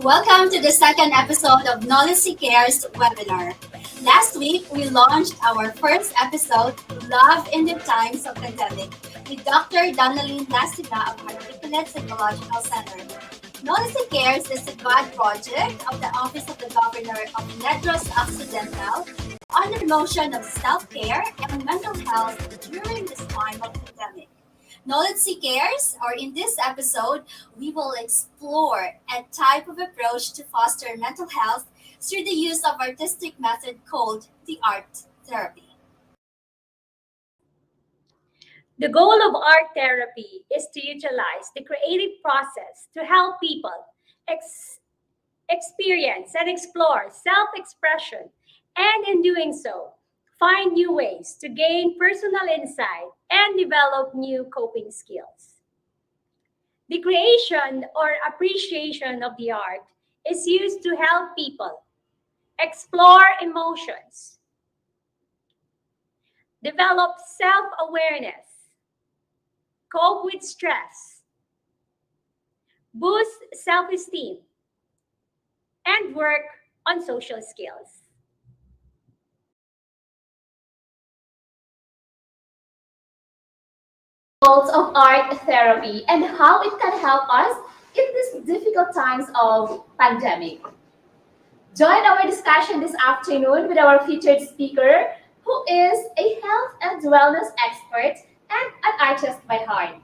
Welcome to the second episode of NOLITC Cares webinar. Last week, we launched our first episode, Love in the Times of Pandemic, with Dr. Donalyn Lastiga of Hearticulate Psychological Center. NOLITC Cares is a God project of the Office of the Governor of Negros Occidental on the promotion of self-care and mental health during this time of pandemic. NOLITC Cares, or in this episode, we will explore a type of approach to foster mental health through the use of artistic method called the art therapy. The goal of art therapy is to utilize the creative process to help people experience and explore self-expression, and in doing so, find new ways to gain personal insight and develop new coping skills. The creation or appreciation of the art is used to help people explore emotions, develop self-awareness, cope with stress, boost self-esteem, and work on social skills. Of art therapy and how it can help us in these difficult times of pandemic. Join our discussion this afternoon with our featured speaker, who is a health and wellness expert and an artist by heart.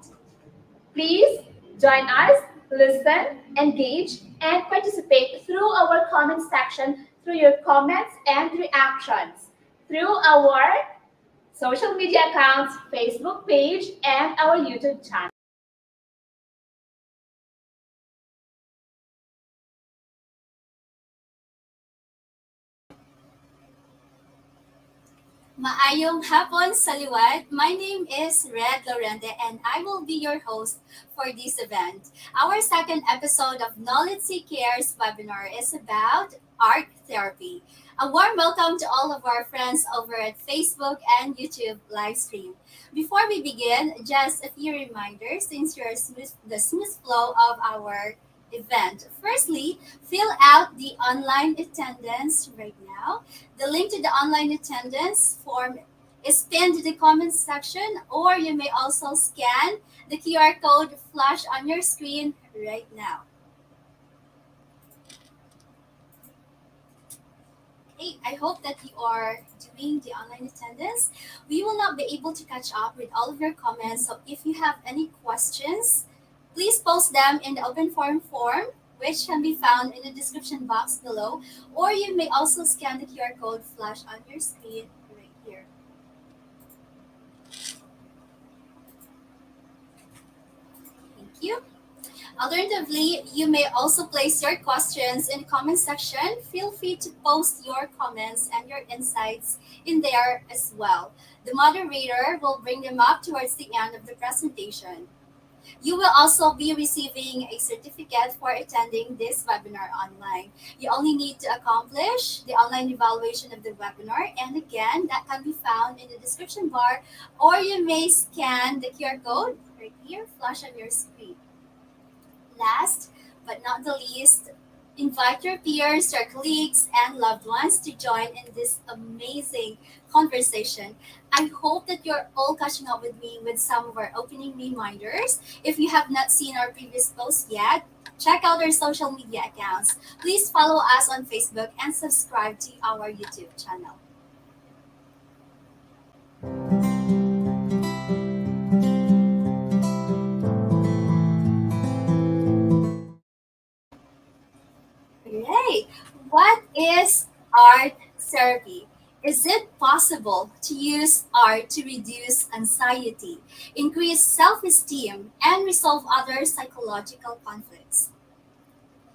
Please join us, listen, engage, and participate through our comment section, through your comments and reactions, through our social media accounts, Facebook page, and our YouTube channel. Maayong hapon sa liwat. My name is Red Lorente and I will be your host for this event. Our second episode of NOLITC Cares webinar is about art therapy. A warm welcome to all of our friends over at Facebook and YouTube live stream. Before we begin, just a few reminders to ensure the smooth flow of our event. Firstly, fill out the online attendance right now. The link to the online attendance form is pinned to the comments section, or you may also scan the QR code flash on your screen right now. Hey, I hope that you are doing the online attendance. We will not be able to catch up with all of your comments, so if you have any questions, please post them in the open forum form, which can be found in the description box below, or you may also scan the QR code flash on your screen right here. Thank you. Alternatively, you may also place your questions in the comment section. Feel free to post your comments and your insights in there as well. The moderator will bring them up towards the end of the presentation. You will also be receiving a certificate for attending this webinar online. You only need to accomplish the online evaluation of the webinar, and again, that can be found in the description bar, or you may scan the QR code right here, flash on your screen. Last but not the least, invite your peers, your colleagues, and loved ones to join in this amazing conversation. I hope that you're all catching up with me with some of our opening reminders. If you have not seen our previous posts yet, check out our social media accounts. Please follow us on Facebook and subscribe to our YouTube channel. Right. What is art therapy? Is it possible to use art to reduce anxiety, increase self esteem, and resolve other psychological conflicts?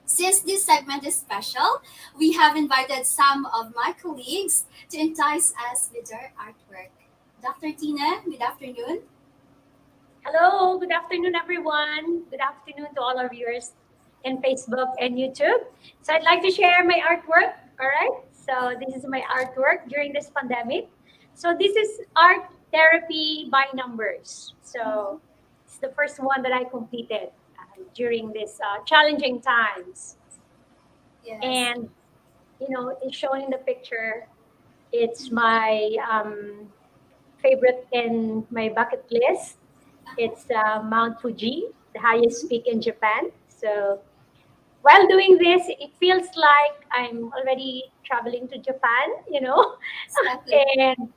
Since this segment is special, we have invited some of my colleagues to entice us with their artwork. Dr. Tina, good afternoon. Hello, good afternoon, everyone. Good afternoon to all our viewers in Facebook and YouTube. So I'd like to share my artwork. All right. So this is my artwork during this pandemic. So this is art therapy by numbers. So it's the first one that I completed during this challenging times. Yes. And it's shown in the picture. It's my favorite in my bucket list. It's Mount Fuji, the highest peak in Japan. So while doing this, it feels like I'm already traveling to Japan, Exactly. and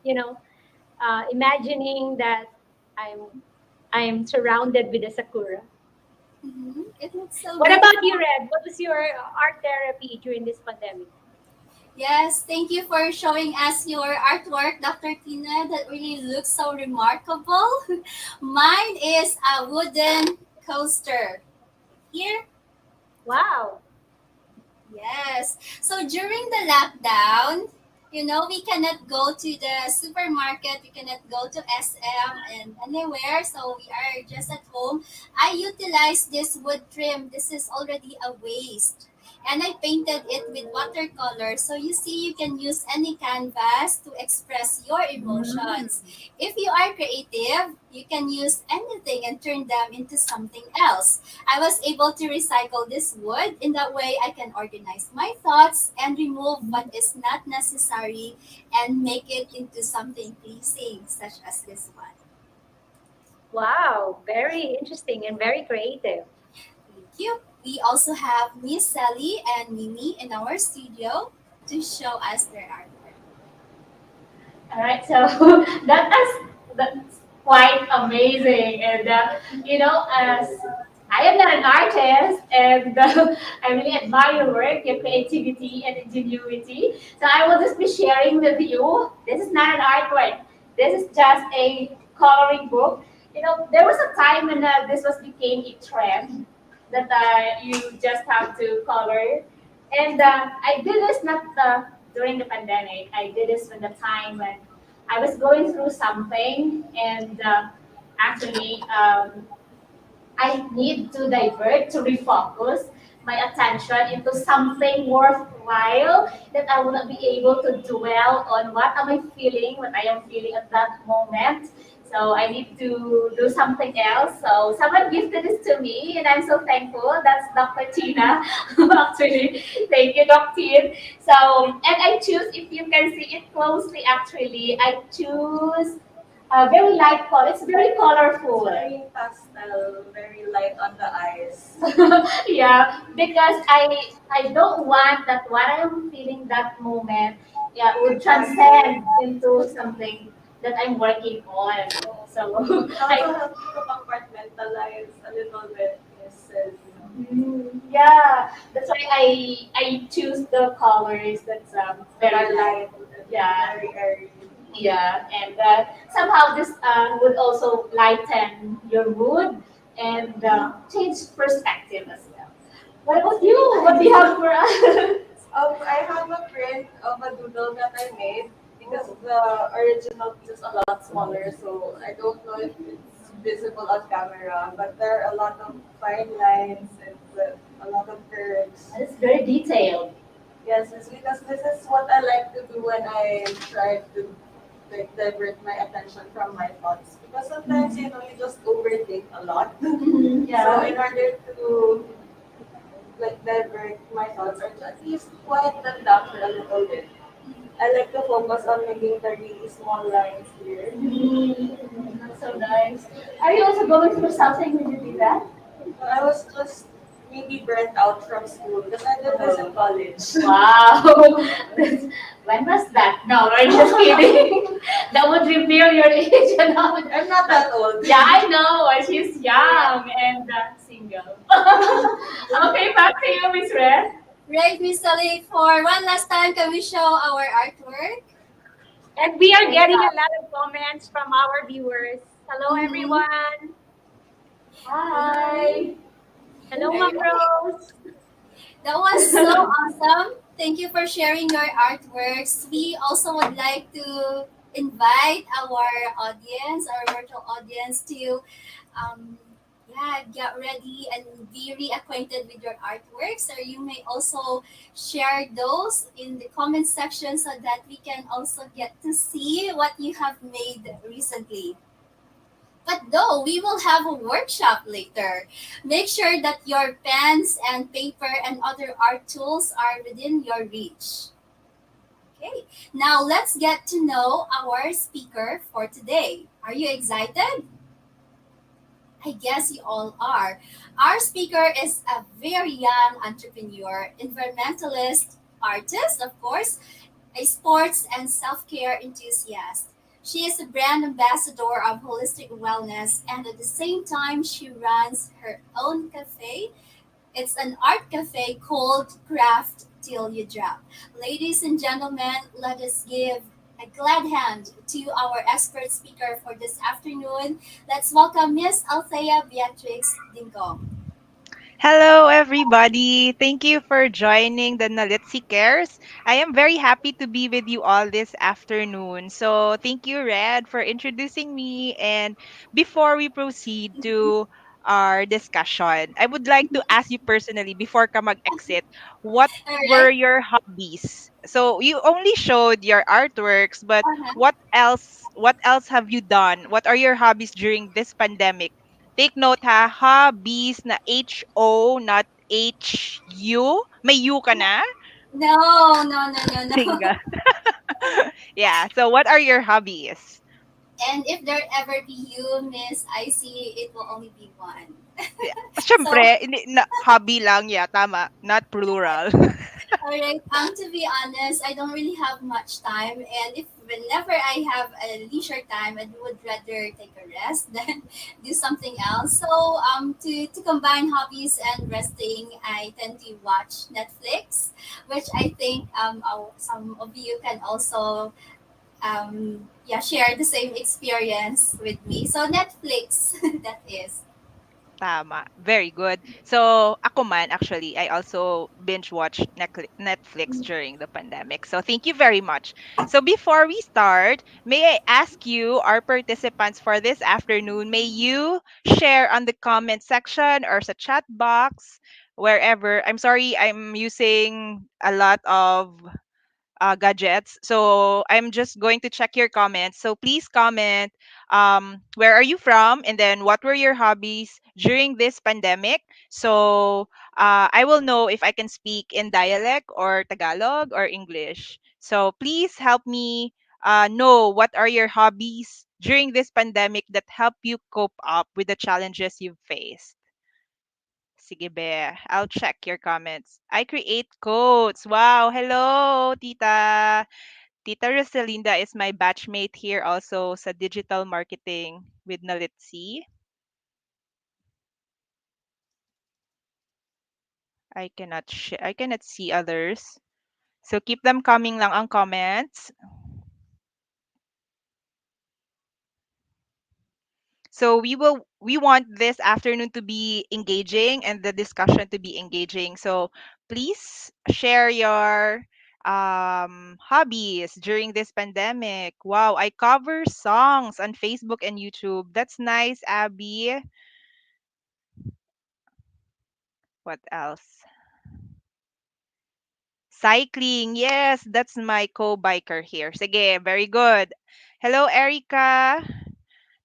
imagining that I'm surrounded with the sakura. It looks so What beautiful. about you, Red? What was your art therapy during this pandemic? Yes, thank you for showing us your artwork, Dr. Tina. That really looks so remarkable. Mine is a wooden coaster. Here, Wow. yes. So during the lockdown, we cannot go to the supermarket, we cannot go to SM and anywhere, so we are just at home. I utilized this wood trim. This is already a waste. And I painted it with watercolor. So you see, you can use any canvas to express your emotions. If you are creative, you can use anything and turn them into something else. I was able to recycle this wood. In that way, I can organize my thoughts and remove what is not necessary and make it into something pleasing, such as this one. Wow. Very interesting and very creative. Thank you. We also have Miss Sally and Mimi in our studio to show us their artwork. All right, so that's quite amazing, and as I am not an artist, and I really admire your work, your creativity and ingenuity. So I will just be sharing with you. This is not an artwork. This is just a coloring book. There was a time when this was became a trend that you just have to color, and I did this not during the pandemic. I did this when the time when I was going through something, and actually, I need to divert, to refocus my attention into something worthwhile that I will not be able to dwell on what am I feeling, what I am feeling at that moment. So I need to do something else. So someone gifted this to me, and I'm so thankful. That's Dr. Tina. Actually, thank you, Dr. Tin. So, and I choose, if you can see it closely, actually, I choose very light color. It's very colorful. Very pastel, very light on the eyes. Yeah, because I don't want that what I am feeling that moment, yeah, would transcend into something that I'm working on. So Also I, help you to compartmentalize a little bit. Yes, yeah, that's why I choose the colors that's very very light. light, Yeah. very airy. Yeah, and somehow this would also lighten your mood and change perspective as well. What about you? What do you have for us? I have a print of a doodle that I made because the original piece is a lot smaller, so I don't know if it's visible on camera, but there are a lot of fine lines and a lot of curves. It's very detailed. Yes, it's because this is what I like to do when I try to like divert my attention from my thoughts. Because sometimes you just overthink a lot. So in order to like divert my thoughts or to at least quiet them down for a little bit, I like to focus on making the really small lines here. That's so nice. Are you also going through something when you do that? I was just maybe burnt out from school because I did this in college. Wow. When was that? No, I'm just kidding. That would reveal your age and all. I'm not that old. Yeah, I know. She's young and single. Okay, back to you, Miss Red. Right, Miss Ali, for one last time, can we show our artwork? And we are getting a lot of comments from our viewers. Hello, everyone. Hi. Hello, All Ma'am right. Rose. That was so awesome. Thank you for sharing your artworks. We also would like to invite our audience, our virtual audience, to get ready and be reacquainted with your artworks. Or you may also share those in the comment section so that we can also get to see what you have made recently. But though we will have a workshop later, make sure that your pens and paper and other art tools are within your reach. Okay, now let's get to know our speaker for today. Are you excited? I guess you all are. Our speaker is a very young entrepreneur, environmentalist, artist, of course, a sports and self care enthusiast. She is a brand ambassador of holistic wellness, and at the same time, she runs her own cafe. It's an art cafe called Craft Till You Drop. Ladies and gentlemen, let us give a glad hand to our expert speaker for this afternoon. Let's welcome Miss Althea Beatrix Dingong. Hello, everybody. Thank you for joining the NOLITC Cares. I am very happy to be with you all this afternoon. So, thank you, Red, for introducing me. And before we proceed to our discussion, I would like to ask you personally, before ka mag-exit, what All were right. your hobbies? So, you only showed your artworks, but Uh-huh. what else have you done? What are your hobbies during this pandemic? Take note ha, hobbies na H-O, not H-U. May U ka na? No, no, no, no, no. Single. Yeah, so what are your hobbies? And if there ever be you, Miss IC, it will only be one. Yeah. So, Siyempre, hobby lang, yeah, tama. Not plural. alright, to be honest, I don't really have much time. And if whenever I have a leisure time, I would rather take a rest than do something else. So, to combine hobbies and resting, I tend to watch Netflix, which I think some of you can also share the same experience with me. So Netflix, that is. Tama. Very good. So, ako man, actually, I also binge watched Netflix during the pandemic. So, thank you very much. So, before we start, may I ask you, our participants for this afternoon, may you share on the comment section or sa chat box, wherever. I'm sorry, I'm using a lot of gadgets. So I'm just going to check your comments. So please comment, where are you from, and then what were your hobbies during this pandemic. So I will know if I can speak in dialect or Tagalog or English. So please help me know what are your hobbies during this pandemic that help you cope up with the challenges you've faced. Sige be, I'll check your comments. I create quotes. Wow, hello, Tita. Tita Rosalinda is my batchmate here also sa digital marketing with NOLITC. I cannot see others. So keep them coming lang ang comments. So we want this afternoon to be engaging and the discussion to be engaging. So please share your hobbies during this pandemic. Wow, I cover songs on Facebook and YouTube. That's nice, Abby. What else? Cycling. Yes, that's my co-biker here. Sige, very good. Hello, Erica.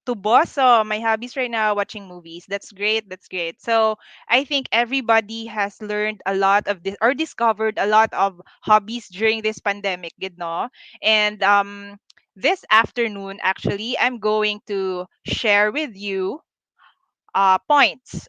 Tuboso, my hobbies right now, watching movies. That's great. That's great. So I think everybody has learned a lot of this or discovered a lot of hobbies during this pandemic, you know. And this afternoon, actually, I'm going to share with you points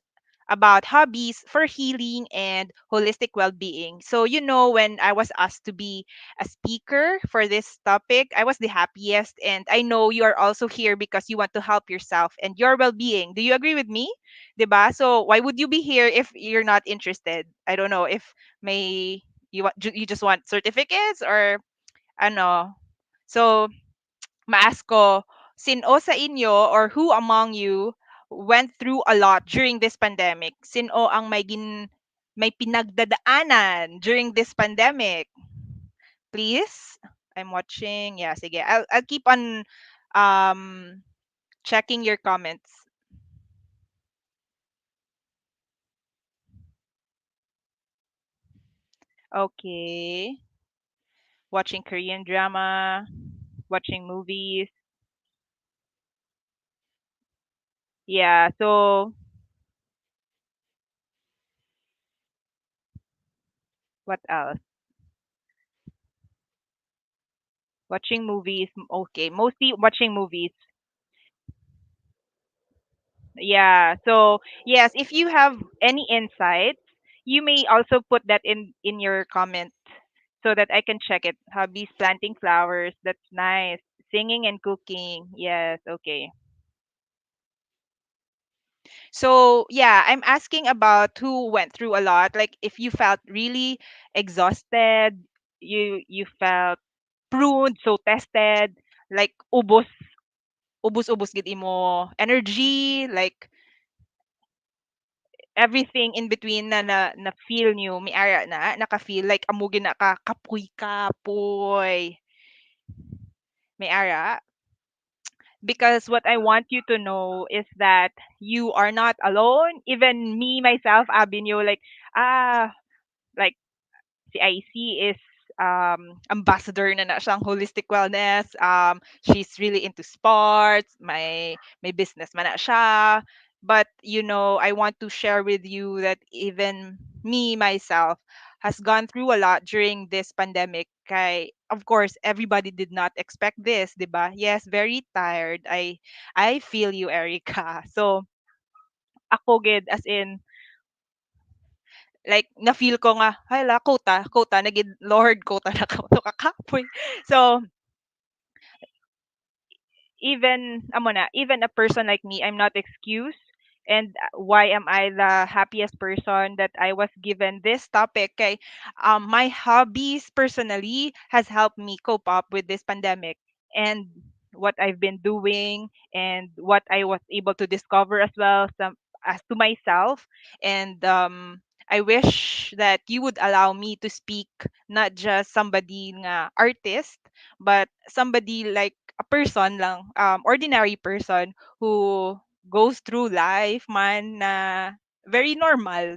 about hobbies for healing and holistic well-being. So when I was asked to be a speaker for this topic, I was the happiest, and I know you are also here because you want to help yourself and your well-being. Do you agree with me? 'Di ba? So why would you be here if you're not interested? I don't know if may you just want certificates or ano. So maask ko, sino sa inyo or who among you went through a lot during this pandemic? Sino ang may pinagdadaanan during this pandemic? Please? I'm watching. Yeah, sige. I'll keep on um checking your comments. Okay. Watching Korean drama, watching movies. Yeah, so what else? Watching movies. Okay, mostly watching movies. Yeah. So yes, if you have any insights, you may also put that in your comment so that I can check it. Hobbies, planting flowers. That's nice. Singing and cooking. Yes. Okay. So yeah, I'm asking about who went through a lot. Like if you felt really exhausted, you felt pruned, so tested, like ubos gid imo energy, like everything in between na feel niyo may ara na naka-feel like amo gina ka kapoy-kapoy may ara because what I want you to know is that you are not alone, even me myself Abinyo, ah like si IC is ambassador na siyang holistic wellness. She's really into sports. May business man na siya. But I want to share with you that even me myself has gone through a lot during this pandemic. Kay, of course, everybody did not expect this, 'di ba? Yes, very tired. I feel you, Erica. So, ako gid as in like na-feel ko nga, hala quota na gid Lord quota na ko to kakapoy. So even a person like me, I'm not excused. And why am I the happiest person that I was given this topic? Kay my hobbies personally has helped me cope up with this pandemic and what I've been doing and what I was able to discover as well. as to myself. And I wish that you would allow me to speak not just somebody nga artist, but somebody like a person lang, ordinary person who goes through life man na very normal,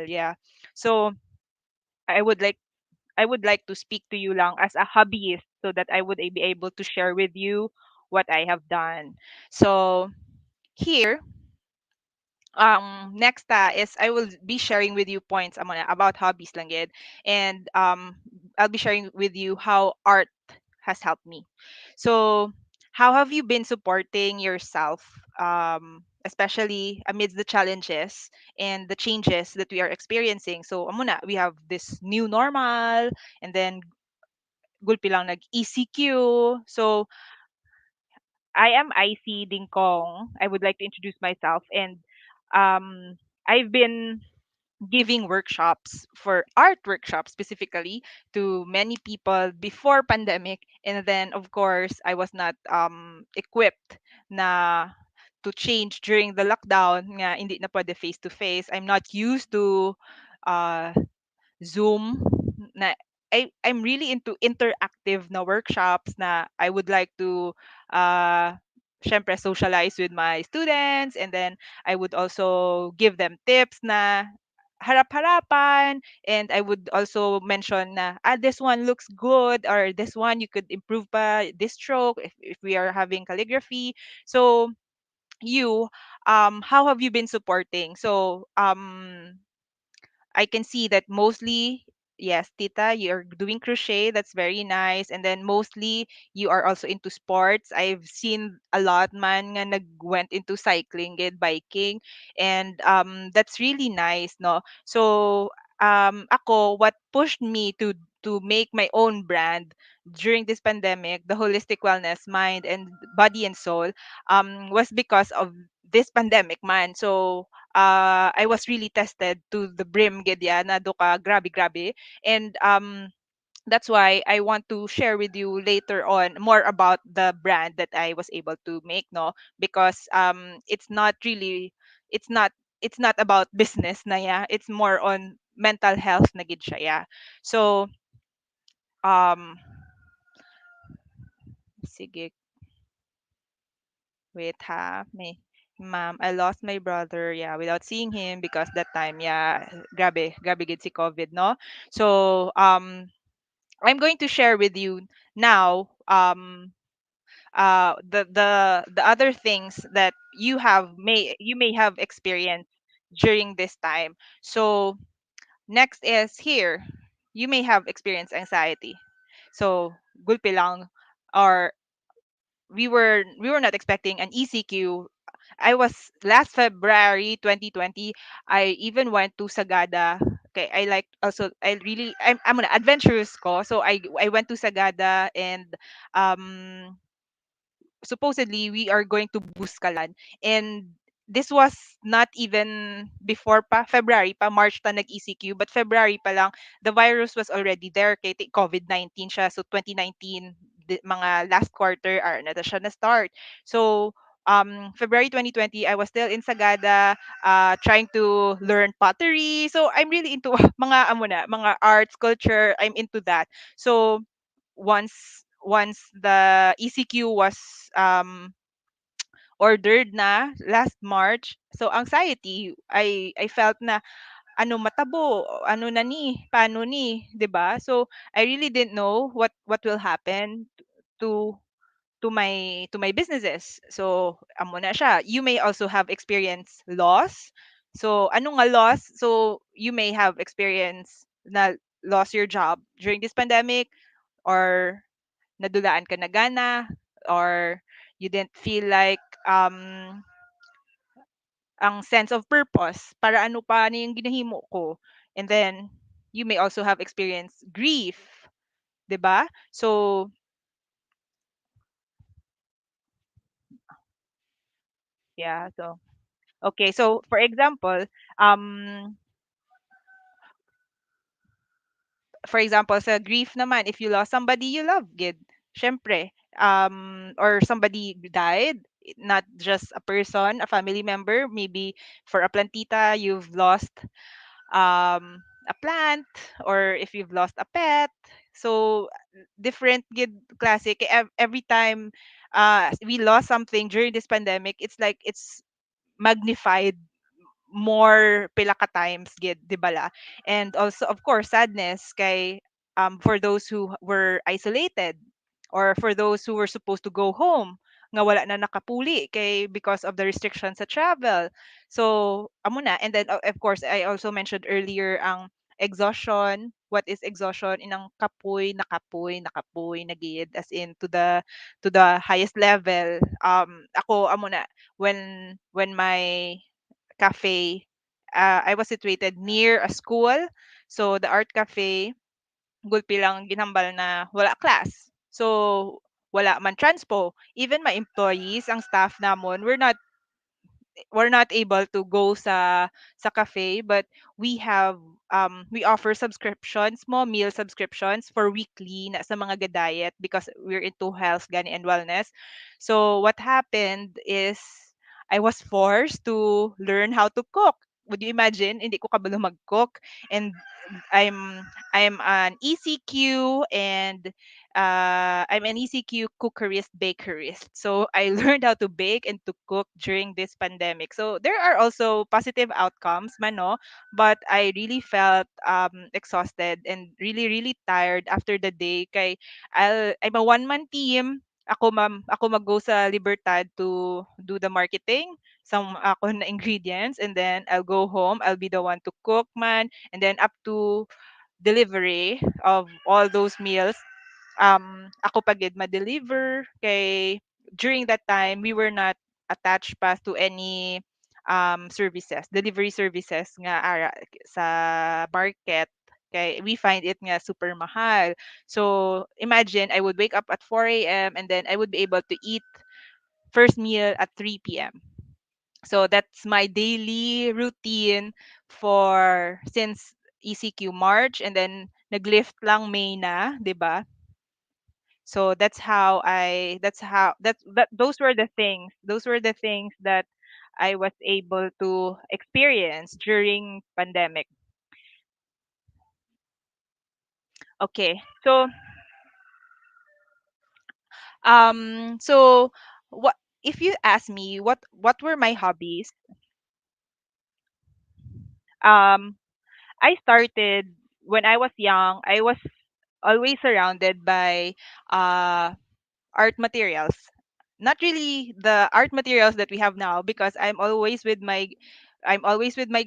yeah. So I would like I would like to speak to you lang as a hobbyist so that I would be able to share with you what I have done. So here, next is I will be sharing with you points about hobbies lang yun. And I'll be sharing with you how art has helped me. So how have you been supporting yourself, especially amidst the challenges and the changes that we are experiencing? So muna, we have this new normal, and then gulpi lang nag ECQ. So I am IC Dingkong. I would like to introduce myself, and um I've been giving workshops for art workshops specifically to many people before pandemic, and then of course I was not equipped na to change during the lockdown nga hindi na pwede face to face. I'm not used to uh Zoom na I'm really into interactive na workshops na I would like to syempre socialize with my students, and then I would also give them tips na harap-harapan, and I would also mention na this one looks good, or this one you could improve pa this stroke if we are having calligraphy. So you how have you been supporting? So I can see that mostly, yes, Tita, you're doing crochet. That's very nice. And then mostly you are also into sports. I've seen a lot man nga went into cycling and biking. And that's really nice, no? So ako, what pushed me to make my own brand during this pandemic, the holistic wellness, mind and body and soul, was because of this pandemic, man. So I was really tested to the brim gedya na duka grabe grabe, and that's why I want to share with you later on more about the brand that I was able to make, no, because it's not it's not about business na ya, it's more on mental health na gid siya, yeah. So um sige, wait ha, may ma'am, I lost my brother, yeah, without seeing him because that time, yeah, grabe gid si COVID, no? So, I'm going to share with you now, the other things that you may have experienced during this time. So, next is here, you may have experienced anxiety. So, gulpi lang, or we were not expecting an ECQ. I was last February 2020. I even went to Sagada. Okay, I like also I'm an adventurous ko. So I went to Sagada, and um supposedly we are going to Buskalan, and this was not even before pa February pa, March ta nag ECQ, but February pa lang the virus was already there kay COVID-19 siya. So 2019 mga last quarter are na siya na start. So February 2020 I was still in Sagada, trying to learn pottery. So I'm really into mga mga arts, culture. I'm into that. So once the ECQ was ordered na last March, so anxiety, I felt na ano matabo, ano na ni, paano ni, 'di ba? So I really didn't know what will happen to to my businesses. So amo na siya. You may also have experienced loss. So ano nga loss? So you may have experienced na lost your job during this pandemic, or nadulaan ka na gana, or you didn't feel like ang sense of purpose para ano pa ni yung ginahimo ko. And then you may also have experienced grief, 'di ba? So yeah, so okay, so for example, um sa grief naman, if you lost somebody you love, gid syempre, or somebody died, not just a person, a family member. Maybe for a plantita, you've lost a plant, or if you've lost a pet. So different good classic. Every time we lost something during this pandemic, it's like it's magnified more pila ka times gid, di bala? And also of course sadness kay for those who were isolated, or for those who were supposed to go home nga wala na nakapuli kay because of the restrictions sa travel. So amo na. And then of course I also mentioned earlier ang exhaustion. What is exhaustion? Inang nakapoy na gid, as in to the highest level. Ako amo na, when my cafe. I was situated near a school. So the art cafe, gulpi lang ginhambal na wala class. So wala man transpo. Even my employees, ang staff namon, we're not able to go sa cafe, but we offer subscriptions mo, meal subscriptions for weekly na sa mga diet, because we're into health gani and wellness. So what happened is I was forced to learn how to cook. Would you imagine? Hindi ko kabalo mag-cook, and I'm I'm an ECQ, and I'm an ECQ cookerist bakerist. So I learned how to bake and to cook during this pandemic. So there are also positive outcomes, mano, but I really felt exhausted and really tired after the day. Kay I'm a one-man team. Ako mag-go sa Libertad to do the marketing, some ako na ingredients, and then I'll go home. I'll be the one to cook man, and then up to delivery of all those meals, ako pagid ma-deliver kay during that time we were not attached pa to any services, delivery services nga ara sa market, kay we find it nga super mahal. So imagine I would wake up at 4 a.m. and then I would be able to eat first meal at 3 p.m. So that's my daily routine for since ECQ March, and then naglift lang May na, 'di ba? So those were the things. Those were the things that I was able to experience during pandemic. Okay. So what if you ask me what were my hobbies? Um I started when I was young. I was always surrounded by uh art materials. Not really the art materials that we have now, because I'm always with my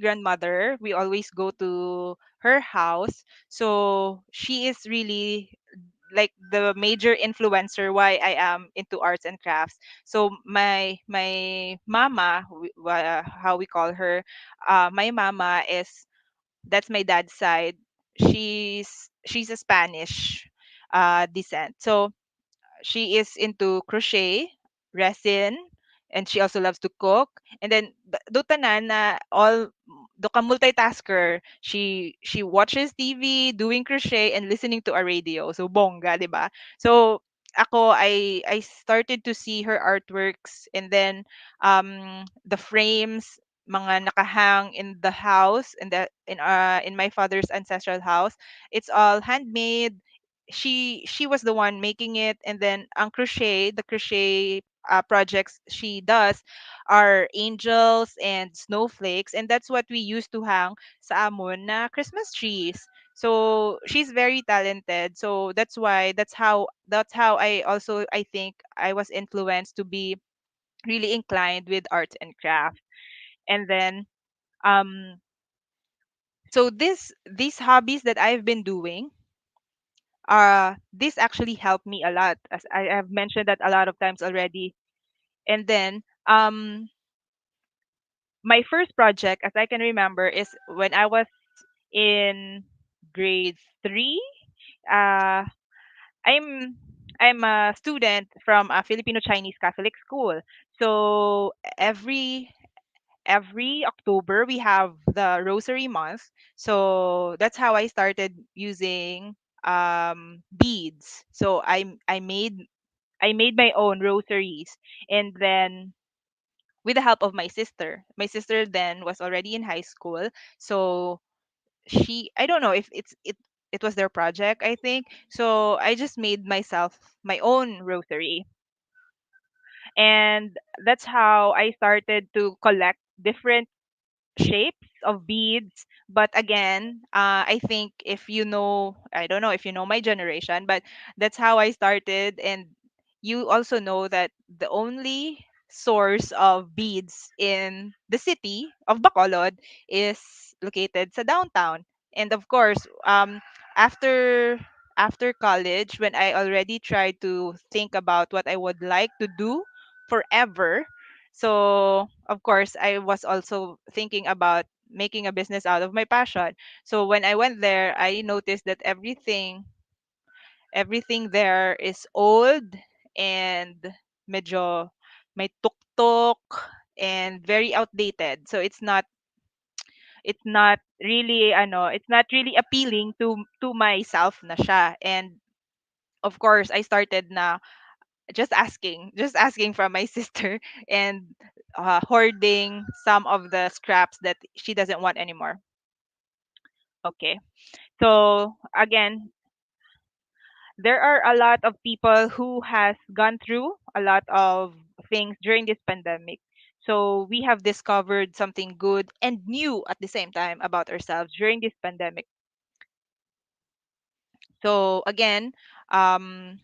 grandmother. We always go to her house. So she is really like the major influencer why I am into arts and crafts. So my mama, how we call her, my mama is that's my dad's side. She's a Spanish descent. So she is into crochet, resin, and she also loves to cook. And then do tanan na all do ka multitasker. She watches TV, doing crochet and listening to a radio. So bongga, 'di ba? So I started to see her artworks, and then the frames mga nakahang in the house, in my father's ancestral house. It's all handmade. She was the one making it, and then ang the crochet projects she does are angels and snowflakes, and that's what we used to hang sa amon na Christmas trees. So she's very talented. So that's how I think I was influenced to be really inclined with arts and craft. And then um so these hobbies that I've been doing, this actually helped me a lot, as I have mentioned that a lot of times already. And then my first project, as I can remember, is when I was in grade 3. uh i'm I'm a student from a Filipino Chinese Catholic school. So every October we have the Rosary month. So that's how I started using beads. So I made I made my own rosaries, and then with the help of my sister. My sister then was already in high school, so I don't know if it was their project, I think. So I just made myself my own rosary, and that's how I started to collect different shapes of beads. But again, I think if you know, I don't know if you know my generation, but that's how I started. And you also know that the only source of beads in the city of Bacolod is located sa downtown. And of course, after after college, when I already tried to think about what I would like to do forever, so, of course, I was also thinking about making a business out of my passion. So, when I went there, I noticed that everything there is old and medyo may tuktok and very outdated. So, it's not really appealing to myself na siya. And of course, I started na just asking from my sister, and hoarding some of the scraps that she doesn't want anymore. Okay, so again, there are a lot of people who has gone through a lot of things during this pandemic, so we have discovered something good and new at the same time about ourselves during this pandemic. So again, um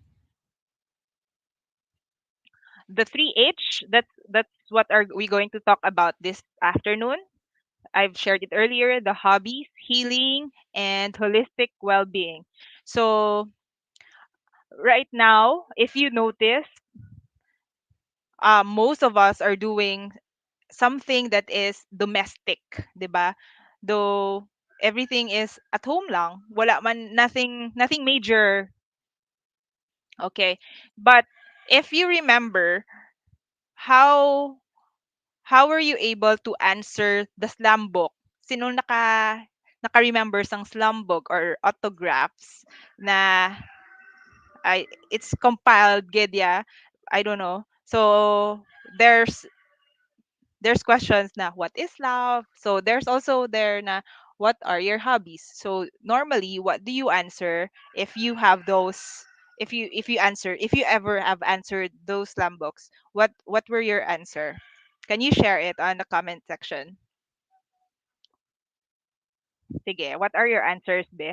the 3H, that's what are we going to talk about this afternoon. I've shared it earlier, the hobbies, healing, and holistic well being. So, right now, if you notice, most of us are doing something that is domestic, di ba? Though everything is at home lang, wala man, nothing major. Okay. But if you remember, how how were you able to answer the slam book? Sinong naka-remember sang slam book or autographs na it's compiled gid, I don't know. So there's questions na what is love? So there's also there na what are your hobbies? So normally what do you answer if you have those, if you ever have answered those slam books? What were your answer? Can you share it on the comment section? Sige, what are your answers, be?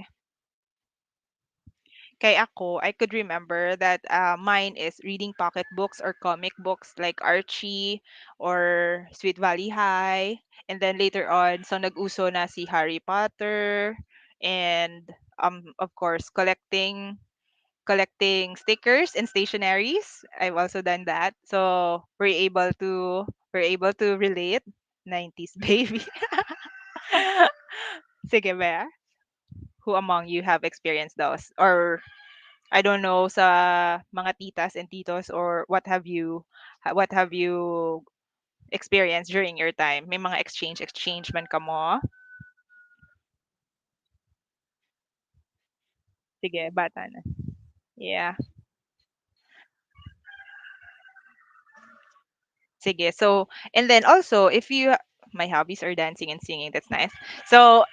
Kay ako, I could remember that mine is reading pocket books or comic books like Archie or Sweet Valley High. And then later on, so nag-uso na si Harry Potter. And of course, collecting stickers and stationaries. I've also done that. So we're able to relate. 90s baby. Sige ba? Who among you have experienced those? Or I don't know, sa mga titas and titos, or what have you experienced during your time? May mga exchange man ka mo? Sige, bata na. Yeah. Sige. So, and then also if you my hobbies are dancing and singing. That's nice. So,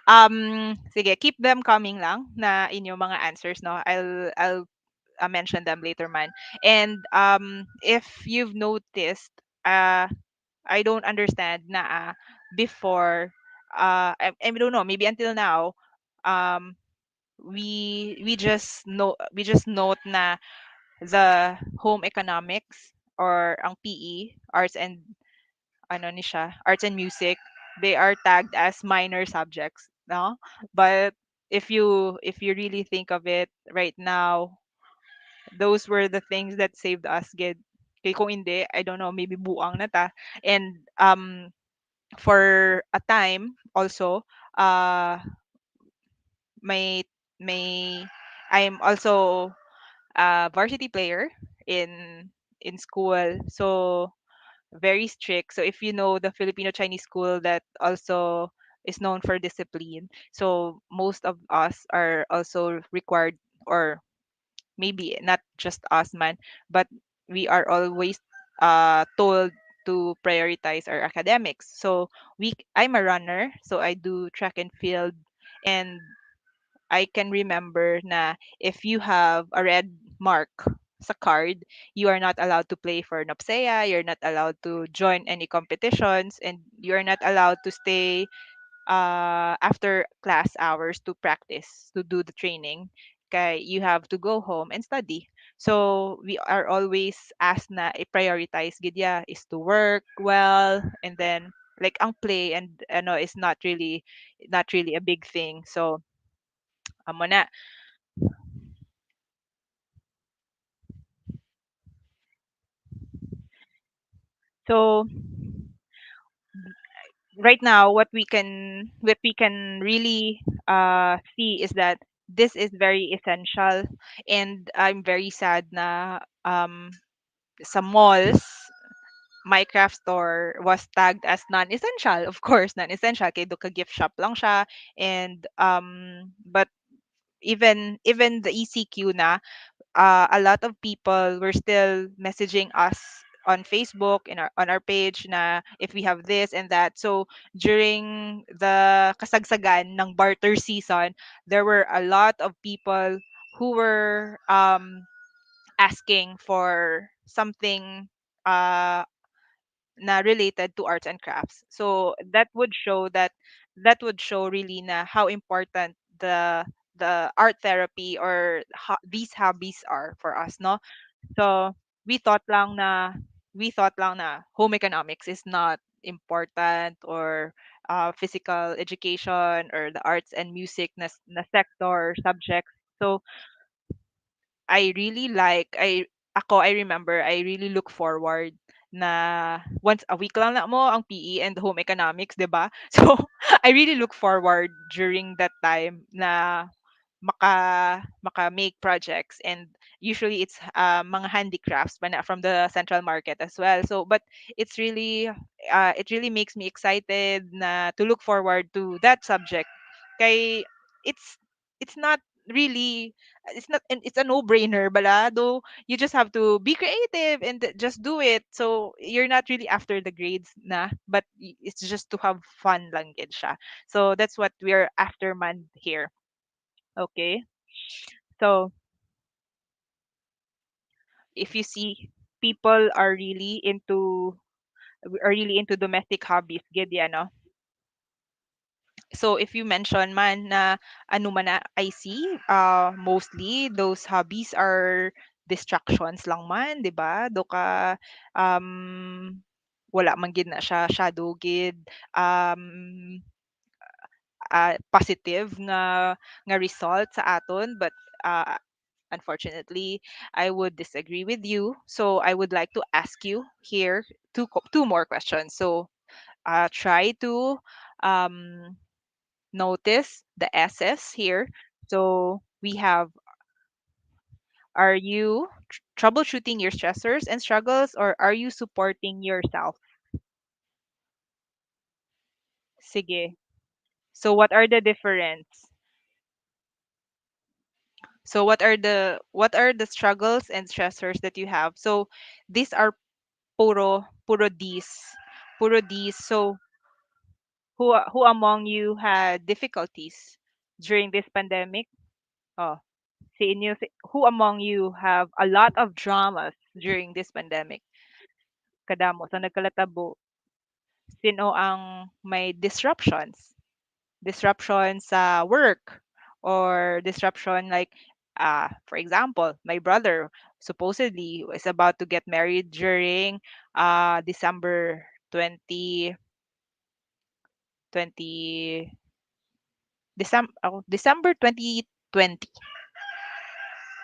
sige, keep them coming lang na inyong mga answers, no. I'll mention them later man. And if you've noticed, uh I don't understand na before, I don't know, maybe until now, um we just note na the home economics or ang PE, arts and ano ni siya, arts and music, they are tagged as minor subjects, no? But if you really think of it right now, those were the things that saved us, gid. Kay kung hindi, I don't know, maybe buang na ta. And for a time also, uh may may I'm also a varsity player in school. So very strict. So if you know the Filipino Chinese school, that also is known for discipline. So most of us are also required, or maybe not just us man, but we are always told to prioritize our academics. So I'm a runner, so I do track and field, and I can remember na if you have a red mark sa card, you are not allowed to play for NOPSEA, you're not allowed to join any competitions, and you're not allowed to stay after class hours to practice, to do the training. Kay you have to go home and study. So we are always asked na i-prioritize gid ya is to work well, and then like ang play and ano is not really a big thing. So amo na. So right now what we can really see is that this is very essential, and I'm very sad na sa malls my craft store was tagged as non-essential. Of course non-essential kay do ka gift shop lang siya, and but even the ECQ na, a lot of people were still messaging us on Facebook in our page na if we have this and that. So during the kasagsagan ng barter season, there were a lot of people who were asking for something uh na related to arts and crafts. So that would show really na how important the art therapy or these hobbies are for us, no? So we thought lang na home economics is not important, or physical education or the arts and music na sector subjects. So I remember I really look forward na once a week lang na mo ang PE and home economics, 'di ba? So I really look forward during that time na maka make projects, and usually it's mga handicrafts pa na from the central market as well. So but it really makes me excited na to look forward to that subject. Kay it's it's not really it's a no-brainer bala, though you just have to be creative and just do it. So you're not really after the grades na, but it's just to have fun lang gid siya. So that's what we're after man here. Okay. So if you see people are really into domestic hobbies, gid yan, no? So if you mention man na ano man na I see, mostly those hobbies are distractions lang man, 'di ba? Do ka um wala man gid na siya shadow gid um positive nga result sa aton, but uh, unfortunately, I would disagree with you. So I would like to ask you here two more questions. So try to um, notice the S's here. So we have: are you troubleshooting your stressors and struggles, or are you supporting yourself? Sige. So what are the difference? So what are the struggles and stressors that you have? So these are puro D's. Puro D's. So who among you had difficulties during this pandemic? Oh, who among you have a lot of dramas during this pandemic? Kadamo sa nagkalatabo, sino ang may disruptions? Disruption sa work, or disruption like for example, my brother supposedly was about to get married during December 2020, December 2020.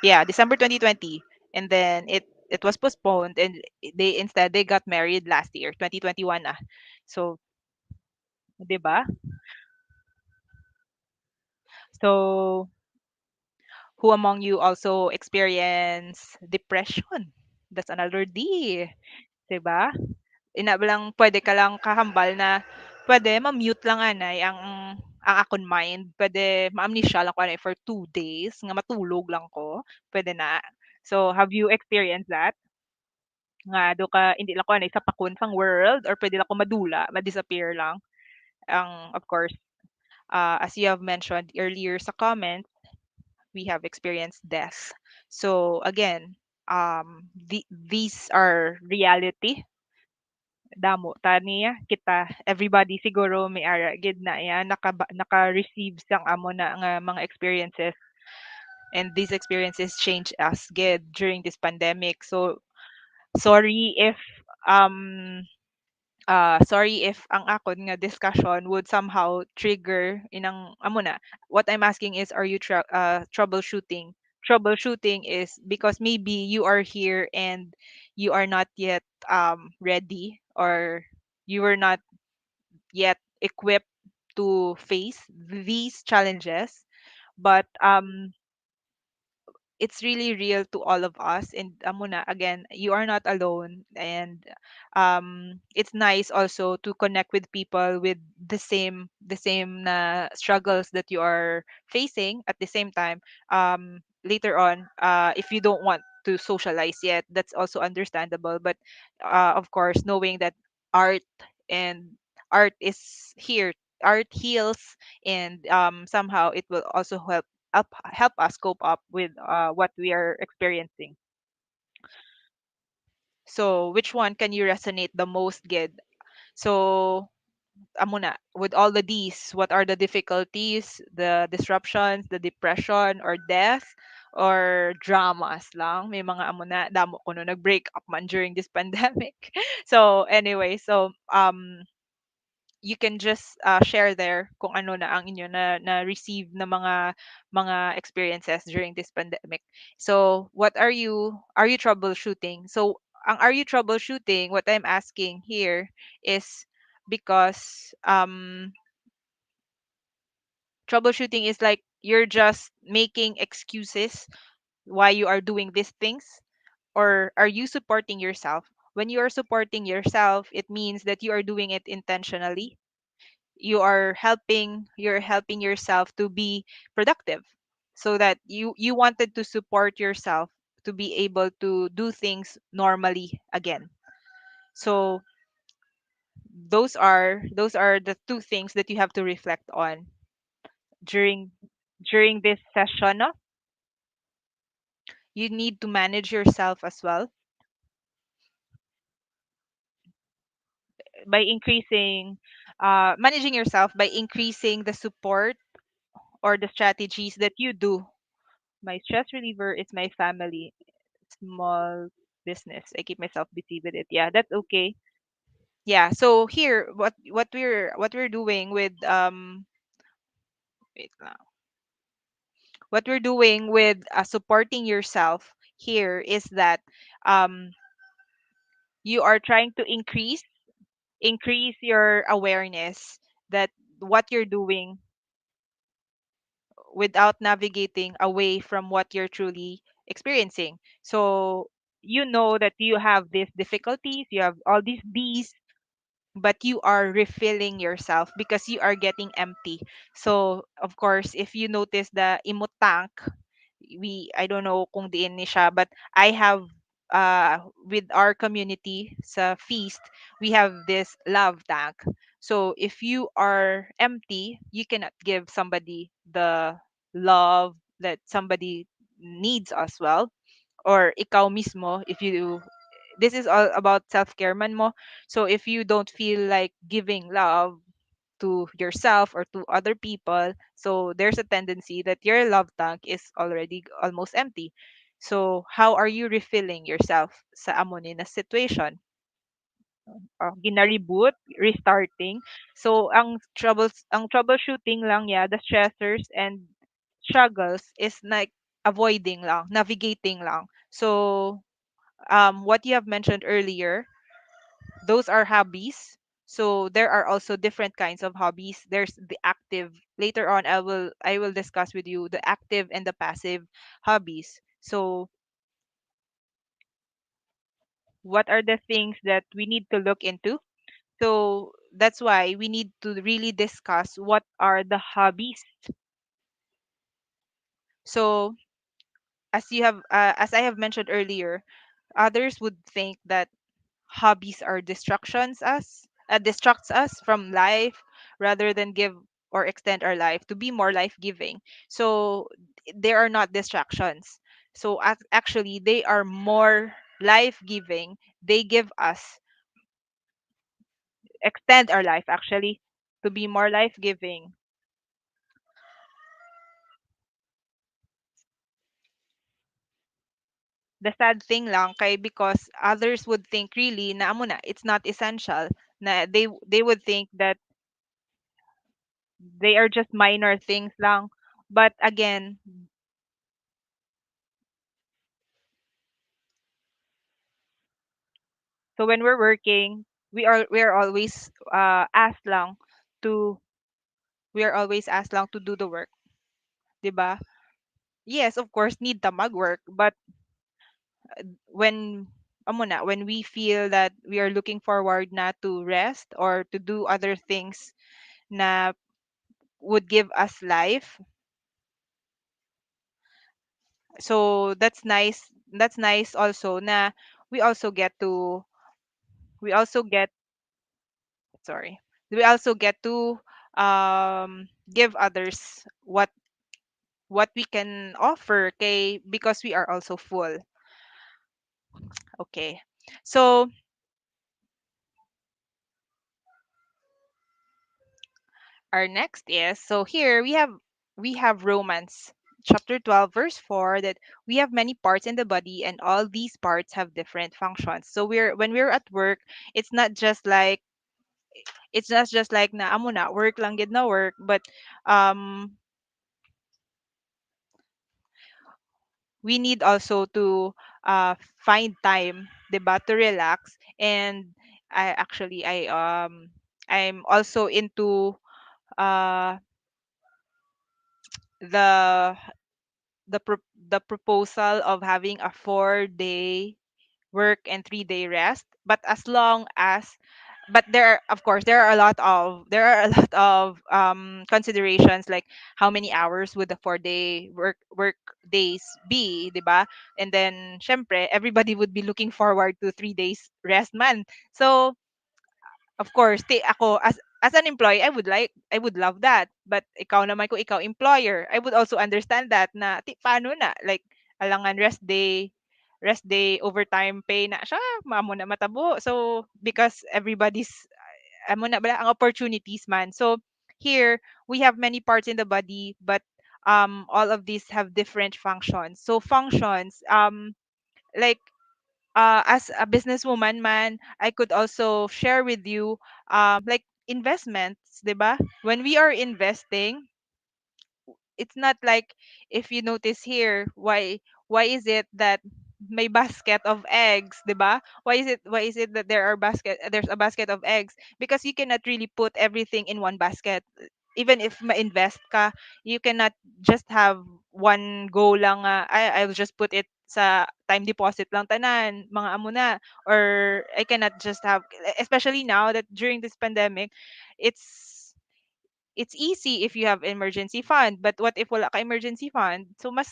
Yeah, December 2020. And then it was postponed, and they got married last year, 2021 na. So, 'di ba? So, who among you also experience depression? That's another D, 'di ba? Ina lang pwede ka lang kakambal na pwede ma-mute lang anay ang ang akong mind pwede ma-amnesia lang ko ani for 2 days nga matulog lang ko, pwede na. So, have you experienced that? Nga do ka hindi lang ko ani sa pakon sang world or pwede lang ko madula, ma-disappear lang. Of course, as you have mentioned earlier sa comment, we have experienced death. So again, these are reality. Damo tani kita everybody siguro may ara gid na ya naka-receive sang amo na nga mga experiences, and these experiences change us gid during this pandemic. So sorry if um ang akon nga discussion would somehow trigger inang amo na. What I'm asking is, are you troubleshooting? Troubleshooting is because maybe you are here and you are not yet ready, or you were not yet equipped to face these challenges. But it's really real to all of us, and amo na again, you are not alone, and it's nice also to connect with people with the same struggles that you are facing at the same time. Later on, if you don't want to socialize yet, that's also understandable, but of course, knowing that art and art is here, art heals, and somehow it will also help us cope up with what we are experiencing. So, which one can you resonate the most, Gid? So, amo na, with all the D's, what are the difficulties, the disruptions, the depression, or death, or dramas lang? May mga amo na, damo ko no, nag-break up man during this pandemic. So, anyway, you can just share there kung ano na ang inyo na receive na mga experiences during this pandemic. So, what are you troubleshooting? So, ang are you troubleshooting, what I'm asking here is because troubleshooting is like you're just making excuses why you are doing these things, or are you supporting yourself? When you are supporting yourself, it means that you are doing it intentionally. You're helping yourself to be productive, so that you wanted to support yourself to be able to do things normally again. So those are the two things that you have to reflect on during this session, no? You need to manage yourself as well by increasing managing yourself by increasing the support or the strategies that you do. My stress reliever is my family. Small business. I keep myself busy with it. Yeah, that's okay. Yeah. So here, what we're doing with wait lang. What we're doing with supporting yourself here is that um you are trying to increase your awareness that what you're doing without navigating away from what you're truly experiencing. So you know that you have these difficulties, you have all these D's, but you are refilling yourself because you are getting empty. So of course, if you notice the imo tank, I don't know kung diin ni siya, but I have with our community sa feast, we have this love tank. So if you are empty, you cannot give somebody the love that somebody needs as well, or ikaw mismo, if you this is all about self-care man mo. So if you don't feel like giving love to yourself or to other people, so there's a tendency that your love tank is already almost empty. So how are you refilling yourself sa amo ni na situation? Gina-reboot, restarting. So ang troubleshooting lang, yeah, the stressors and struggles is like avoiding lang, navigating lang. So what you have mentioned earlier, those are hobbies. So there are also different kinds of hobbies. There's the active. Later on, I will discuss with you the active and the passive hobbies. So what are the things that we need to look into? So that's why we need to really discuss what are the hobbies. So as I have mentioned earlier, others would think that hobbies are distracts us from life rather than give or extend our life to be more life giving. So they are not distractions. So actually they are more life giving. They give us extend our life actually to be more life giving. The sad thing lang kay because others would think really na amo na it's not essential, na they would think that they are just minor things lang. But again, so when we're working, we are always asked lang to we are always asked lang to do the work, 'di ba? Yes, of course need ta mag-work, but when amo na when we feel that we are looking forward na to rest or to do other things na would give us life. So that's nice. That's nice also na we also get to we also get sorry. We also get to give others what we can offer kay because we are also full. Okay. So our next is so here we have romance chapter 12 verse 4 that we have many parts in the body and all these parts have different functions. So we're when we're at work, it's not just like na amo na work lang gid na work, but um we need also to find time, 'di ba, to relax. And I'm also into uh the the proposal of having a 4-day work and 3-day rest, but as long as but there are a lot of considerations like how many hours would the 4-day work days be, 'di ba? And then syempre everybody would be looking forward to 3 days rest man. So of course, ako as an employee, I would love that. But ikaw naman kung ikaw employer, I would also understand that na paano na like alangan rest day overtime pay na siya mamo na matabo. So because everybody's amo na bala ang opportunities man. So here we have many parts in the body, but all of these have different functions. So functions like as a businesswoman man, I could also share with you like investments, 'di ba? When we are investing, it's not like if you notice here, why is it that may basket of eggs, 'di ba? Why is it that there's a basket of eggs? Because you cannot really put everything in one basket. Even if ma-invest ka, you cannot just have one go lang I'll just put it sa time deposit lang tanan, mga amo na. Or I cannot just have, especially now that during this pandemic, it's it's easy if you have emergency fund, but what if wala ka emergency fund? So mas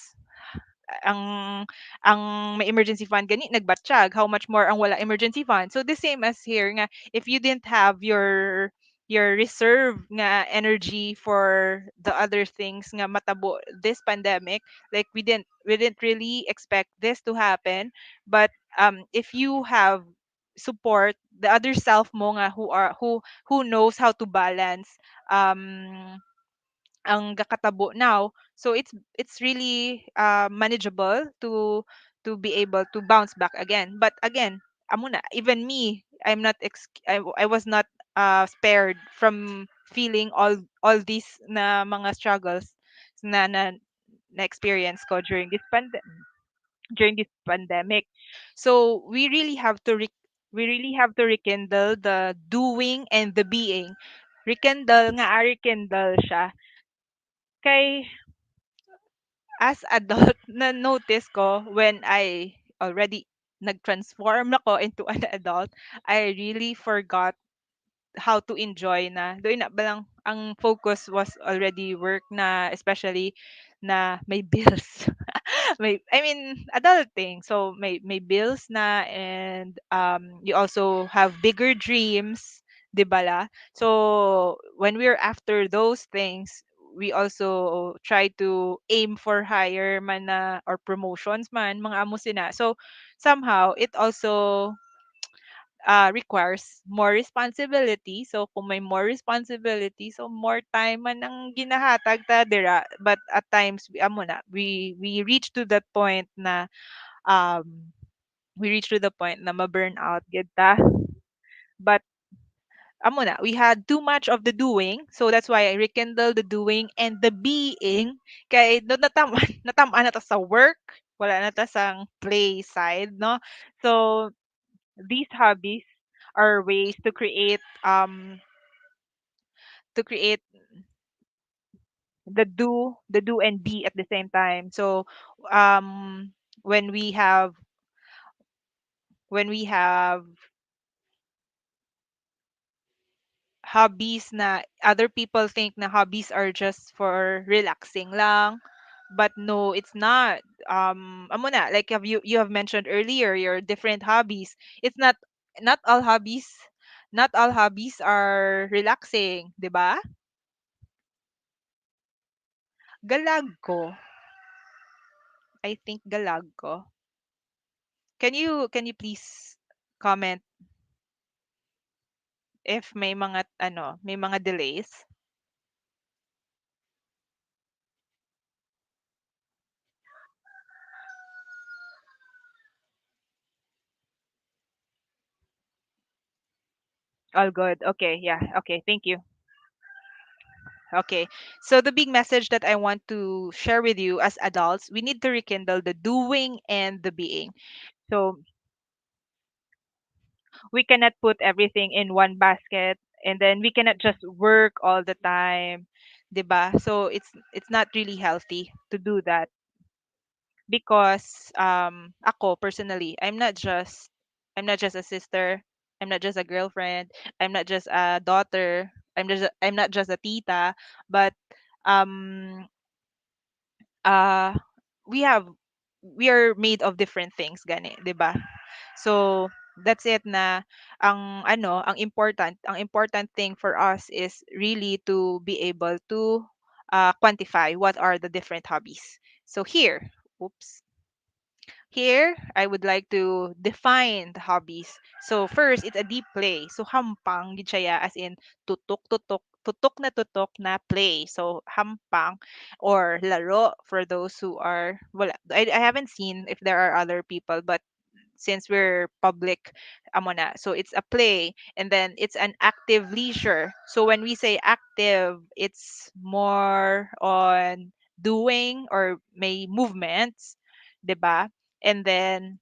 ang ang may emergency fund gani nagbatsyag, how much more ang wala emergency fund. So the same as here nga if you didn't have your reserve nga energy for the other things nga matabo this pandemic, like we didn't really expect this to happen. But if you have support the other self mo nga who knows how to balance um ang gakatabo now, so it's really manageable to be able to bounce back again. But again, amo na even me, I was not spared from feeling all these na mga struggles na experience ko during this pandemic. So we really have to rekindle the doing and the being. Rekindle siya kay as adult na notice ko when I already nag-transform ako into an adult, I really forgot how to enjoy na. Doon na balang ang focus was already work na, especially na may bills. May, I mean, adulting. So may bills na, and you also have bigger dreams, 'di ba la? So when we're after those things, we also try to aim for higher man na, or promotions man, mga amo sina. So somehow it also requires more responsibility. So kung may more responsibility, so more time man ang ginahatag ta dira. But at times amo na, we reach to that point na um ma-burn out gid ta. But amo na, we had too much of the doing. So that's why I rekindle the doing and the being. Kay no natam natamaan na ta sa work, wala na ta sang play side, no? So these hobbies are ways to create the do and be at the same time. So um when we have when we have hobbies na other people think na hobbies are just for relaxing lang, but no, it's not. Amo na, like you have mentioned earlier your different hobbies. It's not all hobbies not all hobbies are relaxing, 'di ba? Galag ko. I think galag ko. Can you please comment if may mga delays? All good. Okay, yeah. Okay, thank you. Okay. So the big message that I want to share with you as adults, we need to rekindle the doing and the being. So we cannot put everything in one basket, and then we cannot just work all the time, 'di ba? So it's not really healthy to do that, because ako personally, I'm not just a sister, I'm not just a girlfriend, I'm not just a daughter, I'm not just a tita, but um uh we have we are made of different things gani, 'di ba? So that's it na ang important thing for us is really to be able to quantify what are the different hobbies. So oops here, I would like to define the hobbies. So first, it's a deep play. So hampang gid siya, as in tutok na play. So hampang or laro for those who are wala. I haven't seen if there are other people, but since we're public, amo na. So it's a play, and then it's an active leisure. So when we say active, it's more on doing or may movements, 'di ba? And then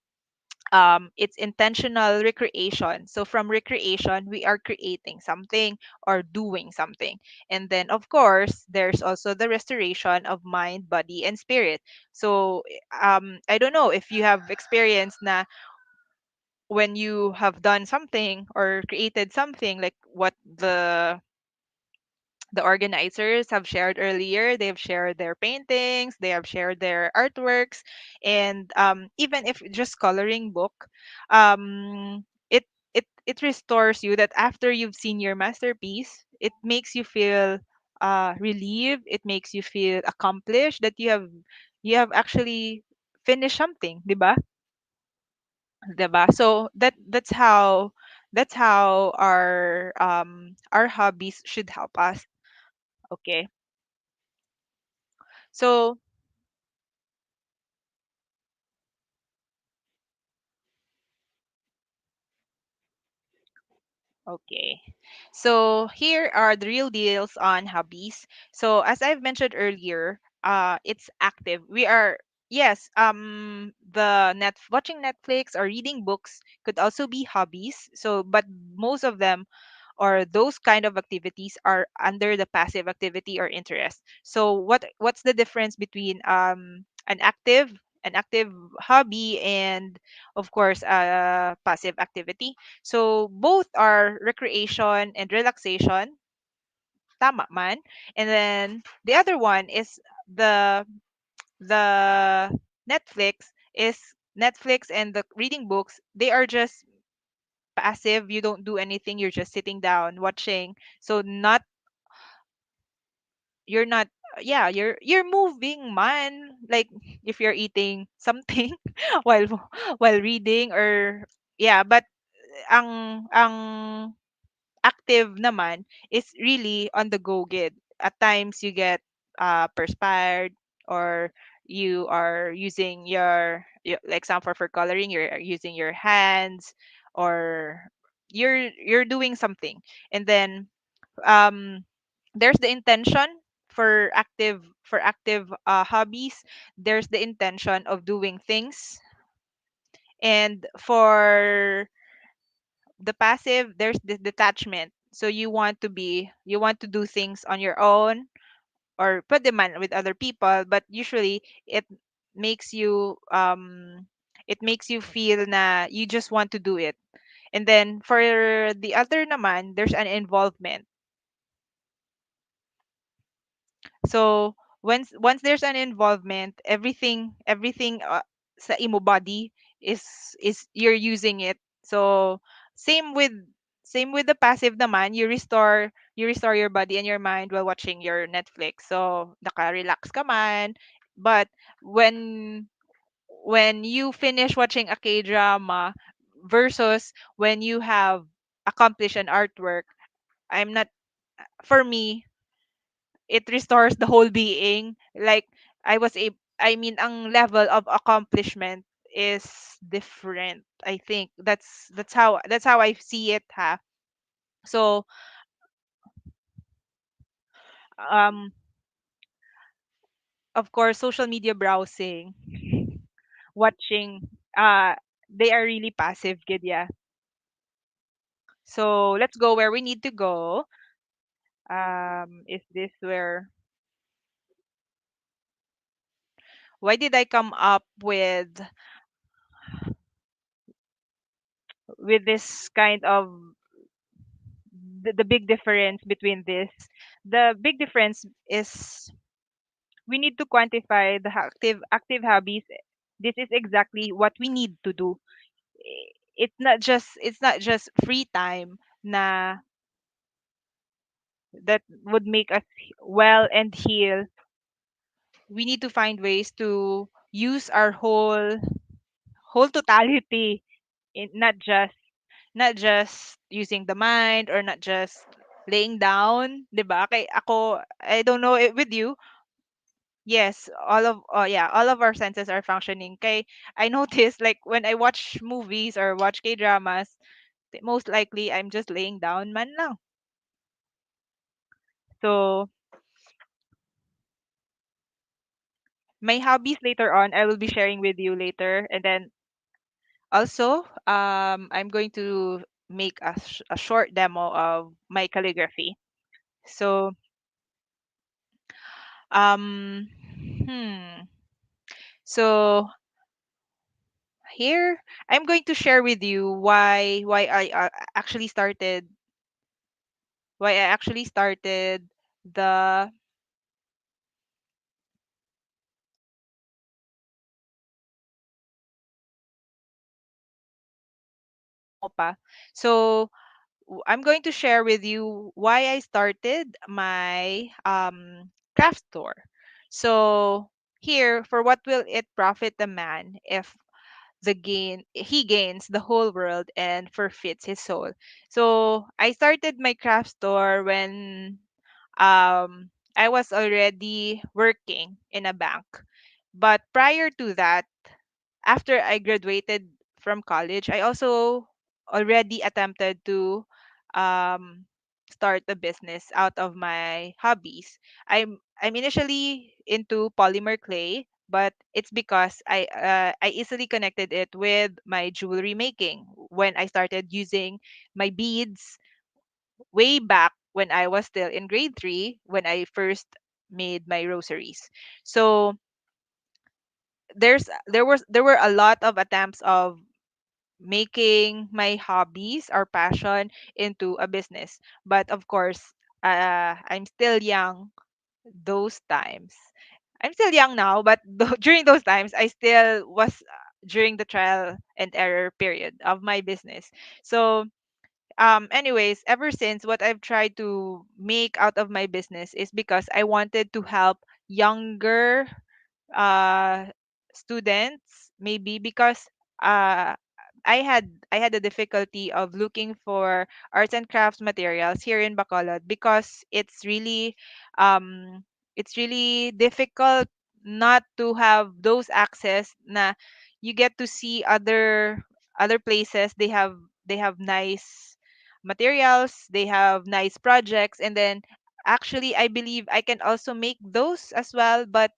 it's intentional recreation. So from recreation, we are creating something or doing something. And then, of course, there's also the restoration of mind, body, and spirit. So I don't know if you have experienced na when you have done something or created something like what the organizers have shared earlier. They've shared their paintings, they have shared their artworks, and even if just coloring book, it it restores you that after you've seen your masterpiece, it makes you feel relieved. It makes you feel accomplished that you have actually finished something, 'di ba? 'Di ba? So that's how our hobbies should help us. Okay. So, okay. So, here are the real deals on hobbies. So, as I've mentioned earlier, it's active. We are yes, the net watching Netflix or reading books could also be hobbies. So, but most of them or those kind of activities are under the passive activity or interest. So, what's the difference between an active an active hobby, and of course a passive activity. So both are recreation and relaxation, tama man. And then the other one is the the Netflix is Netflix and the reading books, they are just passive. You don't do anything. You're just sitting down watching. So not you're not yeah, you're moving man, like if you're eating something while reading, or yeah, but ang active naman is really on the go gid. At times you get perspired, or you are using like example for coloring, you're using your hands, or you're doing something. And then um there's the intention for active hobbies. There's the intention of doing things, and for the passive, there's the detachment. So you want to do things on your own, or put them on with other people, but usually makes you um it makes you feel na you just want to do it. And then for the other naman, there's an involvement. So once there's an involvement, everything sa imo body is you're using it. So same with same with the passive naman, you restore your body and your mind while watching your Netflix. So naka-relax ka man. But when you finish watching a K-drama versus when you have accomplished an artwork, I'm not for me it restores the whole being. Like I mean, ang level of accomplishment is different. I think that's how I see it, ha. So um of course social media browsing, watching, uh they are really passive, kid, yeah. So let's go where we need to go. Is this where why did I come up with this kind of the big difference between this? The big difference is we need to quantify the active hobbies. This is exactly what we need to do. It's not just free time na that would make us well and heal. We need to find ways to use our whole totality, not just using the mind, or not just laying down, 'di ba? Kay ako, I don't know with you. Yes, all of our senses are functioning. Kay I notice, like when I watch movies or watch K-dramas, most likely I'm just laying down man lang. So my hobbies later on, I will be sharing with you later. And then also, I'm going to make a short demo of my calligraphy. So, um, hmm. So here, I'm going to share with you actually started why I actually started the MOPA. So I'm going to share with you why I started my craft store. So here, for what will it profit the man if the gain he gains the whole world and forfeits his soul? So I started my craft store when I was already working in a bank. But prior to that, after I graduated from college, I also already attempted to um, start a business out of my hobbies. I'm initially into polymer clay, but it's because I easily connected it with my jewelry making when I started using my beads way back when I was still in grade 3, when I first made my rosaries. So there were a lot of attempts of making my hobbies or passion into a business. But of course, I'm still young those times. I'm still young now, but during those times, I still was during the trial and error period of my business. So, anyways, ever since, what I've tried to make out of my business is because I wanted to help younger uh students, maybe because uh I had the difficulty of looking for arts and crafts materials here in Bacolod because it's really difficult not to have those access na you get to see other places. They have nice materials, they have nice projects, and then actually I believe I can also make those as well, but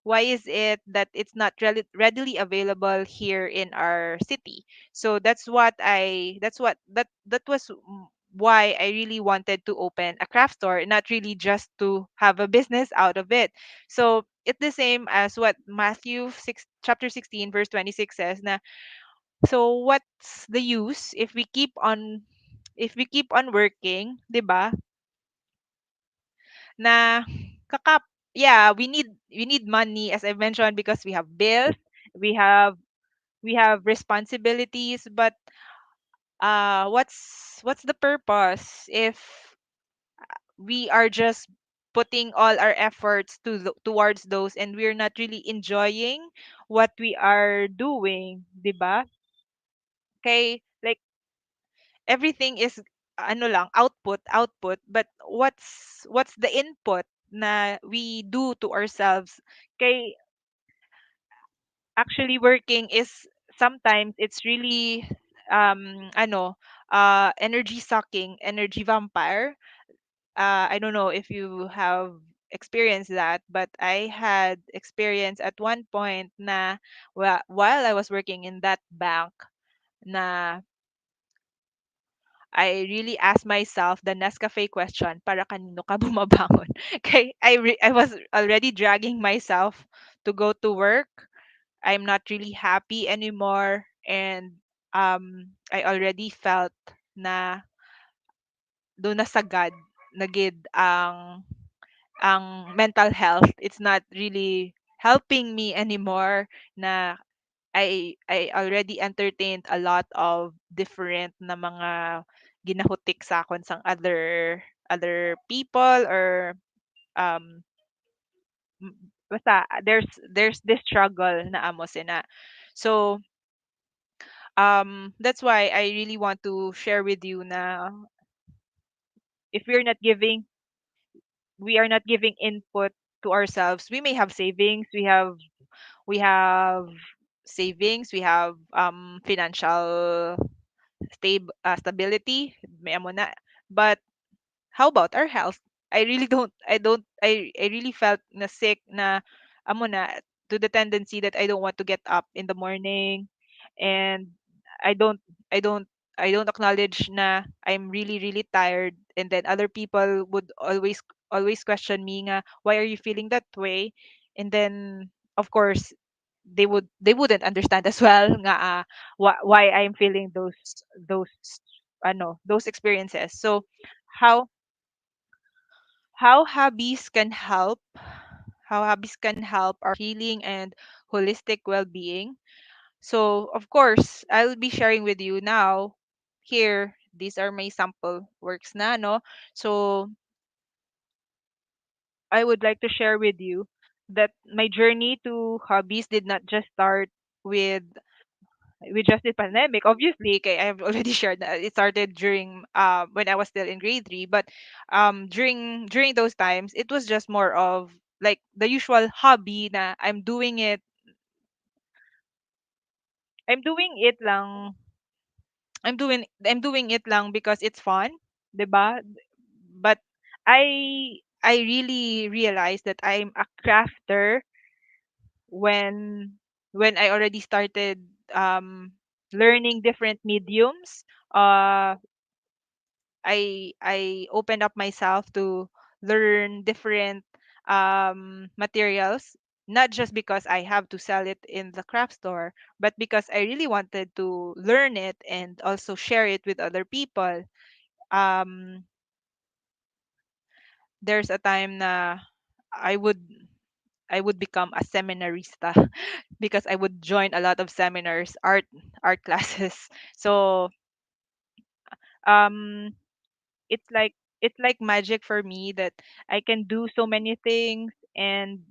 why is it that it's not readily available here in our city? So that was why I really wanted to open a craft store, not really just to have a business out of it. So it's the same as what Matthew 6 chapter 16 verse 26 says na, so what's the use if we keep on working, 'di ba? Na kakap yeah, we need money, as I mentioned, because we have bills, we have we have responsibilities, but what's the purpose if we are just putting all our efforts towards those and we're not really enjoying what we are doing, 'di ba? Okay, like everything is ano lang, output, but what's the input na we do to ourselves? Kay actually working is sometimes it's really ano energy sucking, energy vampire. I don't know if you have experienced that, but I had experience at one point na while I was working in that bank na I really asked myself the Nescafe question, para kanino ka bumabangon? Okay, I was already dragging myself to go to work. I'm not really happy anymore, and I already felt na do na sagad na gid ang mental health. It's not really helping me anymore na I already entertained a lot of different na mga ginahutik sa akon sang other people or um basta there's this struggle na amo sina. So that's why I really want to share with you na if we are not giving input to ourselves, we may have savings, we have savings, we have financial stability, may amo na. But how about our health? I really felt na sick na amo na, to the tendency that I don't want to get up in the morning, and I don't I don't I don't acknowledge na I'm really tired, and then other people would always question me nga, why are you feeling that way? And then of course they wouldn't understand as well nga why I'm feeling those those experiences. So how how hobbies can help how hobbies can help our healing and holistic well-being. So of course I'll be sharing with you now here. These are my sample works na, no? So I would like to share with you that my journey to hobbies did not just start with just the pandemic. Obviously, okay, I've already shared that it started during when I was still in grade 3, but during those times it was just more of like the usual hobby na I'm doing it lang I'm doing it lang because it's fun, 'di ba? But I really realized that I'm a crafter when I already started learning different mediums. Uh I opened up myself to learn different materials. not just because I have to sell it in the craft store, but because I really wanted to learn it and also share it with other people. Um, there's a time na I would I would become a seminarista because I would join a lot of seminars, art classes. So um it's like magic for me that I can do so many things, and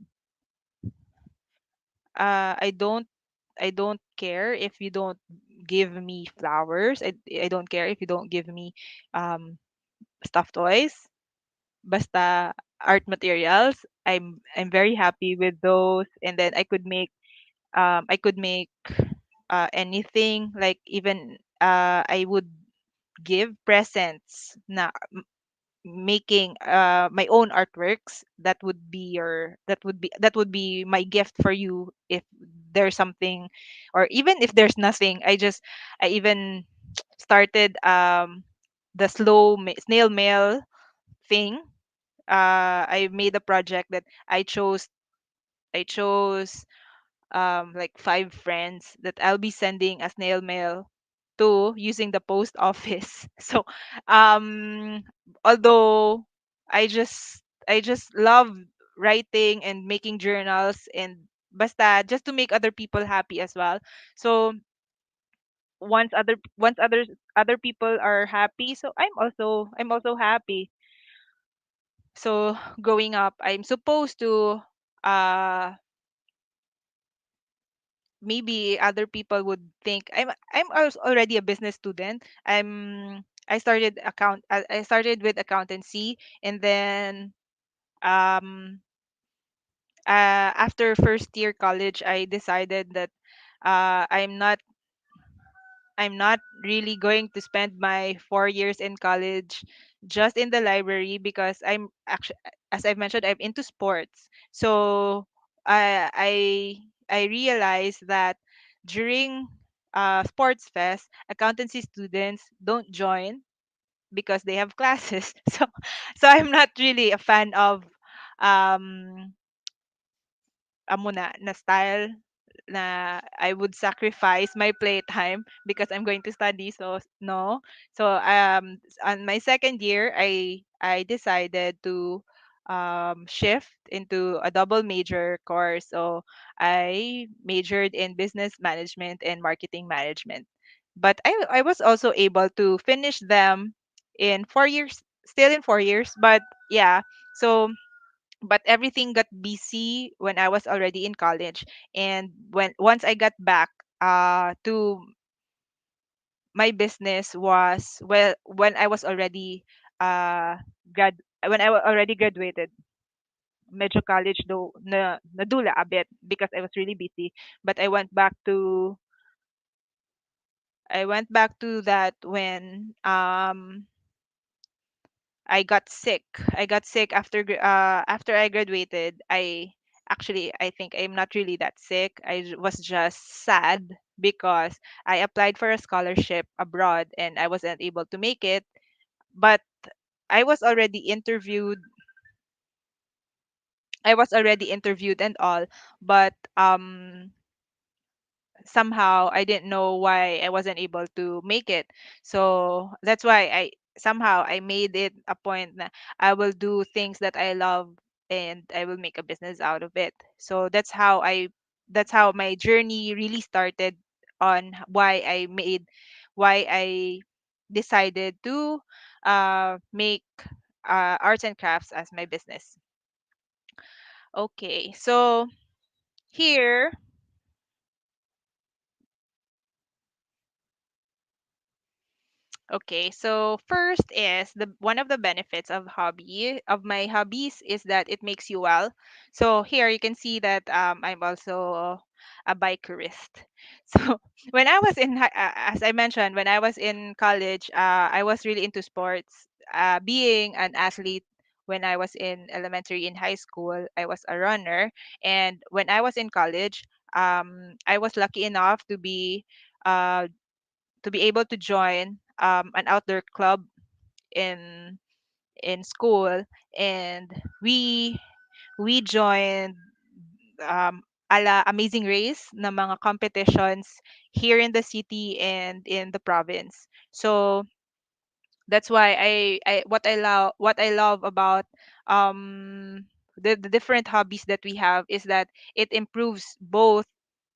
I don't care if you don't give me flowers. I don't care if you don't give me um stuffed toys. Basta art materials. I'm very happy with those, and then I could make anything, like even I would give presents na making my own artworks. That would be my gift for you if there's something, or even if there's nothing. I even started the snail mail thing. I made a project that I chose like 5 friends that I'll be sending a snail mail to using the post office. So um although I just love writing and making journals, and basta just to make other people happy as well. So once other people are happy, so I'm also happy. So growing up, I'm supposed to uh maybe other people would think already a business student. I started with accountancy, and then um after first year college I decided that I'm not really going to spend my 4 years in college just in the library, because I'm actually, as I've mentioned, I'm into sports. So I realized that during sports fest, accountancy students don't join because they have classes. So I'm not really a fan of um amo na style na I would sacrifice my playtime because I'm going to study. So no. So on my second year, I decided to shift into a double major course. So I majored in business management and marketing management. But I was also able to finish them in 4 years, still in 4 years. But yeah, so but everything got busy when I was already in college. And when once I got back to my business was, well, when I was already uh already graduated. Medyo college though na nadula a bit because I was really busy. But I went back to that when I got sick. I got sick after I graduated. I think I'm not really that sick. Was just sad because I applied for a scholarship abroad and I wasn't able to make it. But I was already interviewed. I was already interviewed and all, but somehow I didn't know why I wasn't able to make it. So that's why I made it a point that I will do things that I love and I will make a business out of it. So that's how my journey really started on why I decided to make arts and crafts as my business. Okay, so here. Okay, so first is the one of the benefits of my hobbies is that it makes you well. So here you can see that I'm also a bikerist. So when I was as I mentioned, when I was in college, I was really into sports. Being an athlete when I was in elementary and high school, I was a runner, and when I was in college, I was lucky enough uh, to be able to join an outdoor club in school, and we joined ala Amazing Race na mga competitions here in the city and in the province. So that's why what I love about the different hobbies that we have is that it improves both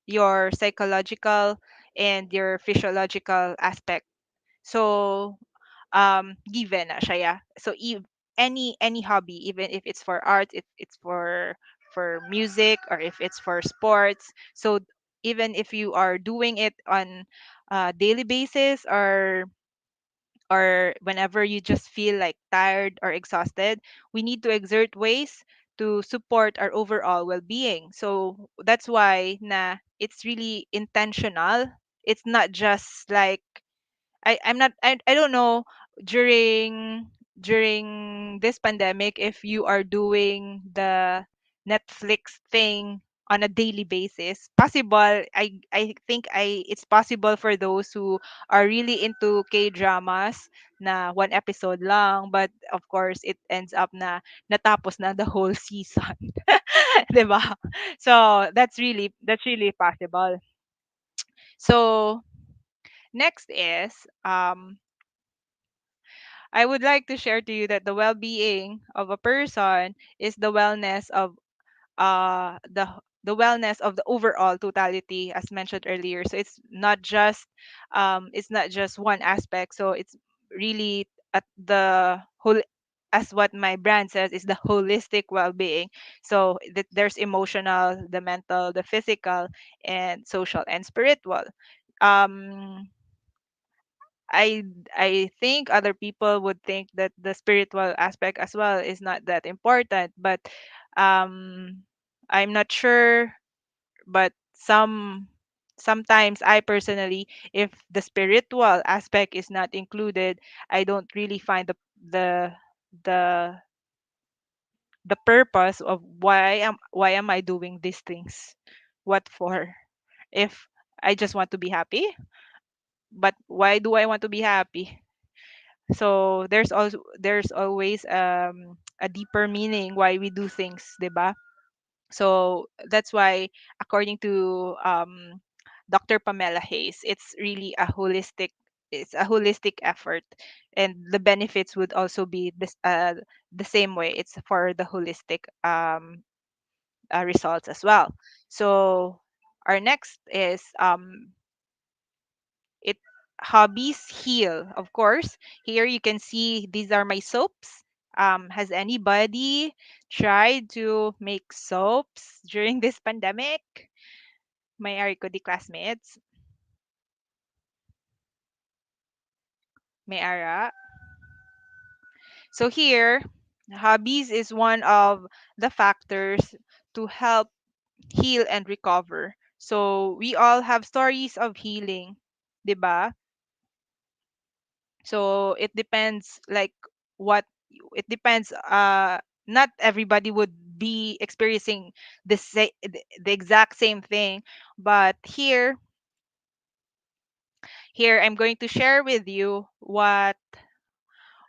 your psychological and your physiological aspect. So given na siya, yeah. So any hobby, even if it's for art, if it's for music, or if it's for sports, so even if you are doing it on a daily basis, or whenever you just feel like tired or exhausted, we need to exert ways to support our overall well-being. So that's why na it's really intentional. It's not just like I'm not I don't know during this pandemic if you are doing the Netflix thing on a daily basis. Possible. I think I it's possible for those who are really into K-dramas na one episode lang, but of course it ends up na natapos na the whole season. 'Di ba? So that's really possible. So next is I would like to share to you that the well-being of a person is the wellness of the overall totality, as mentioned earlier. So it's not just one aspect. So it's really at the whole, as what my brand says, is the holistic well-being. So that there's emotional, the mental, the physical, and social and spiritual. um I I think other people would think that the spiritual aspect as well is not that important, but um I'm not sure. But sometimes I personally, if the spiritual aspect is not included, I don't really find the the the purpose of why am I doing these things? What for? If I just want to be happy, but why do I want to be happy? So there's always a deeper meaning why we do things, 'di ba? So that's why, according to Dr. Pamela Hayes, it's a holistic effort, and the benefits would also be the same way. It's for the holistic results as well. So our next is it hobbies heal, of course. Here you can see these are my soaps. Has anybody tried to make soaps during this pandemic? My Aricodi classmates, may Ara. So here, hobbies is one of the factors to help heal and recover. So we all have stories of healing, 'di ba? So it depends, like what it depends. Not everybody would be experiencing the exact same thing, but here I'm going to share with you what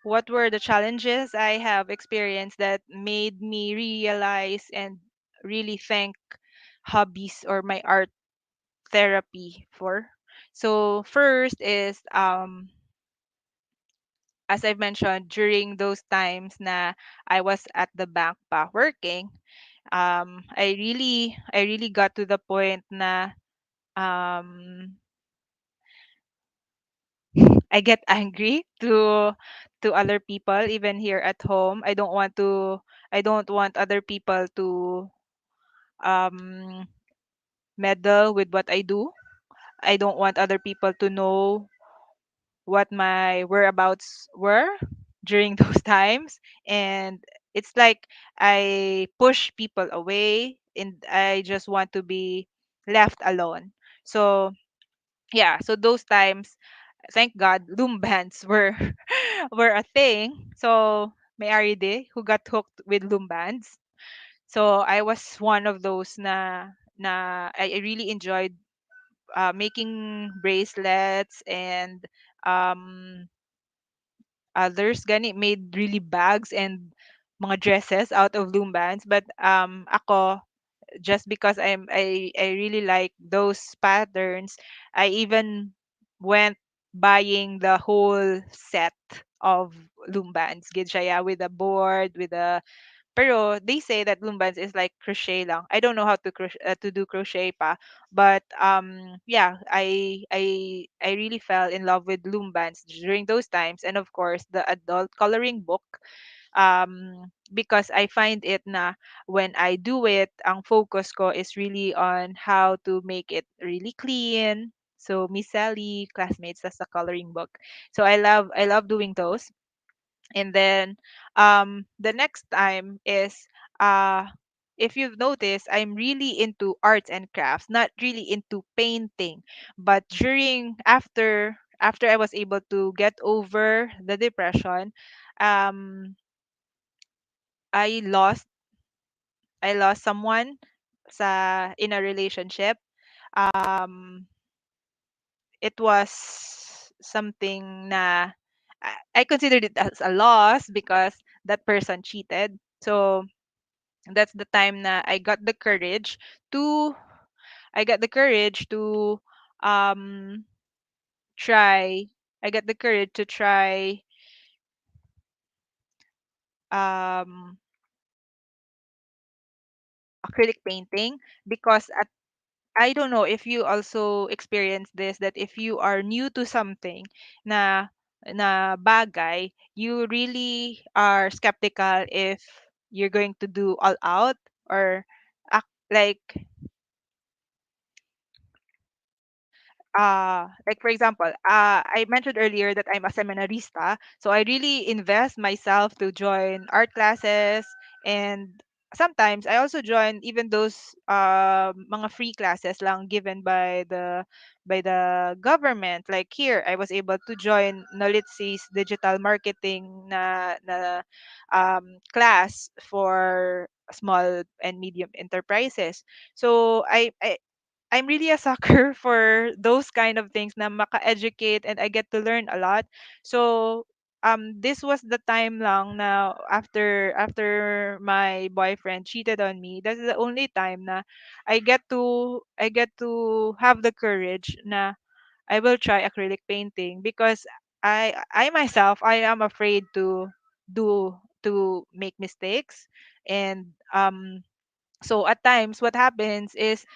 were the challenges I have experienced that made me realize and really thank hobbies or my art therapy for. So first is as I've mentioned, during those times na I was at the bank pa working, I really got to the point na um I get angry to other people even here at home. I don't want other people to um meddle with what I do. I don't want other people to know what my whereabouts were during those times. And it's like I push people away and I just want to be left alone. So yeah, so those times, thank God, loom bands were were a thing. So may Aride who got hooked with loom bands. So I was one of those na I really enjoyed making bracelets, and um others gani made really bags and mga dresses out of loom bands. But ako, just because I really like those patterns, I even went buying the whole set of loombands, gidjaya, with a board, with a, pero they say that loombands is like crochet lang. I don't know how to to do crochet pa, but yeah, I really fell in love with loombands during those times, and of course the adult coloring book, because I find it na when I do it, ang focus ko is really on how to make it really clean. So Miss Sally, classmates, that's the coloring book. So I love doing those. And then the next time is, uh if you've noticed, I'm really into arts and crafts, not really into painting. But during after I was able to get over the depression, um I lost I lost someone sa in a relationship. Um it was something na I considered it as a loss because that person cheated. So that's the time na to I got the courage to um try I got the courage to try um acrylic painting, because I don't know if you also experience this, that if you are new to something na bagay, you really are skeptical if you're going to do all out, or act like, like for example, I mentioned earlier that I'm a seminarista, so I really invest myself to join art classes, and sometimes I also join even those mga free classes lang given by the government. Like here, I was able to join NOLITC's digital marketing class for small and medium enterprises. So I'm really a sucker for those kind of things na maka-educate, and I get to learn a lot. So this was the time lang na after my boyfriend cheated on me. That's the only time na I get to have the courage na I will try acrylic painting, because I myself, I am afraid do to make mistakes. And so at times what happens is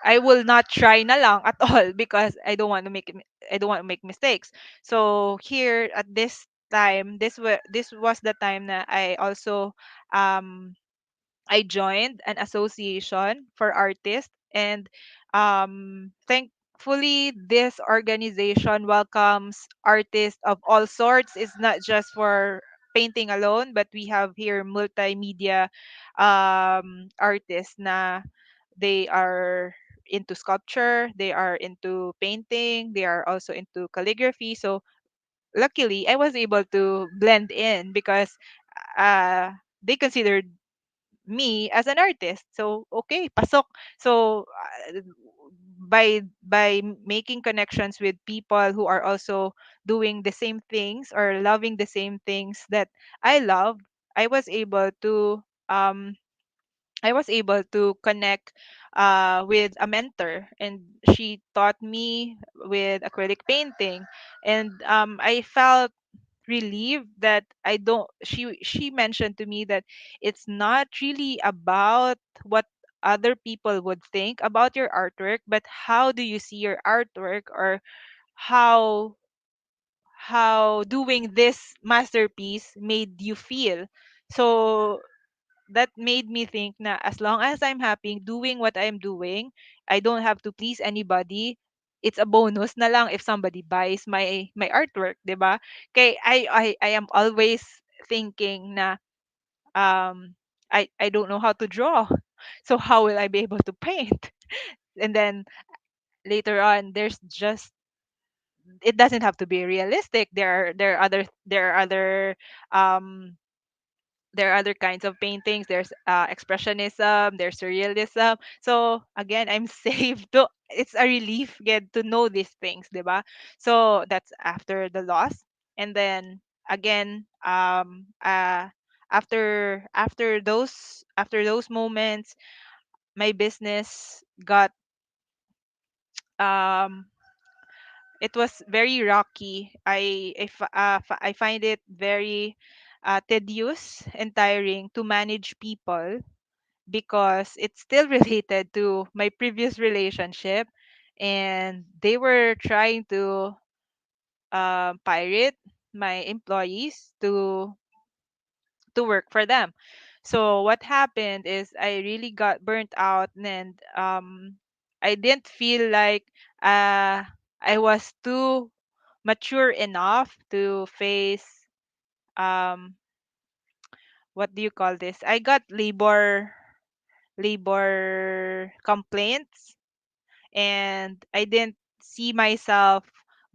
I will not try na lang at all because I don't want to make mistakes. So here at this time, this was the time that I also um I joined an association for artists, and thankfully this organization welcomes artists of all sorts. It's not just for painting alone, but we have here multimedia artists na they are into sculpture, they are into painting, they are also into calligraphy. So luckily I was able to blend in because uh they considered me as an artist. So okay, pasok. So by making connections with people who are also doing the same things or loving the same things that I love, I was able to um connect with a mentor, and she taught me with acrylic painting. And I felt relieved that I don't she mentioned to me that it's not really about what other people would think about your artwork, but how do you see your artwork, or how doing this masterpiece made you feel. So that made me think na as long as I'm happy doing what I'm doing, I don't have to please anybody. It's a bonus na lang if somebody buys my artwork, 'di ba? Kay I am always thinking na I don't know how to draw. So how will I be able to paint? And then later on there's just it doesn't have to be realistic. Um there are other kinds of paintings. There's expressionism, there's surrealism. So again, I'm safe to it's a relief get to know these things, diba? So that's after the loss. And then again, after those moments, my business got um it was very rocky. I find it very tedious and tiring to manage people because it's still related to my previous relationship, and they were trying to pirate my employees to work for them. So what happened is I really got burnt out, and I didn't feel like I was too mature enough to face um what do you call this? I got labor complaints, and I didn't see myself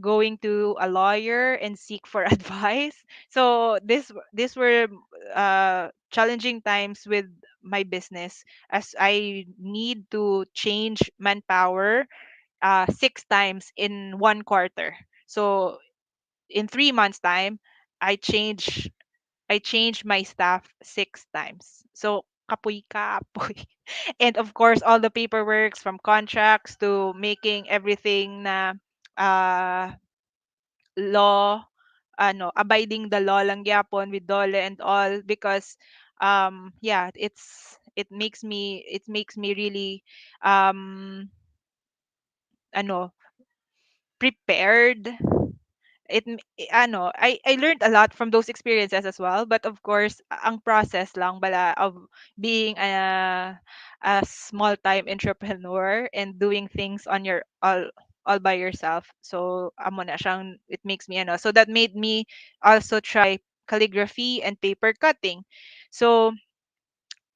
going to a lawyer and seek for advice. So this were challenging times with my business, as I need to change manpower 6 times in 1 quarter. So in 3 months time, I change I changed my staff 6 times. So kapoy kapoy. And of course all the paperwork from contracts to making everything na uh law, abiding the law lang yapon with dole and all, because yeah, it makes me really um ano prepared. I learned a lot from those experiences as well, but of course ang process lang bala of being a small time entrepreneur and doing things on your all by yourself. So amo na siyang it makes me so that made me also try calligraphy and paper cutting. So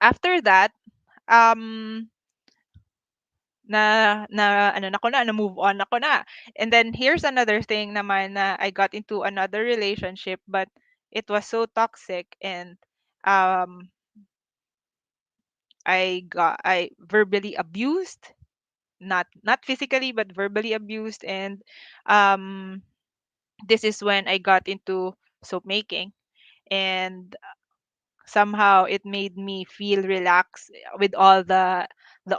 after that, um na ako na move on ako na. And then here's another thing naman, na I got into another relationship, but it was so toxic, and um I verbally abused, not physically but verbally abused. And um this is when I got into soap making, and somehow it made me feel relaxed with all the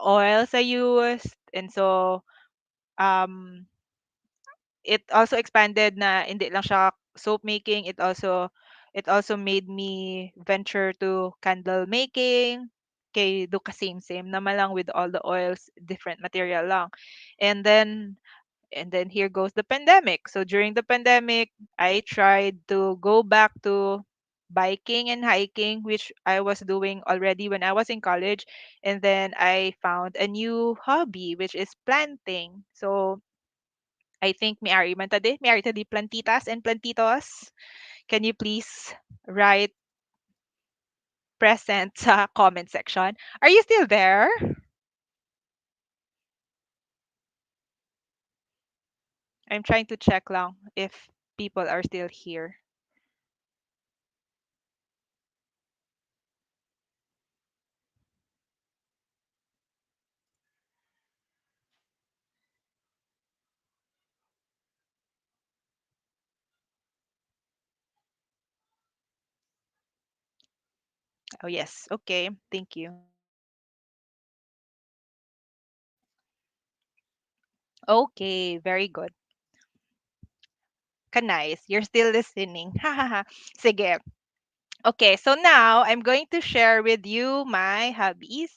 oils I used. And so um it also expanded na hindi lang siya soap making, it also made me venture to candle making. Kay do ka same naman lang with all the oils, different material lang. And then here goes the pandemic. So during the pandemic, I tried to go back to biking and hiking, which I was doing already when I was in college. And then I found a new hobby, which is planting. So I think may ari tadi plantitas and plantitos. Can you please write present sa comment section? Are you still there? I'm trying to check lang if people are still here. Oh yes. Okay. Thank you. Okay, very good. Kanais, you're still listening. Sige. Okay, so now I'm going to share with you my hobbies.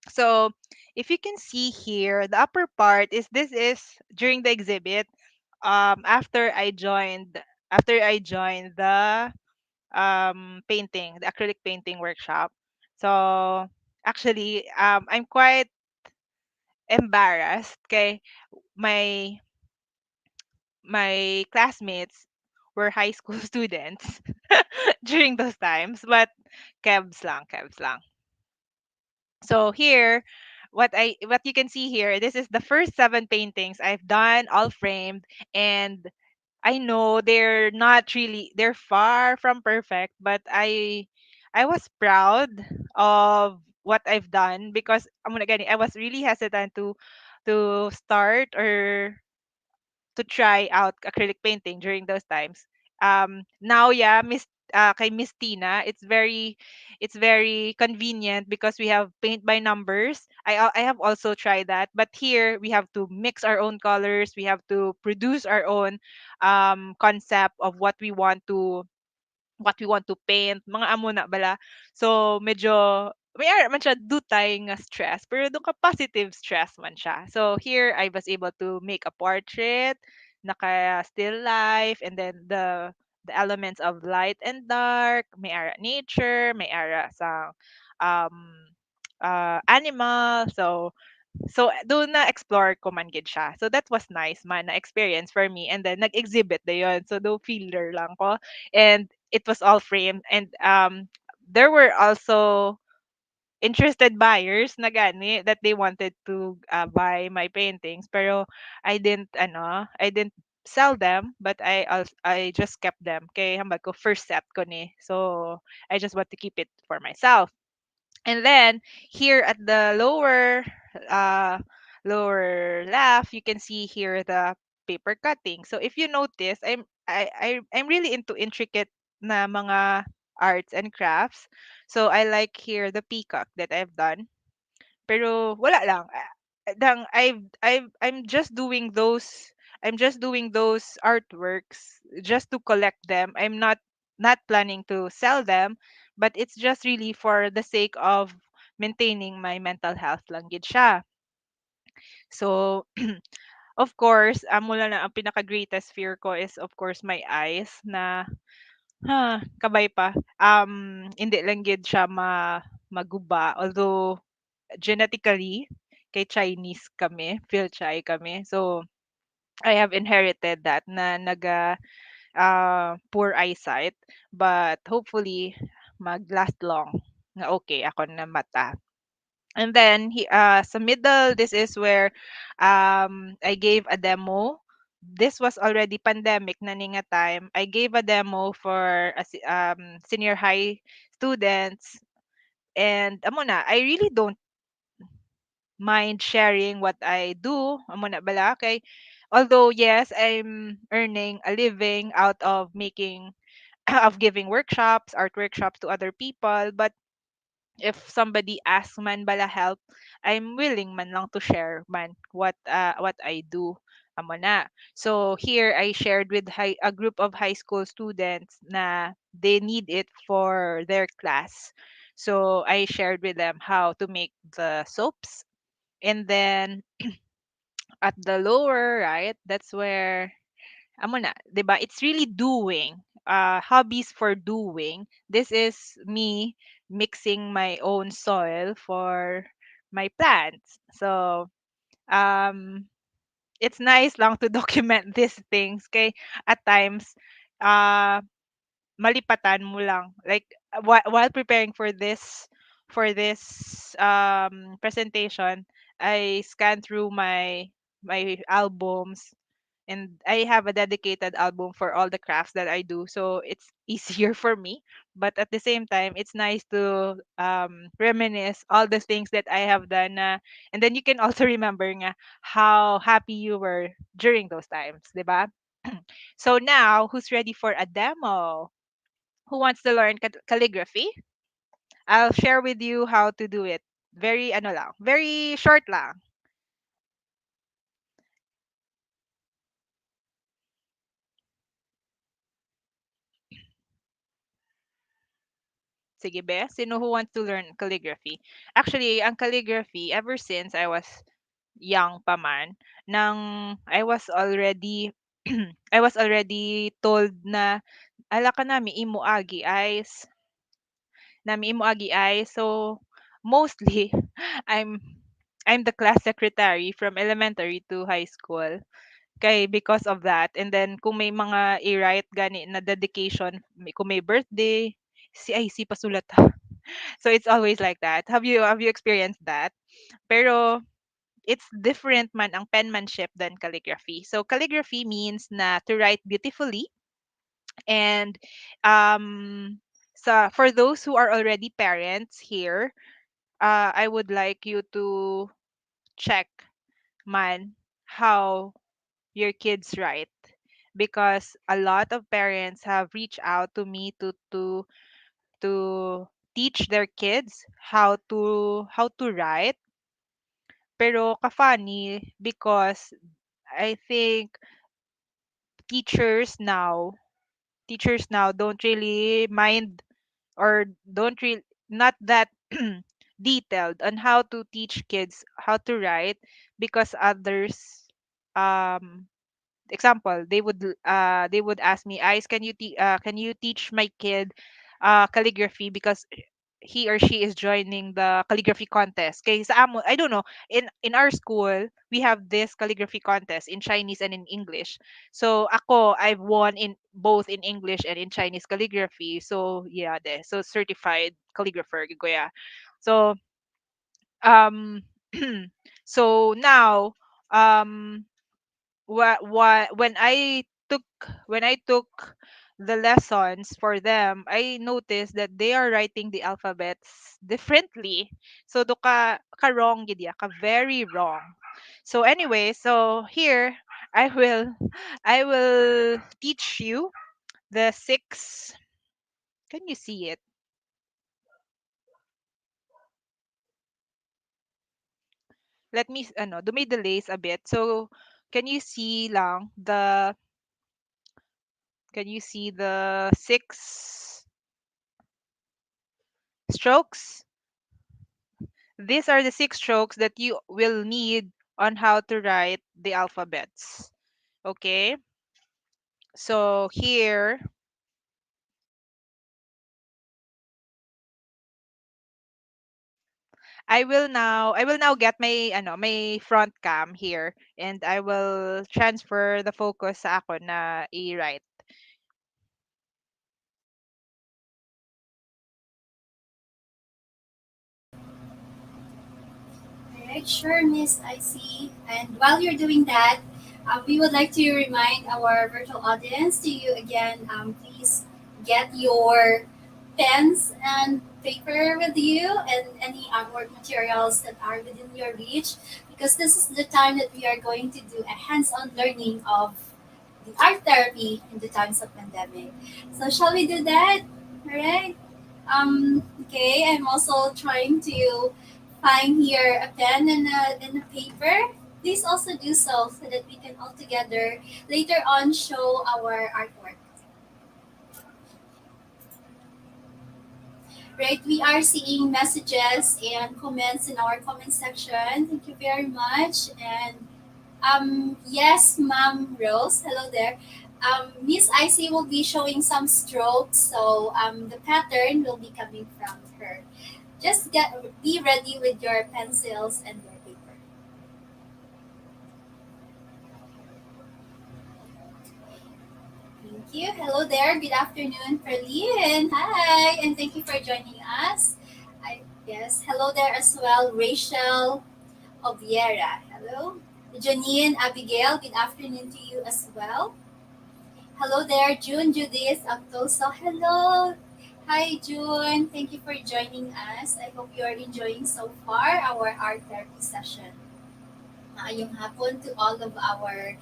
So, if you can see here, the upper part this is during the exhibit. After I joined the painting, the acrylic painting workshop. So actually, I'm quite embarrassed. Okay, my my classmates were high school students during those times, but kebs lang. So here, what you can see here, this is the first 7 paintings I've done, all framed, and I know they're far from perfect, but I was proud of what I've done, because I was really hesitant to start or to try out acrylic painting during those times. Now, yeah, kay Miss Tina, it's very convenient because we have paint by numbers. I have also tried that, but here we have to mix our own colors. We have to produce our own concept of what we want to paint, mga amo na bala. So medyo may ara man siya dutay nga stress, pero doon ka positive stress man siya. So here I was able to make a portrait, naka still life, and then the elements of light and dark, may ara nature, may ara sa um animal. So doon na explore ko man gid siya. So that was nice man na experience for me, and then nag-exhibit na yun. So do fielder lang ko, and it was all framed, and there were also interested buyers na gani that they wanted to buy my paintings, pero I didn't sell them, but I just kept them kay hambag ko first set ko ni, so I just want to keep it for myself. And then here at the uh lower left, you can see here the paper cutting. So if you notice, I'm really into intricate na mga arts and crafts. So I like here the peacock that I've done. Pero wala lang. I'm just doing those artworks just to collect them. I'm not planning to sell them, but it's just really for the sake of maintaining my mental health lang gid siya. So of course, mula na ang pinaka greatest fear ko is of course my eyes na kabay pa. Hindi lang gid siya maguba, although genetically kay Chinese kami, Phil-Chi kami. So I have inherited that na poor eyesight, but hopefully mag-last long nga okay ako na mata. And then sa middle, this is where I gave a demo. This was already pandemic na ni nga time. I gave a demo for senior high students, and amo na, I really don't mind sharing what I do. Amo na bala kay although yes, I'm earning a living out of making of giving workshops, art workshops to other people, but if somebody asks man bala help, I'm willing man lang to share man what I do. Amo na. So here I shared with a group of high school students na they need it for their class. So I shared with them how to make the soaps, and then at the lower right, that's where amo na, 'di ba? It's really doing. Hobbies for doing. This is me mixing my own soil for my plants. So, um it's nice lang to document these things kay at times uh malipatan mo lang. Like while preparing for this presentation, I scanned through my albums, and I have a dedicated album for all the crafts that I do, so it's easier for me. But at the same time, it's nice to reminisce all the things that I have done, and then you can also remember nga how happy you were during those times, 'di ba? So now, who's ready for a demo? Who wants to learn calligraphy? I'll share with you how to do it. Very ano lang, very short lang. Sige be, sino who wants to learn calligraphy? Actually, ang calligraphy, ever since I was young pa man, nang I was already I was already told na ala ka na imo agi eyes, so mostly I'm I'm the class secretary from elementary to high school. Kay because of that, and then kung may mga i-write gani na dedication, kung may birthday, si pasulat ha. So it's always like that. Have you experienced that? Pero it's different man ang penmanship than calligraphy. So calligraphy means na to write beautifully, and for those who are already parents here, I would like you to check man how your kids write, because a lot of parents have reached out to me to teach their kids how to write. Pero ka-funny because I think teachers now teachers now don't really mind, or don't really, not that detailed on how to teach kids how to write, because others, um example, they would ask me, Ice, can you teach my kid calligraphy, because he or she is joining the calligraphy contest. Kay sa amo, I don't know, in our school we have this calligraphy contest in Chinese and in English. So ako, I've won in both in English and in Chinese calligraphy. So yeah, so certified calligrapher gid ko, yeah. So um so now, um took when I took the lessons for them, I noticed that they are writing the alphabets differently. So do ka wrong gid ya, ka very wrong. So anyway, so here I will I will teach you the six. Can you see it? Let me do may delays a bit. So can you see lang the six strokes? These are the six strokes that you will need on how to write the alphabets. Okay? So here, I will now get my front cam here, and I will transfer the focus sa ako na i-write. Alright, sure, Miss IC. And while you're doing that, we would like to remind our virtual audience to you again, please get your pens and paper with you and any artwork materials that are within your reach, because this is the time that we are going to do a hands-on learning of the art therapy in the times of pandemic. So shall we do that? All right. Okay, I'm also trying to find here a pen and a paper. Please also do so that we can all together later on show our artwork. Right, we are seeing messages and comments in our comment section. Thank you very much. And yes, Ma'am Rose, hello there. Miss Icy will be showing some strokes, so the pattern will be coming from her. Just be ready with your pencils and your paper. Thank you. Hello there. Good afternoon, Perlin. Hi, and thank you for joining us. Yes, hello there as well, Rachel Oviera. Hello. Janine Abigail, good afternoon to you as well. Hello there, June Judith Actoso. Hello. Hi, June. Thank you for joining us. I hope you are enjoying so far our art therapy session. Maayong hapon to all of our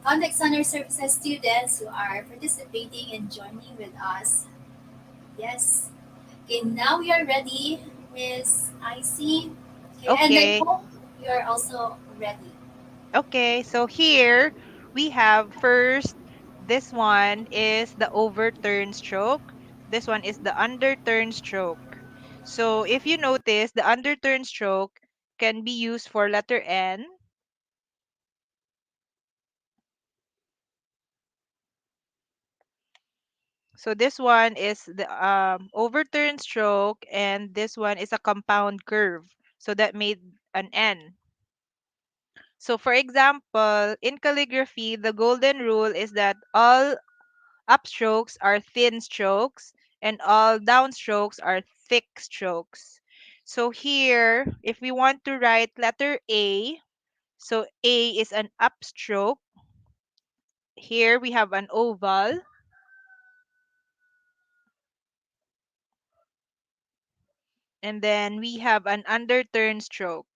contact center services students who are participating and joining with us. Yes. Okay, now we are ready, Miss Icy. Okay, and I Okay. hope you are also ready. Okay, so here we have first, this one is the overturn stroke. This one is the underturn stroke. So if you notice, the underturn stroke can be used for letter N. So this one is the overturn stroke, and this one is a compound curve. So that made an N. So for example, in calligraphy, the golden rule is that all upstrokes are thin strokes and all downstrokes are thick strokes. So here, if we want to write letter A, so A is an upstroke. Here we have an oval, and then we have an underturn stroke.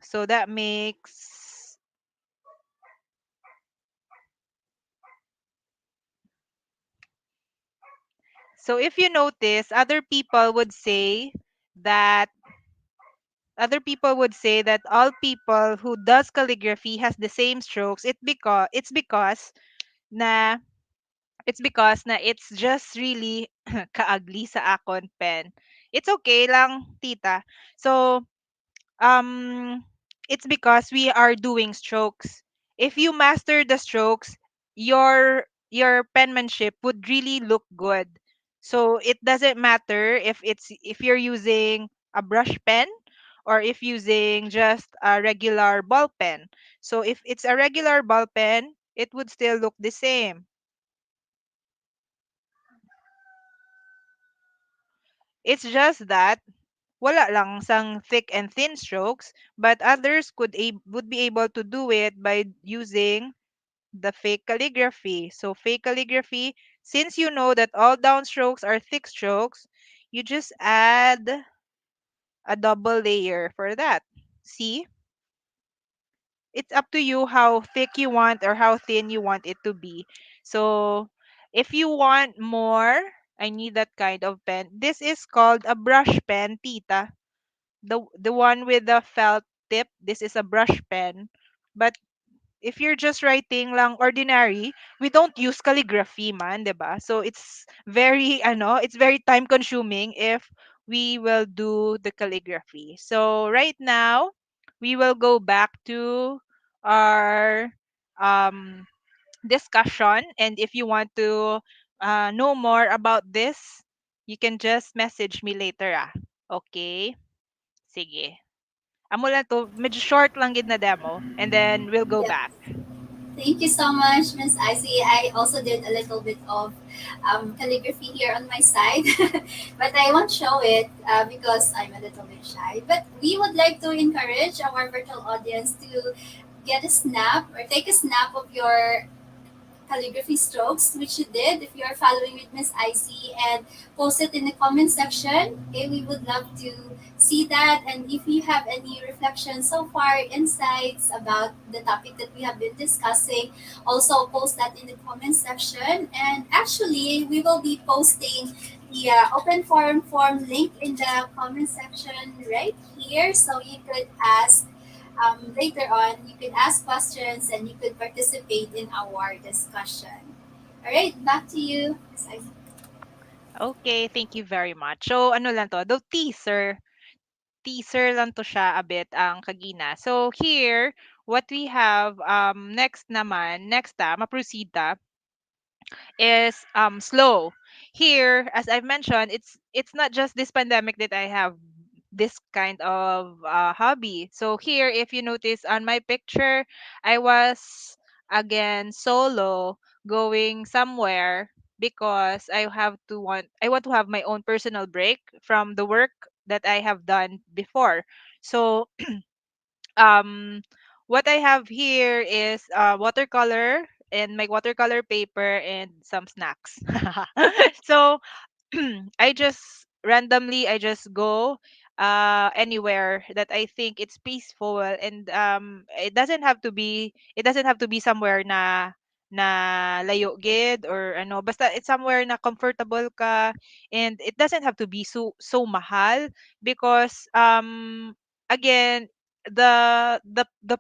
So that makes So if you notice, that other people would say that all people who does calligraphy has the same strokes. Na it's just really kaagli sa akon pen. It's okay lang, tita. So um it's because we are doing strokes. If you master the strokes, your penmanship would really look good. So it doesn't matter if you're using a brush pen or if using just a regular ball pen. So if it's a regular ball pen, it would still look the same. It's just that wala lang sang thick and thin strokes, but others would be able to do it by using the fake calligraphy. So fake calligraphy, since you know that all downstrokes are thick strokes, you just add a double layer for that. See? It's up to you how thick you want or how thin you want it to be. So if you want more, I need that kind of pen. This is called a brush pen, tita. The one with the felt tip, this is a brush pen. But if you're just writing lang ordinary, we don't use calligraphy man, 'di ba? So it's very it's very time consuming if we will do the calligraphy. So right now, we will go back to our um discussion, and if you want to know more about this, you can just message me later ah. Okay? Sige. Amo lang to, medyo short lang gid na demo, and then we'll go Yep. back. Thank you so much, Miss Icy. I also did a little bit of calligraphy here on my side, but I won't show it because I'm a little bit shy. But we would like to encourage our virtual audience to get a snap or take a snap of your calligraphy strokes, which you did if you are following with Miss Icy, and post it in the comment section. Okay, we would love to see that. And if you have any reflections so far, insights about the topic that we have been discussing, also post that in the comment section. And actually, we will be posting the open forum form link in the comment section right here, so you could ask later on, you could ask questions and you could participate in our discussion. All right, back to you, Ms. Isaac. Okay, thank you very much. So ano lang to, the teaser lang to siya a bit ang kagina. So here, what we have next ma-proceed ta is slow. Here, as I've mentioned, it's not just this pandemic that I have this kind of hobby. So here, if you notice on my picture, I was again solo going somewhere because I want to have my own personal break from the work that I have done before. So um what I have here is watercolor and my watercolor paper and some snacks. So I just go anywhere that I think it's peaceful, and it doesn't have to be somewhere na layo gid or ano, basta it's somewhere na comfortable ka, and it doesn't have to be so mahal because again, the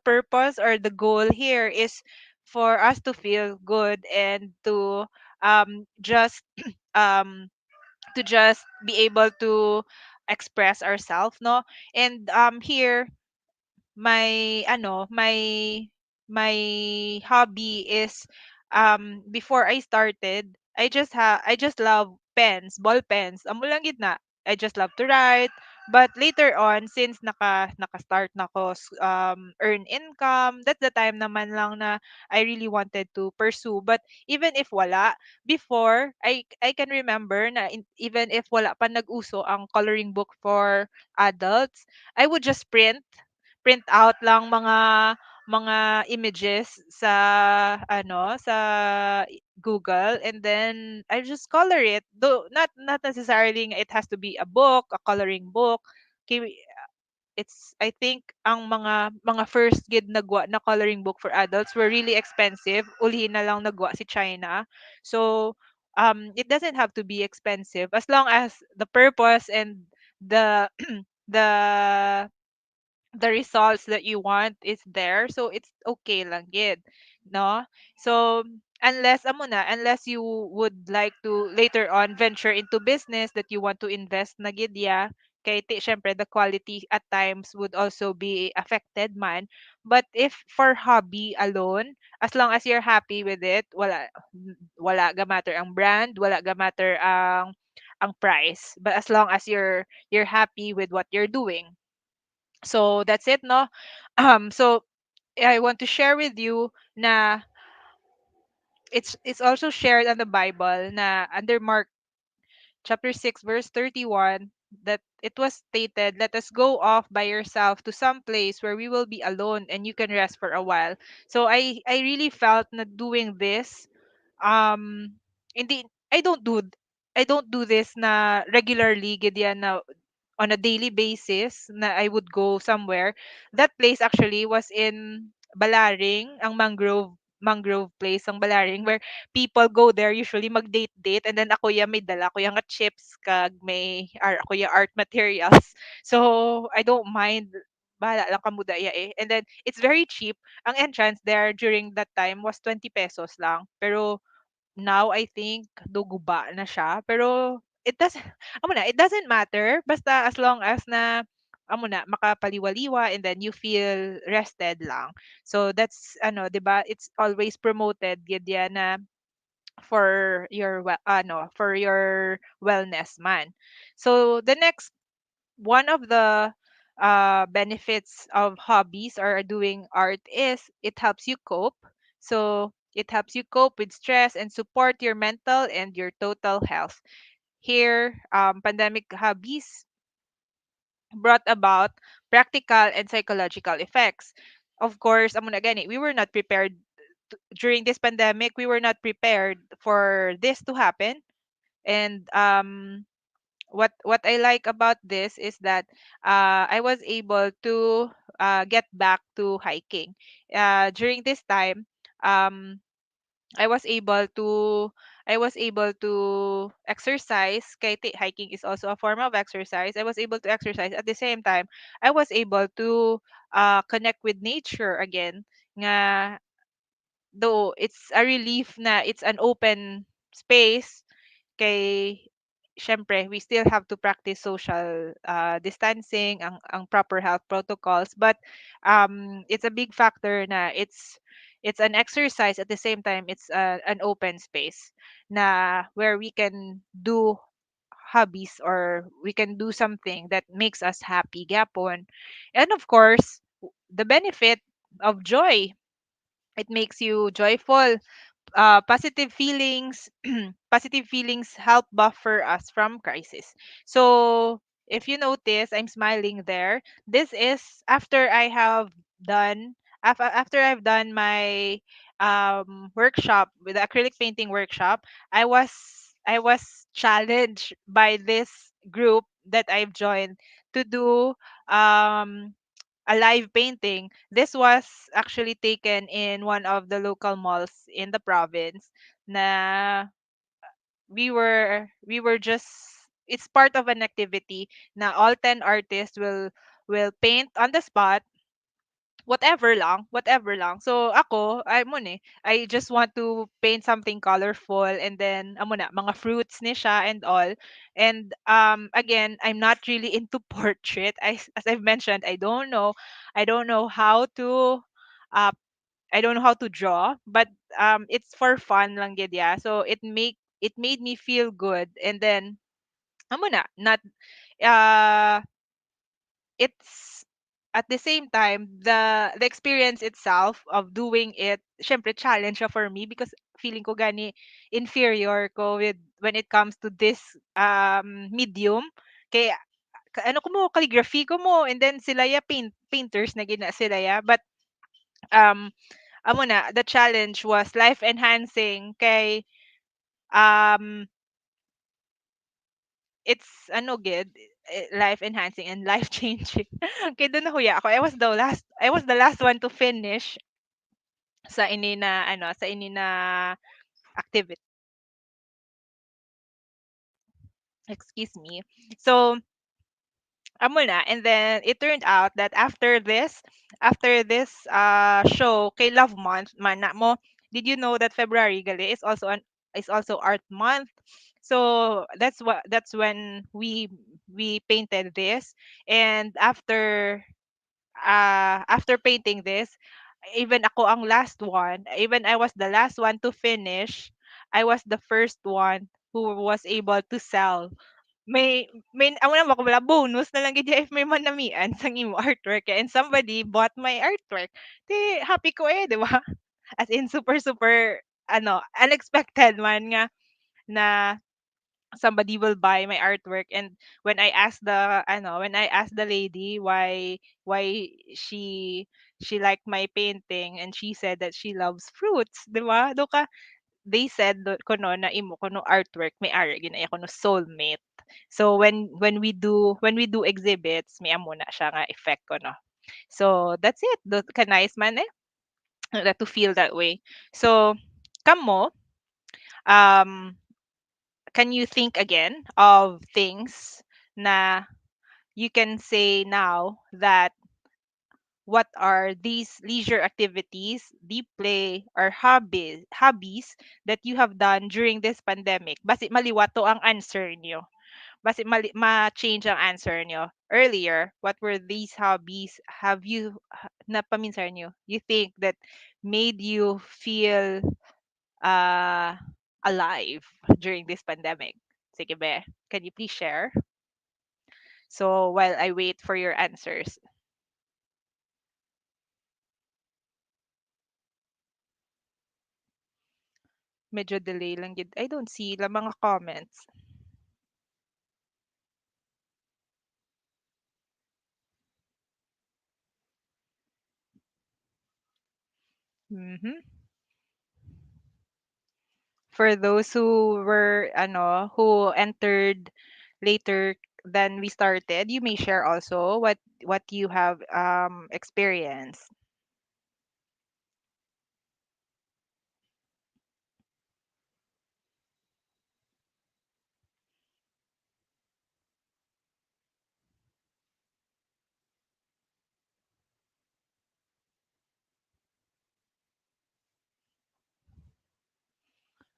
purpose or the goal here is for us to feel good and just um just be able to express ourselves, no. And here my hobby is before I started, I just love pens, ball pens. Amo lang gid na. I just love to write. But later on, since naka-start na ko earn income, that's the time naman lang na I really wanted to pursue. But even if wala, before I can remember na even if wala pa nag-uso ang coloring book for adults, I would just print out lang mga images sa sa Google, and then I just color it. Though not necessarily it has to be a book, a coloring book. Okay, it's I think ang mga first gid nagwa na coloring book for adults were really expensive. Ulhin na lang nagwa si China. So it doesn't have to be expensive as long as the purpose and the the the results that you want is there, so it's okay lang gid, no? So unless you would like to later on venture into business that you want to invest na gid ya, kay syempre the quality at times would also be affected man. But if for hobby alone, as long as you're happy with it, wala ga matter ang brand, wala ga matter ang price, but as long as you're happy with what you're doing. So that's it, no? So I want to share with you na it's also shared on the Bible na under Mark chapter 6 verse 31 that it was stated, let us go off by yourself to some place where we will be alone and you can rest for a while. So I really felt na doing this, um hindi I don't do I don't do this na regularly gid yan na on a daily basis na I would go somewhere. That place actually was in Balaring, ang mangrove place ang Balaring, where people go there usually mag-date-date, and then ako ya may dala ko nga chips kag may ako ya art materials. So I don't mind, bahala lang kamo daya eh. And then it's very cheap. Ang entrance there during that time was 20 pesos lang. Pero now I think duguba na siya. Pero it doesn't amo na, it doesn't matter basta as long as na amo na makapaliwaliwa and then you feel rested lang. So that's ano, 'di ba? It's always promoted gid yan na for your for your wellness man. So the next one of the benefits of hobbies or doing art is it helps you cope. So it helps you cope with stress and support your mental and your total health. Here, pandemic hobbies brought about practical and psychological effects. Of course, amo na gani, we were not prepared during this pandemic. We were not prepared for this to happen. And what I like about this is that I was able to get back to hiking. During this time, um, I was able to I was able to exercise. Kay hiking is also a form of exercise. I was able to exercise at the same time. I was able to connect with nature again. Nga though it's a relief na it's an open space, kay syempre we still have to practice social distancing, ang proper health protocols, but it's a big factor na it's an exercise at the same time it's an open space na where we can do hobbies or we can do something that makes us happy gapon. And of course the benefit of joy, it makes you joyful. Positive feelings positive feelings help buffer us from crisis. So if you notice, I'm smiling there. This is after I have done after I've done my workshop with the acrylic painting workshop. I was challenged by this group that I've joined to do um a live painting. This was actually taken in one of the local malls in the province. Na we were just, it's part of an activity na all 10 artists will paint on the spot, whatever lang. So ako, ay mo ni, I just want to paint something colorful, and then amo na mga fruits ni siya and all. And again, I'm not really into portrait. As I've mentioned, I don't know how to uh I don't know how to draw, but it's for fun lang gid ya. So it made me feel good, and then amo na not uh it's at the same time the experience itself of doing it, syempre challenge siya for me because feeling ko gani inferior ko with when it comes to this medium. Kay ano ko mo, calligraphy ko mo, and then sila ya painters na gina sila ya, but um amo na, the challenge was life enhancing kay um it's ano gid, life enhancing and life changing. Kay doon nahuya ako. I was the last one to finish sa ini na activity. Excuse me. So amo na, and then it turned out that after this show kay Love Month man na mo, did you know that February gali is also art month? So that's when we painted this, and after painting this, even ako ang last one, even I was the last one to finish, I was the first one who was able to sell. May amo na ba wala bonus na lang gid if may manamian sang imo artwork and somebody bought my artwork. Di happy ko di ba? As in super super unexpected man nga na somebody will buy my artwork. And when I asked the lady why she liked my painting, and she said that she loves fruits, 'di ba? Do ka they said kuno na imo kuno artwork may ari ginaya kuno soulmate. So when we do exhibits, may amo na siya nga effect ko no. So that's it. Ka nice man that to feel that way. So kamo, um can you think again of things na you can say now that what are these leisure activities, deep play, or hobbies that you have done during this pandemic? Basi maliwato ang answer niyo. Basi ma-change ang answer niyo. Earlier, what were these hobbies have you napaminsan niyo? You think that made you feel uh alive during this pandemic? Sige be, can you please share? So while I wait for your answers, medyo delay lang gid. I don't see la mga comments. Mhm. For those who entered later than we started, you may share also what you have experienced.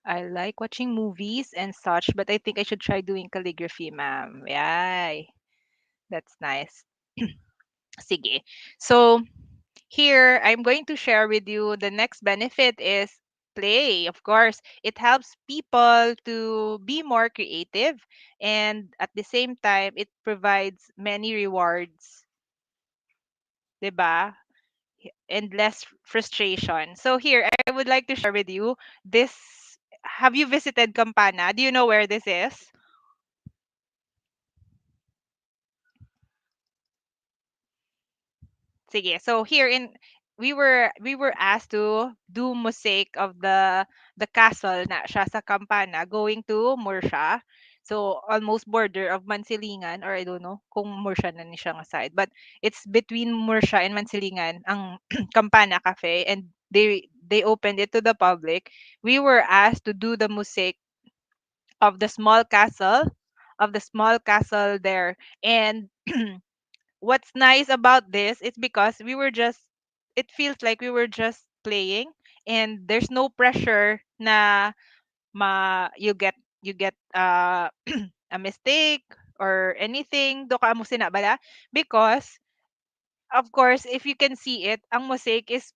I like watching movies and such, but I think I should try doing calligraphy, ma'am. Yay. That's nice. Sige. So, here, I'm going to share with you the next benefit is play. Of course, it helps people to be more creative, and at the same time, it provides many rewards, 'di ba? And less frustration. So here, I would like to share with you this. Have you visited Campana? Do you know where this is? Sige. So here in we were asked to do mosaic of the castle na siya sa Campana going to Murcia. So almost border of Mansilingan, or I don't know kung Murcia na ni siya nga side. But it's between Murcia and Mansilingan ang Campana Cafe, and they opened it to the public. We were asked to do the mosaic of the small castle there. And what's nice about this is because it feels like we were just playing, and there's no pressure na you get a mistake or anything do ka mo sinabala, because of course if you can see it, ang mosaic is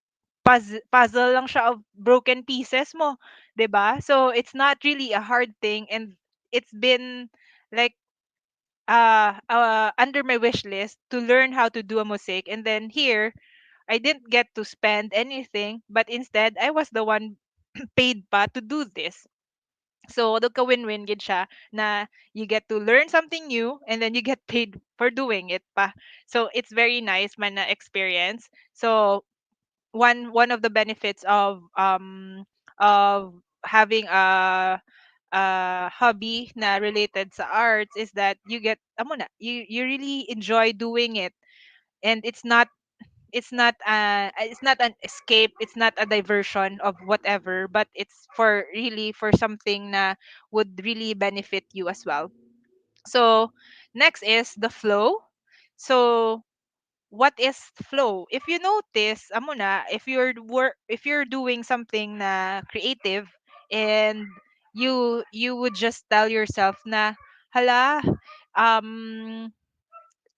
puzzle lang siya of broken pieces mo, 'di ba? So it's not really a hard thing, and it's been like under my wish list to learn how to do a mosaic. And then here, I didn't get to spend anything, but instead, I was the one paid pa to do this. So, ka win-win gid siya na you get to learn something new, and then you get paid for doing it pa. So, it's very nice man na experience. So, one of the benefits of having a hobby na related sa arts is that you really enjoy doing it, and it's not an escape, it's not a diversion of whatever, but it's for really for something na would really benefit you as well. So next is the flow. So what is flow? If you notice, amo na, if you're doing something na creative, and you would just tell yourself na, hala, um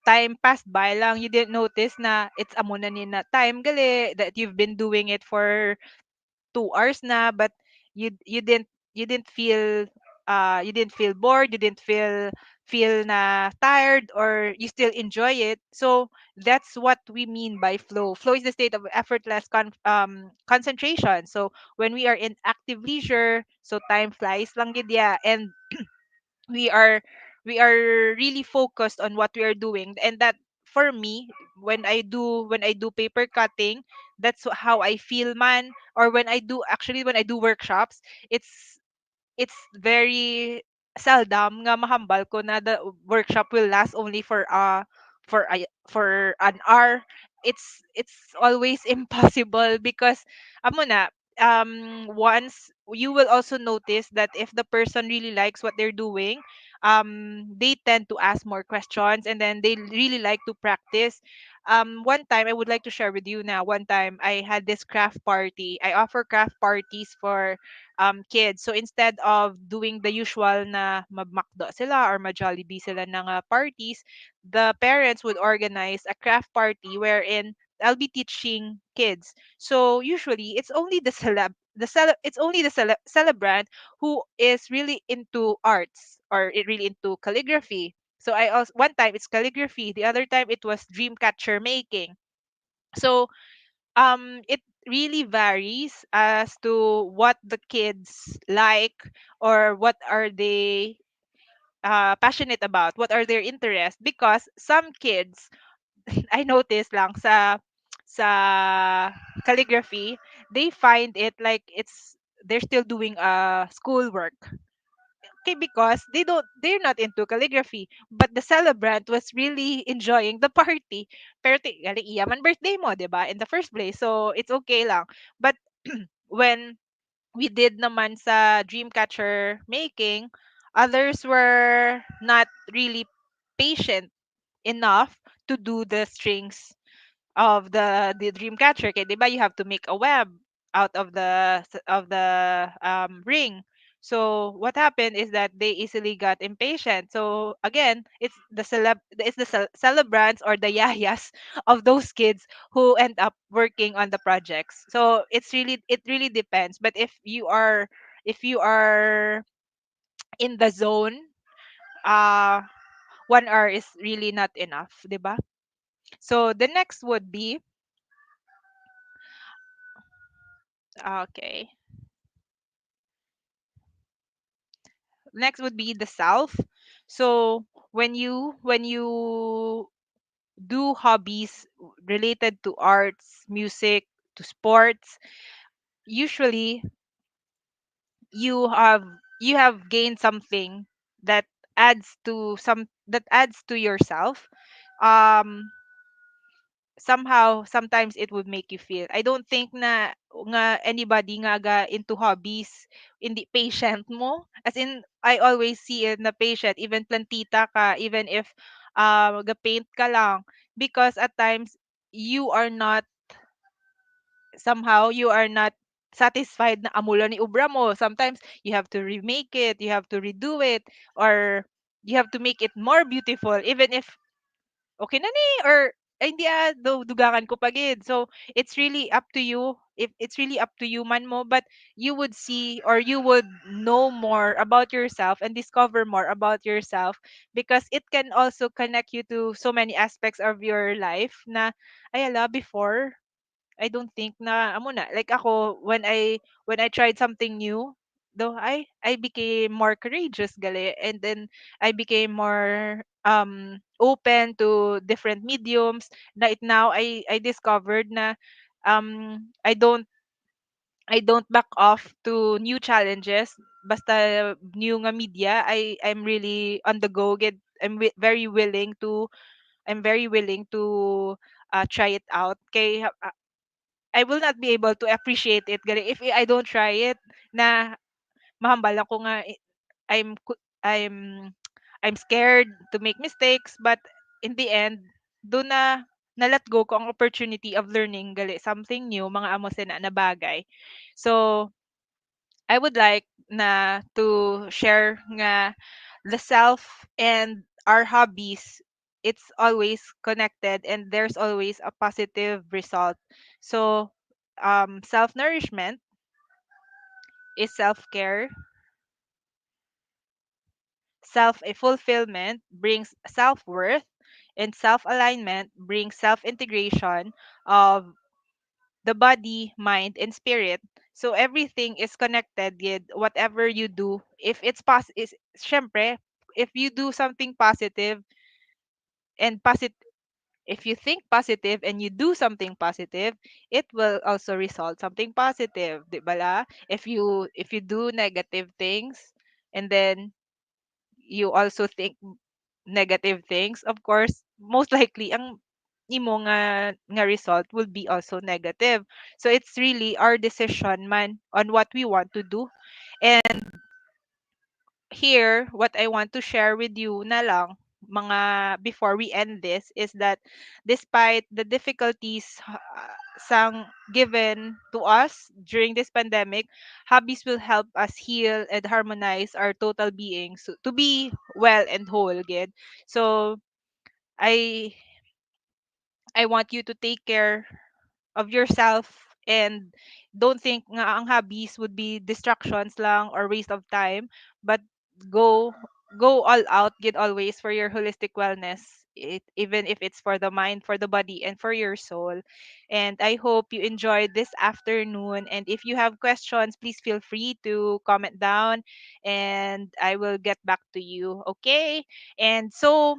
time passed by lang, you didn't notice na it's amo na ni na time gali, that you've been doing it for 2 hours na, but you didn't feel, you didn't feel bored, you didn't feel na tired, or you still enjoy it. So that's what we mean by flow. Flow is the state of effortless concentration. So when we are in active leisure, so time flies lang gid ya, and we are we are really focused on what we are doing. And that, for me, when I do paper cutting, that's how I feel, man. Or when I do workshops, it's it's very seldom nga mahambal ko na the workshop will last only for an hour. It's always impossible, because amo na, once you will also notice that if the person really likes what they're doing, they tend to ask more questions, and then they really like to practice. One time I would like to share with you. Now, one time I had this craft party. I offer craft parties for kids. So instead of doing the usual na magmakdo sila or ma-Jollibee sila ng parties, the parents would organize a craft party wherein I'll be teaching kids. So usually it's only the celebrant who is really into arts, or really into calligraphy. So I also, one time it's calligraphy, the other time it was dream catcher making. So it really varies as to what the kids like, or what are they passionate about, what are their interests. Because some kids, I noticed lang sa calligraphy, they find it like they're still doing schoolwork. Okay, because they're not into calligraphy, but the celebrant was really enjoying the party. Pero gali iya man birthday mo, 'di ba? In the first place. So it's okay lang. But when we did naman sa dreamcatcher making, others were not really patient enough to do the strings of the dream catcher. Okay, 'di ba, you have to make a web out of the ring. So what happened is that they easily got impatient. So again, it's the celebrants or the yayas of those kids who end up working on the projects. So it really depends. But if you are in the zone, uh 1 hour is really not enough, 'di ba? So the next would be, okay. Next would be the self. So when you do hobbies related to arts, music, to sports, usually you have gained something that adds to yourself. Um Somehow sometimes it would make you feel, I don't think na nga anybody nga into hobbies hindi patient mo, as in I always see it na patient, even plantita ka, even if ga paint ka lang, because at times you are not you are not satisfied na amula ni ubra mo. Sometimes you have to remake it, you have to redo it, or you have to make it more beautiful, even if okay na ni, or ay hindi dugangan ko pagid. So it's really up to you, if it's really up to you man mo, but you would see, or you would know more about yourself and discover more about yourself, because it can also connect you to so many aspects of your life na ay ala before I don't think na amo na, like ako, when I tried something new, though I became more courageous gali, and then I became more open to different mediums. Like now I discovered na I don't back off to new challenges. Basta new nga media, I'm really on the go. I'm very willing to try it out. Kay I will not be able to appreciate it gali if I don't try it, na mahambal ako nga I'm I'm scared to make mistakes, but in the end, do na let go ko ang opportunity of learning gali something new, mga amo sina na bagay. So, I would like na to share nga the self and our hobbies, it's always connected and there's always a positive result. So, self nourishment is self care, self fulfillment brings self worth, and self alignment brings self integration of the body, mind, and spirit. So everything is connected with whatever you do. If it's is syempre, if you do something positive and positive, if you think positive and you do something positive, it will also result something positive, di ba la? If you do negative things and then you also think negative things, of course, most likely ang imo nga result will be also negative. So it's really our decision man on what we want to do. And here, what I want to share with you na lang, mga before we end this, is that despite the difficulties sang given to us during this pandemic, hobbies will help us heal and harmonize our total being, so, to be well and whole again. So I I want you to take care of yourself and don't think nga ang hobbies would be distractions lang or waste of time, but go go all out, get always for your holistic wellness, even if it's for the mind, for the body, and for your soul. And I hope you enjoyed this afternoon, and if you have questions, please feel free to comment down and I will get back to you. Okay, and so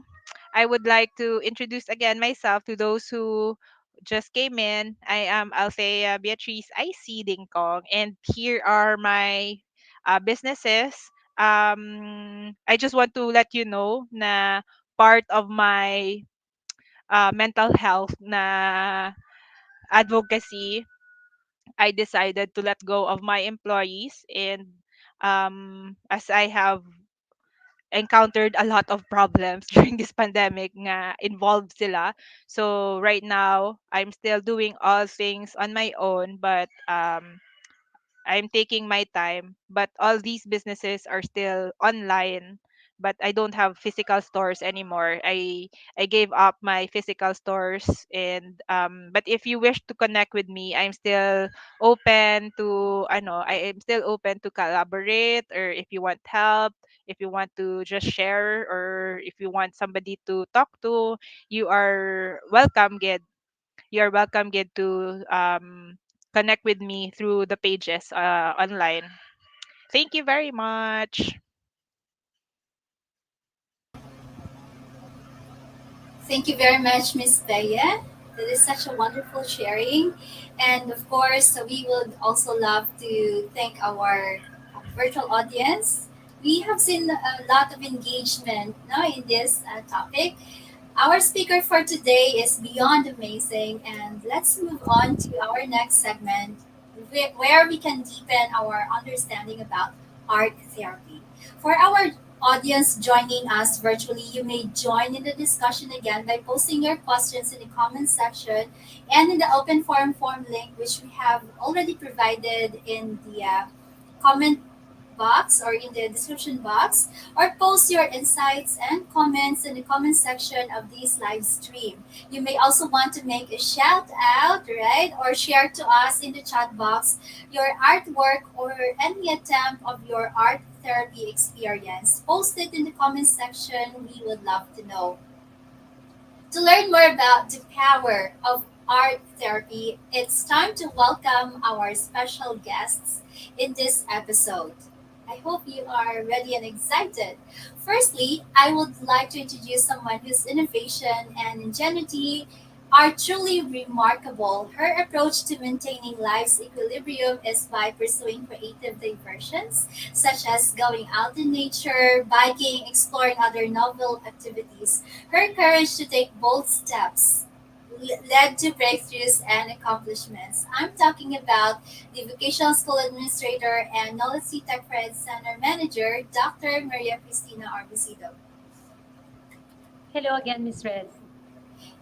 I would like to introduce again myself to those who just came in. I am Althea Beatrice IC Dingkong, and here are my businesses. I just want to let you know na part of my mental health na advocacy, I decided to let go of my employees, and as I have encountered a lot of problems during this pandemic nga involved sila. So right now, I'm still doing all things on my own, but I'm taking my time, but all these businesses are still online. But I don't have physical stores anymore. I gave up my physical stores, and but if you wish to connect with me, I'm still open to I am still open to collaborate, or if you want help, if you want to just share, or if you want somebody to talk to, you are welcome, Gid. You're welcome, Gid, to connect with me through the pages online. Thank you very much. Thank you very much, Miss Bea. That is such a wonderful sharing. And of course, we would also love to thank our virtual audience. We have seen a lot of engagement now in this topic. Our speaker for today is beyond amazing, and let's move on to our next segment where we can deepen our understanding about art therapy. For our audience joining us virtually, you may join in the discussion again by posting your questions in the comment section and in the open forum form link, which we have already provided in the comment box or in the description box, or post your insights and comments in the comment section of this live stream. You may also want to make a shout out, right, or share to us in the chat box your artwork or any attempt of your art therapy experience. Post it in the comment section. We would love to know. To learn more about the power of art therapy, it's time to welcome our special guests in this episode. I hope you are ready and excited. Firstly, I would like to introduce someone whose innovation and ingenuity are truly remarkable. Her approach to maintaining life's equilibrium is by pursuing creative diversions, such as going out in nature, biking, exploring other novel activities. Her courage to take bold steps led to breakthroughs and accomplishments. I'm talking about the Vocational School Administrator and NOLITC Tech4ED Center Manager, Dr. Maria Cristina Arbisido. Hello again, Miss Red.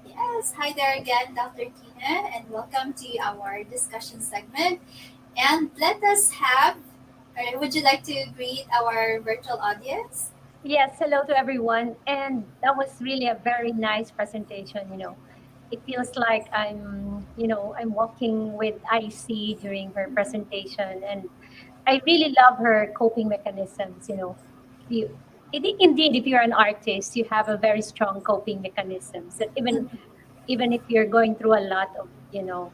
Yes, hi there again, Dr. Tina, and welcome to our discussion segment. And let us have, would you like to greet our virtual audience? Yes, hello to everyone. And that was really a very nice presentation. It feels like I'm walking with IC during her presentation. And I really love her coping mechanisms. You, I think indeed, if you're an artist, you have a very strong coping mechanisms. That even if you're going through a lot of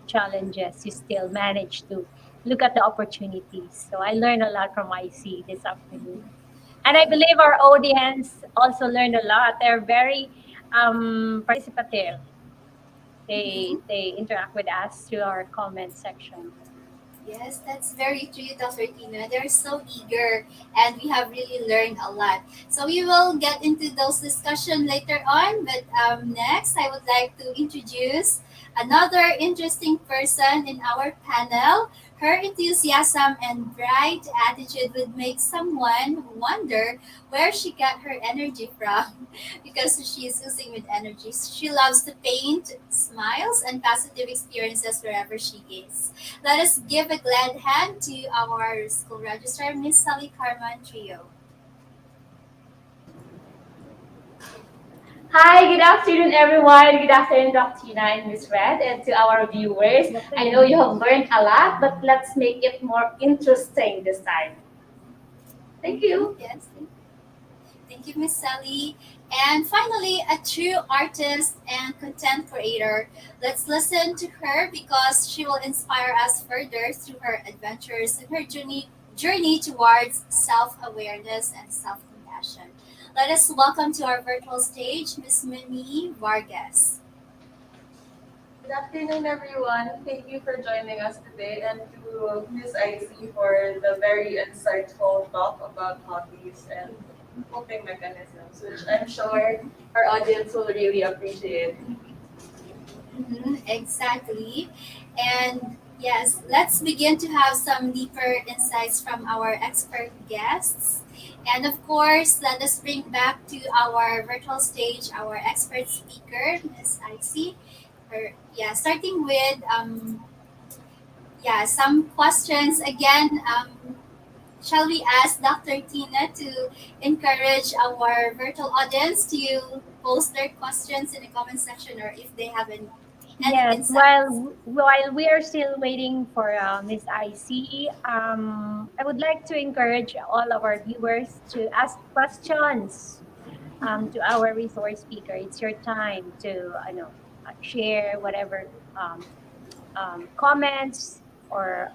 challenges, you still manage to look at the opportunities. So I learned a lot from IC this afternoon. And I believe our audience also learned a lot. They're very participative. Mhm. They interact with us through our comment section. Yes, that's very true, Dr. Tina. They're so eager, and we have really learned a lot. So we will get into those discussion later on. But next, I would like to introduce another interesting person in our panel. Her enthusiasm and bright attitude would make someone wonder where she got her energy from because she is oozing with energy. She loves to paint, smiles, and positive experiences wherever she is. Let us give a glad hand to our school registrar, Miss Sally Carman Trio. Hi, good afternoon, everyone. Good afternoon, Dr. Tina and Miss Red, and to our viewers. Good I know you afternoon. have learned a lot, but let's make it more interesting this time. Thank Mhm. you. Yes, thank you, Miss Sally. And finally, a true artist and content creator. Let's listen to her because she will inspire us further through her adventures and her journey towards self-awareness and self-compassion. Let us welcome to our virtual stage Miss Mimi Vargas. Good afternoon, everyone. Thank you for joining us today, and to Miss Icy for the very insightful talk about hobbies and coping mechanisms, which I'm sure our audience will really appreciate. Mhm, exactly. And yes, let's begin to have some deeper insights from our expert guests. And of course, let us bring back to our virtual stage our expert speaker, Miss Icy. Yeah, starting with some questions again. Shall we ask Dr. Tina to encourage our virtual audience to post their questions in the comment section or if they have any Yes, insights? while we are still waiting for Miss IC, I would like to encourage all of our viewers to ask questions to our resource speaker. It's your time to share whatever comments or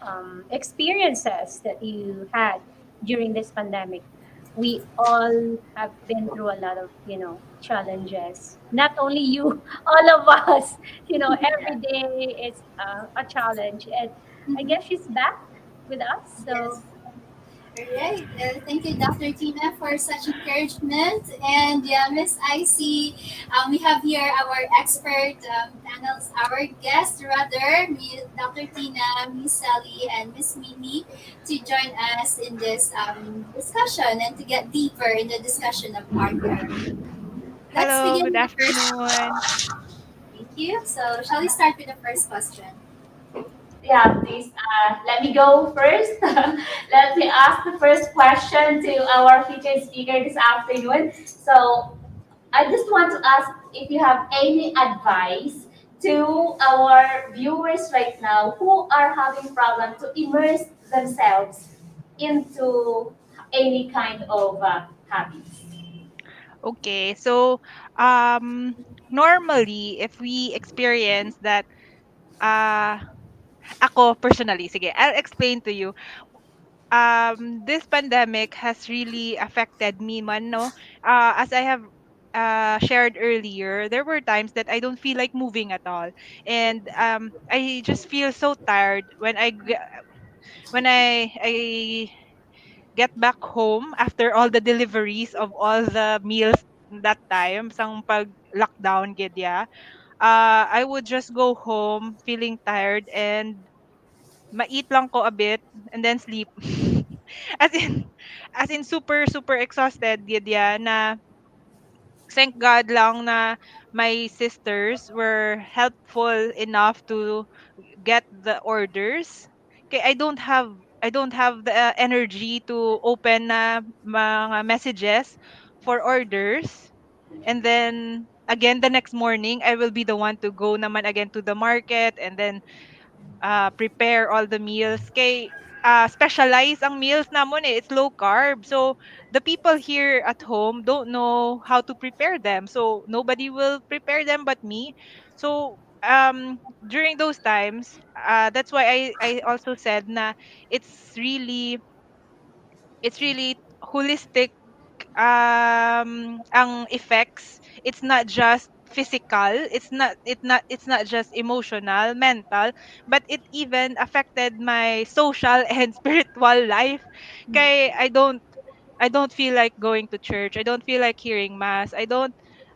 experiences that you had during this pandemic. We all have been through a lot of challenges. Not only you, all of us. Every day is a challenge, and I Mhm. guess she's back with us. Yes. So All right. Thank you, Dr. Tina, for such encouragement. And yeah, Miss Icy, we have here our expert panels, our guests rather, Dr. Tina, Miss Sally, and Miss Mimi, to join us in this discussion and to get deeper in the discussion of art therapy. Let's Hello, begin good with the first. afternoon. Thank you. So, shall we start with the first question? Yeah, please let me go first. Let me ask the first question to our featured speaker this afternoon. So, I just want to ask if you have any advice to our viewers right now who are having problem to immerse themselves into any kind of hobbies. Okay, so um normally if we experience that uh ako personally, sige, I'll explain to you. This pandemic has really affected me man, no? As I have shared earlier, there were times that I don't feel like moving at all. And I just feel so tired when I get back home after all the deliveries of all the meals that time sang pag lockdown gid ya. I would just go home feeling tired and ma-eat lang ko a bit and then sleep. as in as in super super exhausted gid ya na thank God lang na my sisters were helpful enough to get the orders. Okay, I don't have the energy to open na mga messages for orders. And then again the next morning I will be the one to go naman again to the market and then prepare all the meals. Kay specialize ang meals namon eh. It's low carb. So the people here at home don't know how to prepare them. So nobody will prepare them but me. So during those times, that's why I also said na it's really it's really holistic ang effects. It's not just physical, it's not just emotional, mental, but it even affected my social and spiritual life. Kay I don't feel like going to church. I don't feel like hearing mass.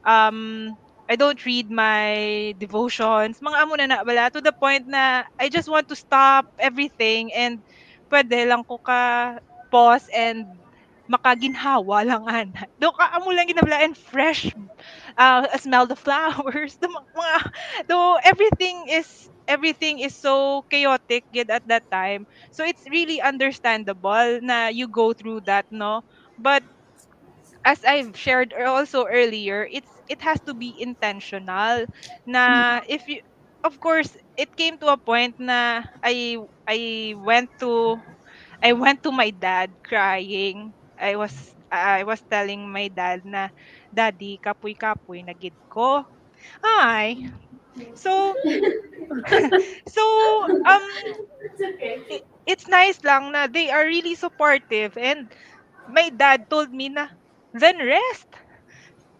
Um I don't read my devotions. Mga amo na bala to the point na I just want to stop everything and pwede lang ko ka pause and makaginhawa lang ana. Do ka amo lang ginabla and fresh smell the flowers. The mga though everything is so chaotic yet at that time. So it's really understandable na you go through that, no? But as I've shared also earlier, it has to be intentional. Na if you, of course, it came to a point na I went to I went to my dad crying. I was telling my dad na, Daddy, kapoy-kapoy na gid ko. Hi. So so um It's okay. it's nice lang na they are really supportive and my dad told me na then rest.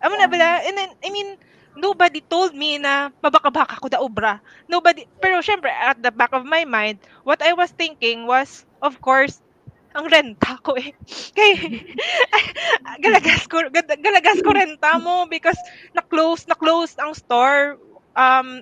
Amo na Yeah. bala, and then, I mean, nobody told me na mabaka-baka ko da obra. Nobody, pero syempre, at the back of my mind, what I was thinking was, of course, ang renta ko eh. Kay, galagas ko renta mo because na-close ang store.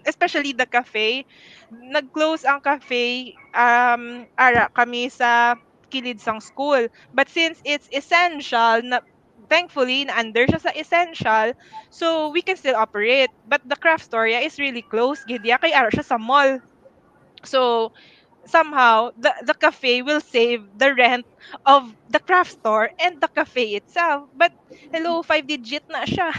Especially the cafe. Nag-close ang cafe, ara kami sa kilid sang school. But since it's essential, na thankfully, na-under siya sa essential, so we can still operate. But the craft store yeah, is really close, gidya, kay ara siya sa mall. So, somehow, the cafe will save the rent of the craft store and the cafe itself. But, hello, 5 digit na siya.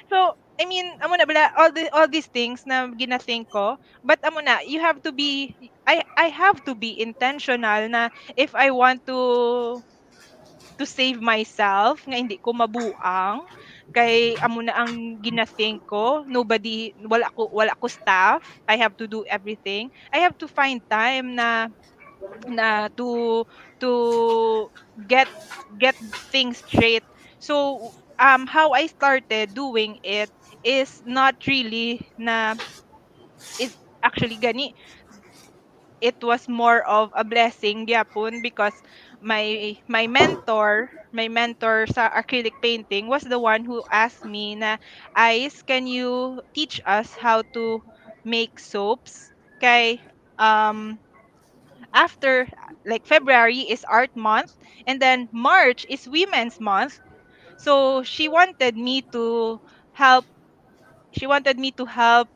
So, I mean, amo na bala, all these things na ginathink ko, but amo na, you have to be, I have to be intentional na if I want to save myself nga hindi ko mabuang kay amo na ang ginathink ko wala ko staff. I have to do everything. I have to find time na to get get things straight. So how I started doing it is not really na is actually gani, it was more of a blessing gyapon because my mentor sa acrylic painting was the one who asked me na, Ice, can you teach us how to make soaps? Kay after, like, February is art month and then March is women's month. So help she wanted me to help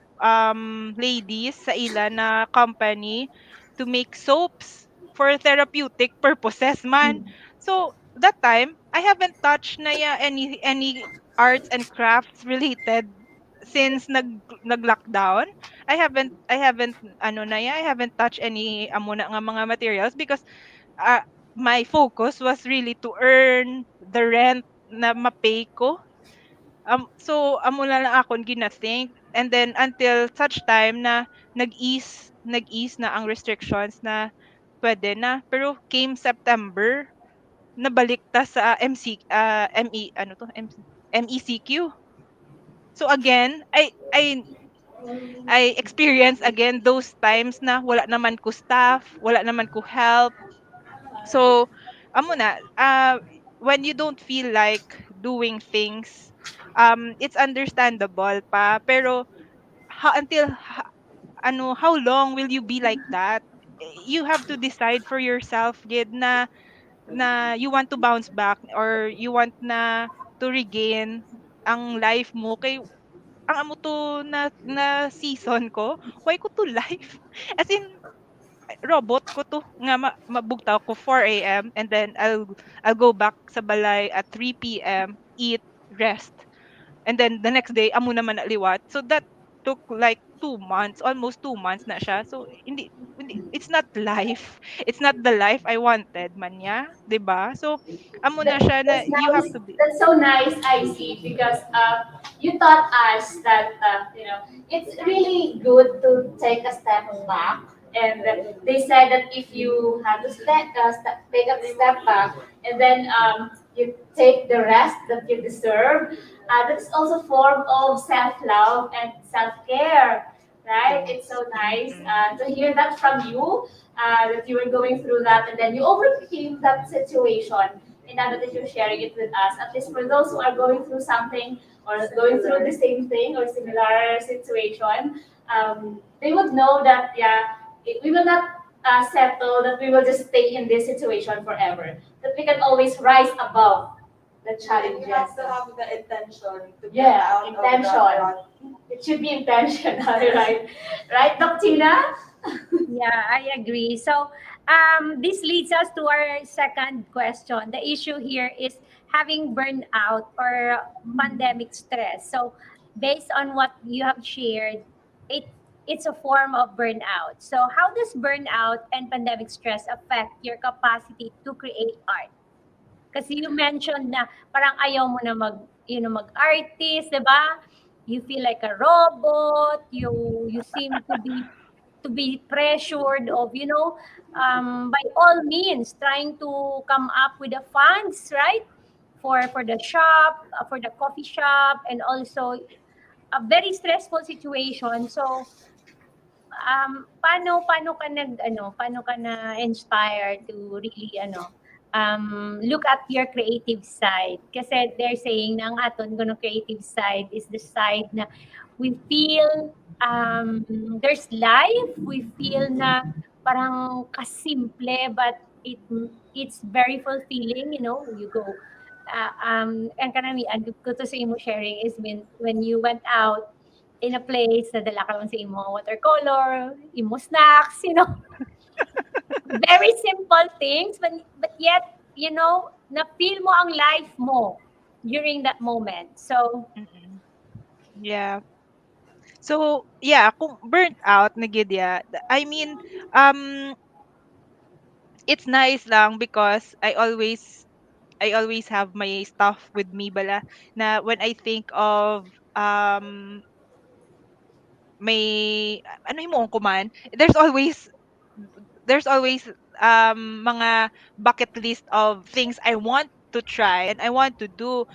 ladies sa ila na company to make soaps for therapeutic purposes man. So that time I haven't touched na ya any arts and crafts related since nag lockdown. I haven't ano na ya, I haven't touched any amo na nga mga materials because uh, my focus was really to earn the rent na mapay ko. So amo na lang akong gina-think and then until such time na nag-ease na ang restrictions na pwede na. Pero came September, nabalik ta sa ME ano to MECQ. So again, I experience again those times na wala naman ko staff, wala naman ko help. So amo na, when you don't feel like doing things, it's understandable pa pero how long will you be like that? You have to decide for yourself gid na you want to bounce back or you want na to regain. ang life mo kay ang amo to na season ko, why ko to life? As in, robot ko to nga mabugtaw ko 4 a.m. and then I'll go back sa balay at 3 p.m., eat, rest. And then the next day amo naman na liwat. So that took like 2 months, almost 2 months na siya. So hindi it's not life. It's not the life I wanted man ya, 'di ba? So amo na siya na That's you have nice. to be. That's so nice, I see, because you taught us that it's really good to take a step back. And they said that if you have to take a step back, and then you take the rest that you deserve, that's also form of self-love and self-care, right? It's Yes. so nice Mm-mm. to hear that from you, that you were going through that and then you overcame that situation. And now that you're sharing it with us, at least for those who are going through something or going through the same thing or similar situation, they would know that, yeah, we will not settle, that we will just stay in this situation forever, that we can always rise above the And you have challenges. to have the intention to get Yeah, out of that intention. rut. It should be intentional, right? Right, Doc Tina? Yeah, I agree. So, this leads us to our second question. The issue here is having burnout or pandemic stress. So, based on what you have shared, it it's a form of burnout. So, how does burnout and pandemic stress affect your capacity to create art? Kasi you mentioned na parang ayaw mo na mag-artist, 'di ba? You feel like a robot, you seem to be pressured of, by all means trying to come up with the funds, right? For the shop, for the coffee shop, and also a very stressful situation. So, paano ka na inspired to really look at your creative side? Kasi they're saying na ang aton kuno creative side is the side na we feel there's life, we feel na parang kasimple but it's very fulfilling, you go ang kanamian ko to sa imo sharing is when you went out in a place na dala ka lang sa imo watercolor, imo snacks, very simple things, but yet, na feel mo ang life mo during that moment. So, Mm-mm. Yeah. So, yeah, kung burnt out na gid ya, I mean, um it's nice lang because I always have my stuff with me bala na when I think of may ano mo ko man, there's always mga bucket list of things I want to try and I want to do.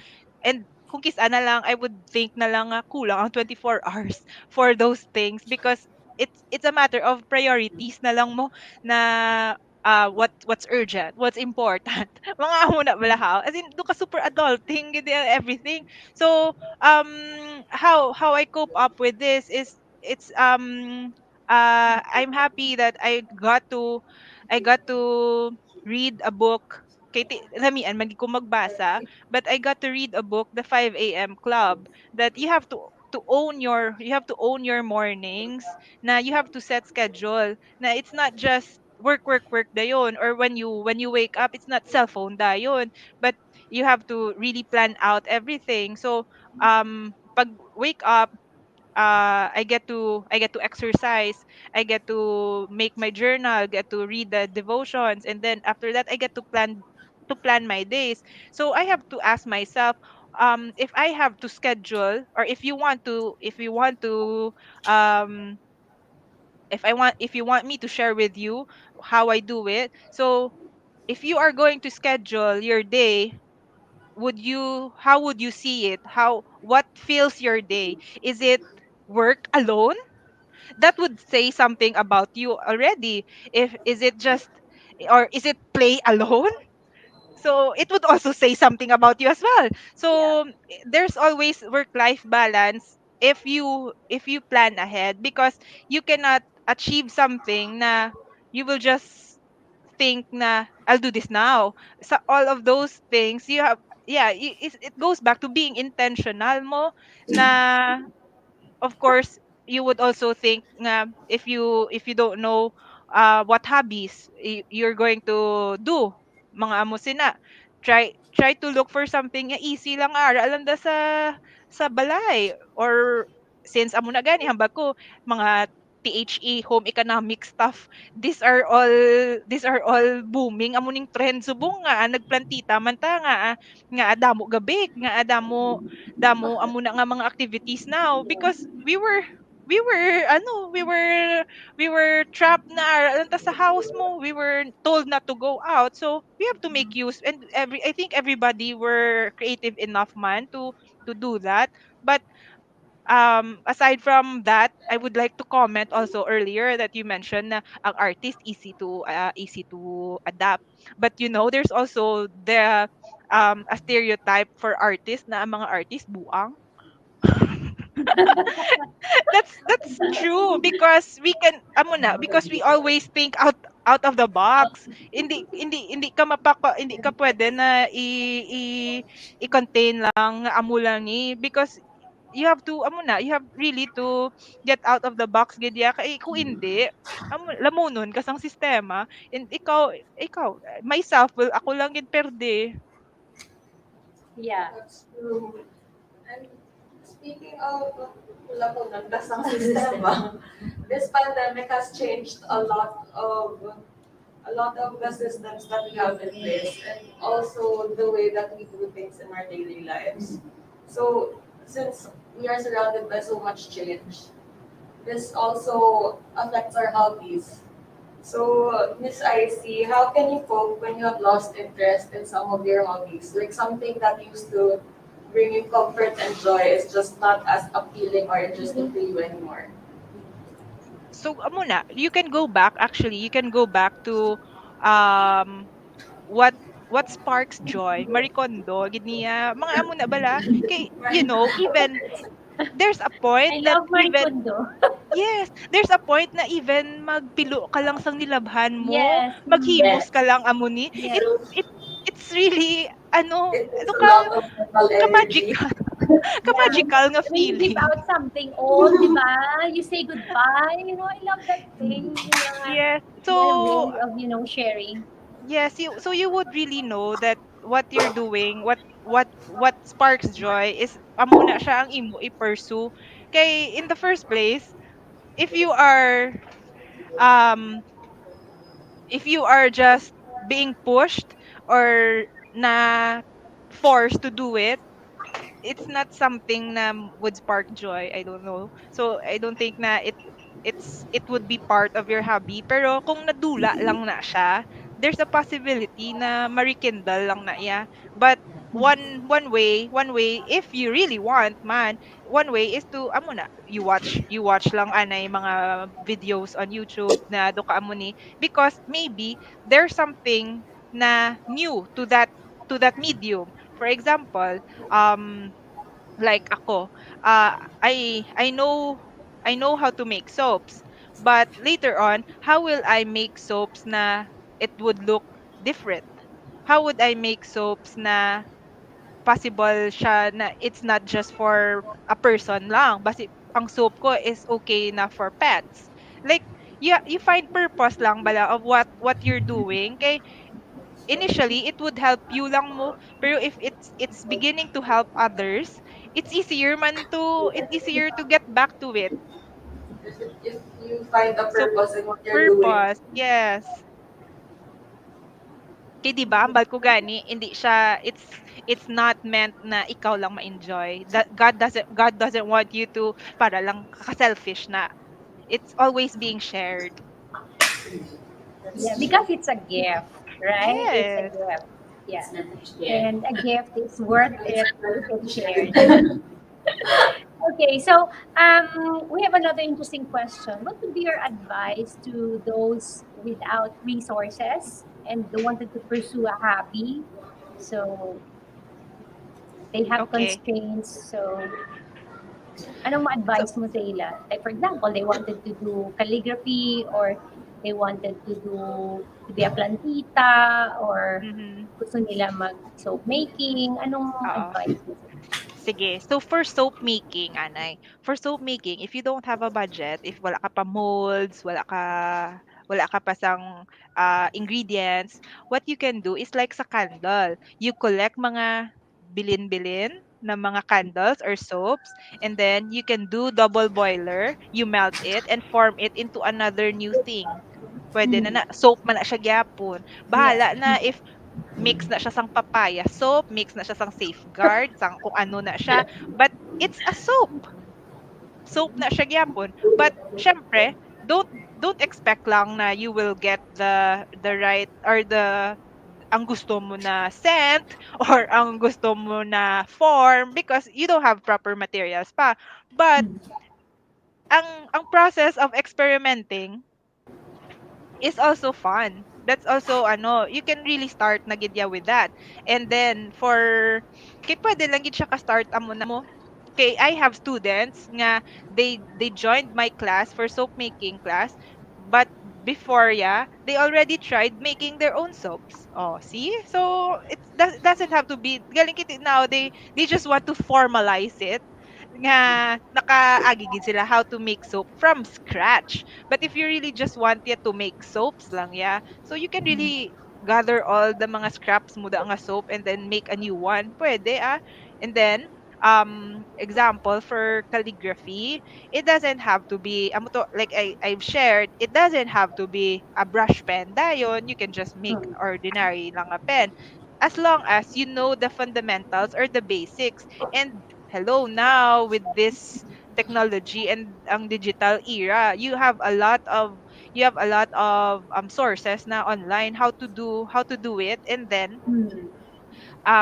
And kung kisa na lang, I would think na lang nga kulang ang 24 hours for those things because it's a matter of priorities na lang mo na what's urgent, what's important. Mga amo na bala ha. As in, do ka super adulting gid and everything. So, how I cope up with this is it's I'm happy that I got to read a book kay lamian magi ko magbasa, but I got to read a book, The 5 a.m. Club, that you have to own your mornings, na you have to set schedule, na it's not just work work work dayon, or when you wake up it's not cellphone dayon, but you have to really plan out everything. So pag wake up, I get to exercise, I get to make my journal, get to read the devotions, and then after that I get to plan my days. So I have to ask myself, if I have to schedule, or um if you want me to share with you how I do it. So if you are going to schedule your day, how would you see it? What fills your day? Is it work alone? That would say something about you already. If is it just, or is it play alone? So it would also say something about you as well. Yeah. So there's always work life balance if you plan ahead, because you cannot achieve something na you will just think na I'll do this now. So all of those things, yeah, it goes back to being intentional mo na, of course, you would also think nga if you don't know what hobbies you're going to do, mga amo sina, try to look for something nga easy lang ara lang da sa balay, or since amo na gani hambag ko mga THE home economic stuff, these are all booming amo ning trend subong nga nagplantita man ta nga adamo gabi nga damo amo na nga mga activities now, because we were trapped na lang ta sa house mo, we were told not to go out, so we have to make use, and I think everybody were creative enough man to do that. But aside from that, I would like to comment also earlier that you mentioned na ang artist easy to adapt, but there's also the a stereotype for artists na ang mga artist buang. That's true, because we can amo na, because we always think out of the box. Hindi ka pwede na i-contain lang nga amo lang ni, because you have really to get out of the box gid ya, kay kung hindi lamunon ka sang sistema, and ikaw myself, will ako lang gid perde. Yeah. That's true. And speaking of lamunan kasang sistema, this pandemic has changed a lot of the systems that we have in place, and also the way that we do things in our daily lives. So since we are surrounded by so much change, this also affects our hobbies. So, Miss IC, how can you cope when you have lost interest in some of your hobbies? Like something that used to bring you comfort and joy is just not as appealing or interesting to you anymore. So amo na, you can go back to um what what sparks joy, Maricondo gid niya mga amo na bala, kay even there's a point I that love even Maricondo. yes, there's a point na even magpilo ka lang sang nilabhan mo, Yes. Yes, maghimos ka lang amo ni, Yes. it it's really It ano takes a ka lot of mental ka energy. magical ka Yeah. magical nga When you give feeling. out something old, di ba? You say goodbye. I love that thing. Yes, Their way so of, sharing. yes, you would really know that what you're doing, what sparks joy is amuna siya ang imo i-pursue. Kay in the first place, if you are um if you are just being pushed or na forced to do it, it's not something na would spark joy. I don't know. So I don't think na it would be part of your hobby. Pero kung nadula lang na siya, there's a possibility na marikindle lang na iya. But one way if you really want man, one way is to amo na you watch lang anay mga videos on YouTube na doka amo ni, because maybe there's something na new to that medium. For example, um like ako, I know how to make soaps, but later on, how will I make soaps na it would look different? How would I make soaps na possible siya na it's not just for a person lang, basi ang soap ko is okay na for pets? Like, you find purpose lang bala of what you're doing, kay initially it would help you lang mo, pero if it's beginning to help others, it's easier to get back to it. If you find a So purpose in what you're doing. purpose, yes. Kay 'di ba ambal ko gani, hindi siya, it's not meant na ikaw lang ma-enjoy. That God doesn't want you to para lang ka-selfish na. It's always being shared. Yeah, because it's a gift, right? It's a Yes. gift. Yeah. yeah. And a gift is worth it if it's shared. Okay, so we have another interesting question. What would be your advice to those without resources and they wanted to pursue a hobby? So they have Okay. constraints. So anong ma-advise mo sa ila? Like for example, they wanted to do calligraphy or they wanted to be a plantita or Mhm. gusto nila mag soap making, anong Oo. advice mo sa Sige. So for soap making, Anay, for soap making, if you don't have a budget, if wala ka pa molds, wala ka pa sang ingredients, what you can do is like sa candle. You collect mga bilin-bilin na mga candles or soaps, and then you can do double boiler, you melt it and form it into another new thing. Pwede na Mm. na soap man na siya gyapon. Yes. Bahala na if mix na siya sang papaya soap, mix na siya sang safeguard, sang kung ano na siya. But it's a soap. Soap na siya gyapon. But syempre, don't expect lang na you will get the right or ang gusto mo na scent or ang gusto mo na form because you don't have proper materials pa. But Mm. ang process of experimenting is also fun. That's also ano, you can really start na gid ya with that. And then kay pwede lang gid siya ka start amo na mo. Okay, I have students nga they joined my class for soap making class, but before they already tried making their own soaps. Oh, see? So it doesn't have to be galing kit now they just want to formalize it nga nakaagi gid sila how to make soap from scratch. But if you really just want to make soaps lang, so you can really gather all the mga scraps mo da nga soap and then make a new one. Pwede And then example for calligraphy, it doesn't have to be amo to like I've shared, it doesn't have to be a brush pen. Dayon, you can just make Mm. ordinary lang a pen. As long as you know the fundamentals or the basics. And hello now with this technology and ang digital era, you have a lot of sources na online how to do it. And then Mm.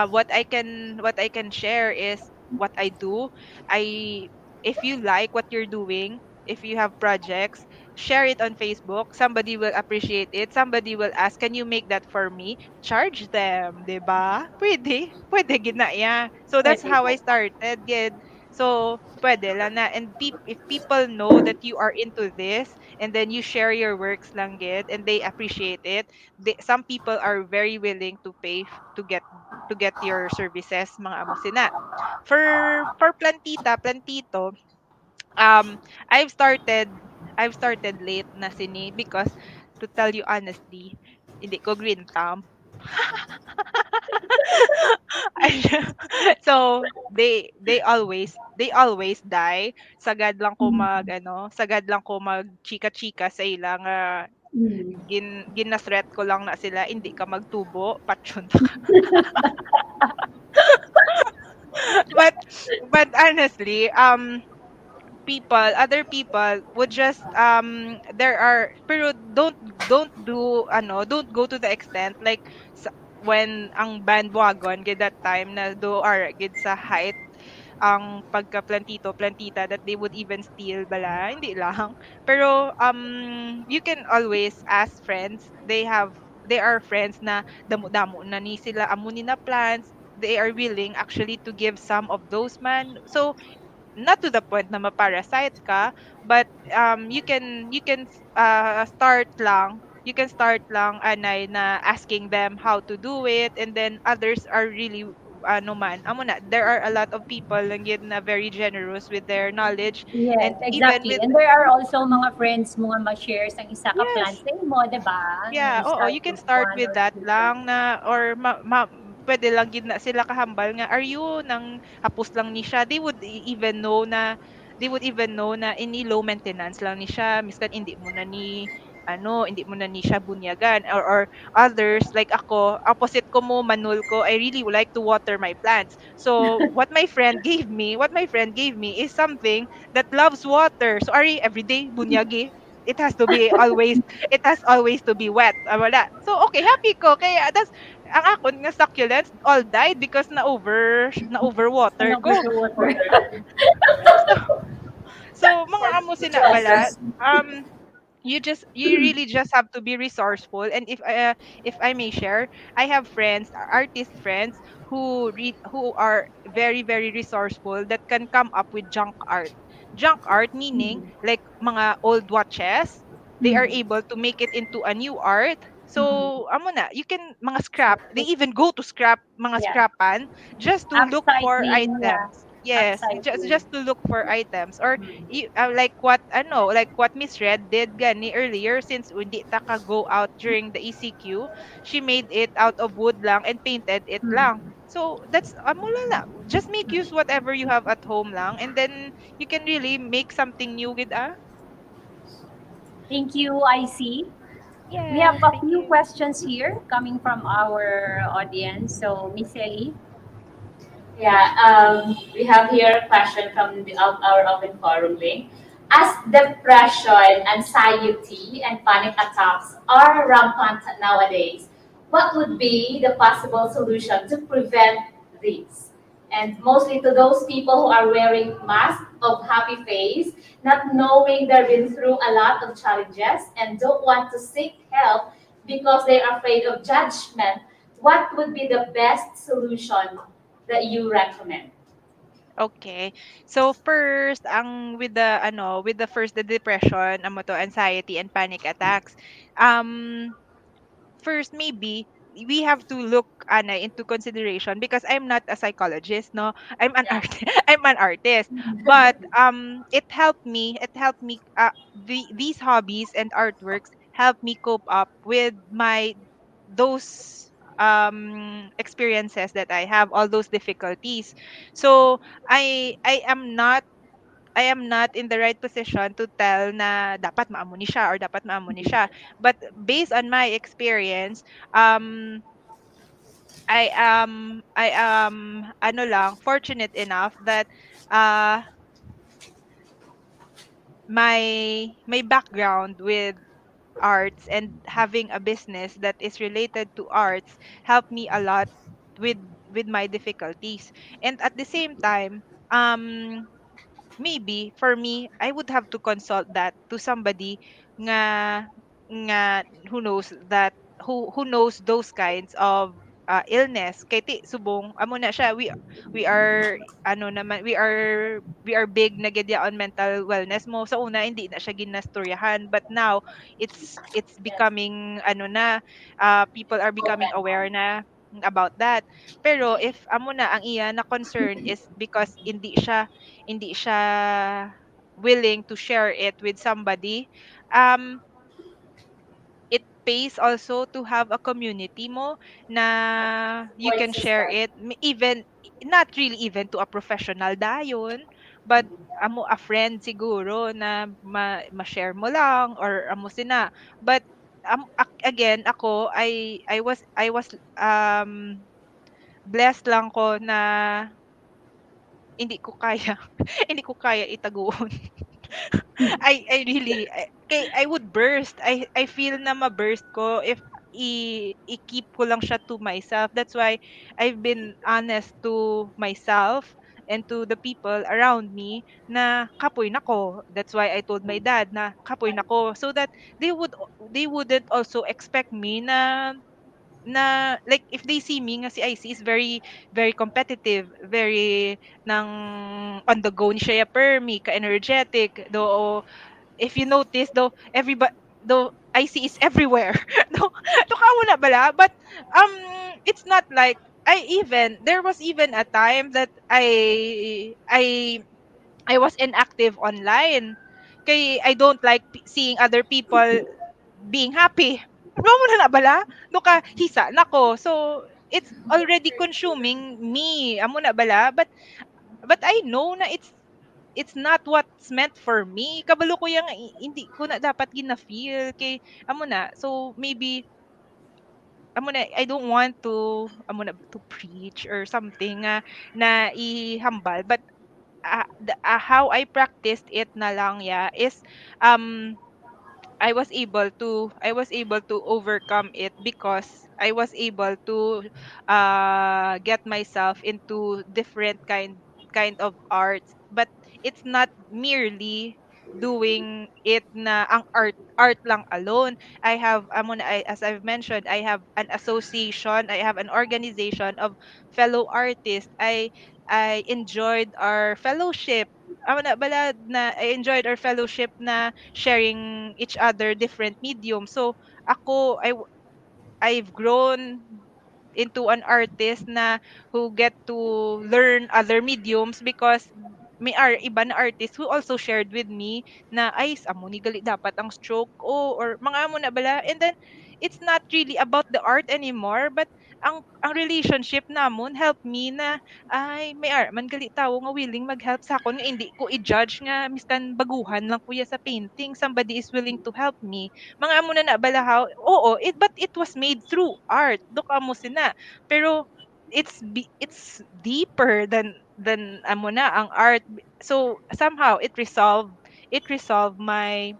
what I can share is what I do. I If you like what you're doing, if you have projects, share it on Facebook. Somebody will appreciate it. Somebody will ask, "Can you make that for me?" Charge them, 'di ba? Pwede. Pwede gid na ya. So that's Pwede. how I started, gid. So pwede lang na and if people know that you are into this and then you share your works lang gid and they appreciate it, some people are very willing to pay to get your services mga amo sina. For plantito, um I've started late na sini because to tell you honestly, hindi ko green thumb. So they always die. Sagad lang ko mag chika-chika sa ilang Mm. ginasret ko lang na sila hindi ka magtubo patyon. but but honestly, other people would just there are pero don't go to the extent like when ang bandwagon gid that time na do are gid sa height ang pagka plantito plantita that they would even steal bala hindi lang. Pero you can always ask friends. They are friends na damo-damo na ni sila amo ni na plants. They are willing actually to give some of those man. So not to the point na ma-parasite ka, but you can start lang anay na asking them how to do it. And then others are really ano man amo na there are a lot of people lang yun na very generous with their knowledge Yes, and even exactly. with And there are also mga friends mo nga ma-shares ang isa ka plans yes. sa imo, 'di ba? Yeah, You oo, start you can with start one with or that two lang plants. na or pwede lang gid na sila kahambal nga are you nang hapos lang ni siya. They would even know na ini low maintenance lang ni siya. Miskan hindi mo na ni siya bunyagan or others like ako, opposite ko mo manul ko, I really would like to water my plants. So what my friend gave me is something that loves water. So are every day bunyagi. It has to be always it has always to be wet. Wala. So okay, happy ko. Kaya that's ang akon nga succulents all died because na overwater Ano ko. gusto water? So, so mga amo sina bala, you really just have to be resourceful. And if I may share, I have friends, artist friends who are very very resourceful that can come up with junk art. Junk art meaning like mga old watches, they are able to make it into a new art. So amo na, you can mga scrap, they even go to scrap mga Yeah. scrapan just to look for Upcycling, yeah. items. Yes, Upcycling. just to look for items, or like what ano, like what Miss Red did gani earlier, since hindi ta ka go out during the ECQ, she made it out of wood lang and painted it lang. So that's amo lang. Just make use whatever you have at home lang, and then you can really make something new with Thank you, IC. We have Yes, a thank few you. questions here coming from our audience. So, Miss Ellie. Yeah, we have here a question from our open forum link. As depression, anxiety, and panic attacks are rampant nowadays, what would be the possible solution to prevent these? And mostly to those people who are wearing masks of happy face, not knowing they've been through a lot of challenges and don't want to seek help because they are afraid of judgment, what would be the best solution that you recommend? Okay. So first, ang with the ano, with the first the depression, amo to anxiety and panic attacks. Um First maybe we have to look into consideration, because I'm not a psychologist, no. I'm an Yeah. artist. I'm an artist. But it helped me these hobbies and artworks help me cope up with my those experiences that I have, all those difficulties. So I am not in the right position to tell na dapat maamo ni siya or dapat maamo ni siya. But based on my experience, um, I am ano lang, fortunate enough that uh my background with arts and having a business that is related to arts helped me a lot with with my difficulties. And at the same time, maybe for me I would have to consult that to somebody nga nga who knows those kinds of illness, kay ti subong amo na siya, we are ano naman, we are big na gid ya on mental wellness mo. Sa una hindi na siya ginastoryahan, but now it's Yes. becoming ano na, people are becoming Open. aware na about that. Pero if amo na ang iya na concern is because hindi siya willing to share it with somebody, um it pays also to have a community mo na you Support can share system. it, even not really even to a professional dayon, but amo a friend siguro na ma-share mo lang, or amo sina. But again ako, I was blessed lang ko na hindi ko kaya hindi ko kaya itaguon. I really I would burst. I feel na ma-burst ko if i-keep ko lang siya to myself. That's why I've been honest to myself and to the people around me na kapoy nako. That's why I told my dad na kapoy nako, so that they wouldn't also expect me like if they see me nga si IC is very very competitive, very nang on the go ni siya permi ka energetic do. If you notice though, everybody though IC is everywhere. No, to ka na bala, but um it's not like there was even a time that I was inactive online, kay I don't like seeing other people being happy. Mo na bala, no ka hisa nako. So it's already consuming me. Amo na bala, but I know na it's not what's meant for me. Kabalo ko yang hindi ko na dapat gina-feel kay amo na. So maybe amo na, I don't want to amo na to preach or something na ihambal, but how I practiced it na lang is um I was able to overcome it because I was able to get myself into different kind of arts, but it's not merely doing it na ang art lang alone. I have as I've mentioned, I have an association, I have an organization of fellow artists. I enjoyed our fellowship. Amo na bala na I enjoyed our fellowship na sharing each other different mediums. So ako I've grown into an artist na who get to learn other mediums because may iba na artist who also shared with me na ay amo ni gali dapat ang stroke or mga amo na bala, and then it's not really about the art anymore, but ang relationship namon help me na ay may man gali tawo nga willing mag-help sa akon nga hindi ko i-judge nga miskan baguhan lang kuya sa painting, somebody is willing to help me. Mga amo na balahaw, oo, but it was made through art. Dok amo sina. Pero it's deeper than amo na ang art. So somehow it resolved my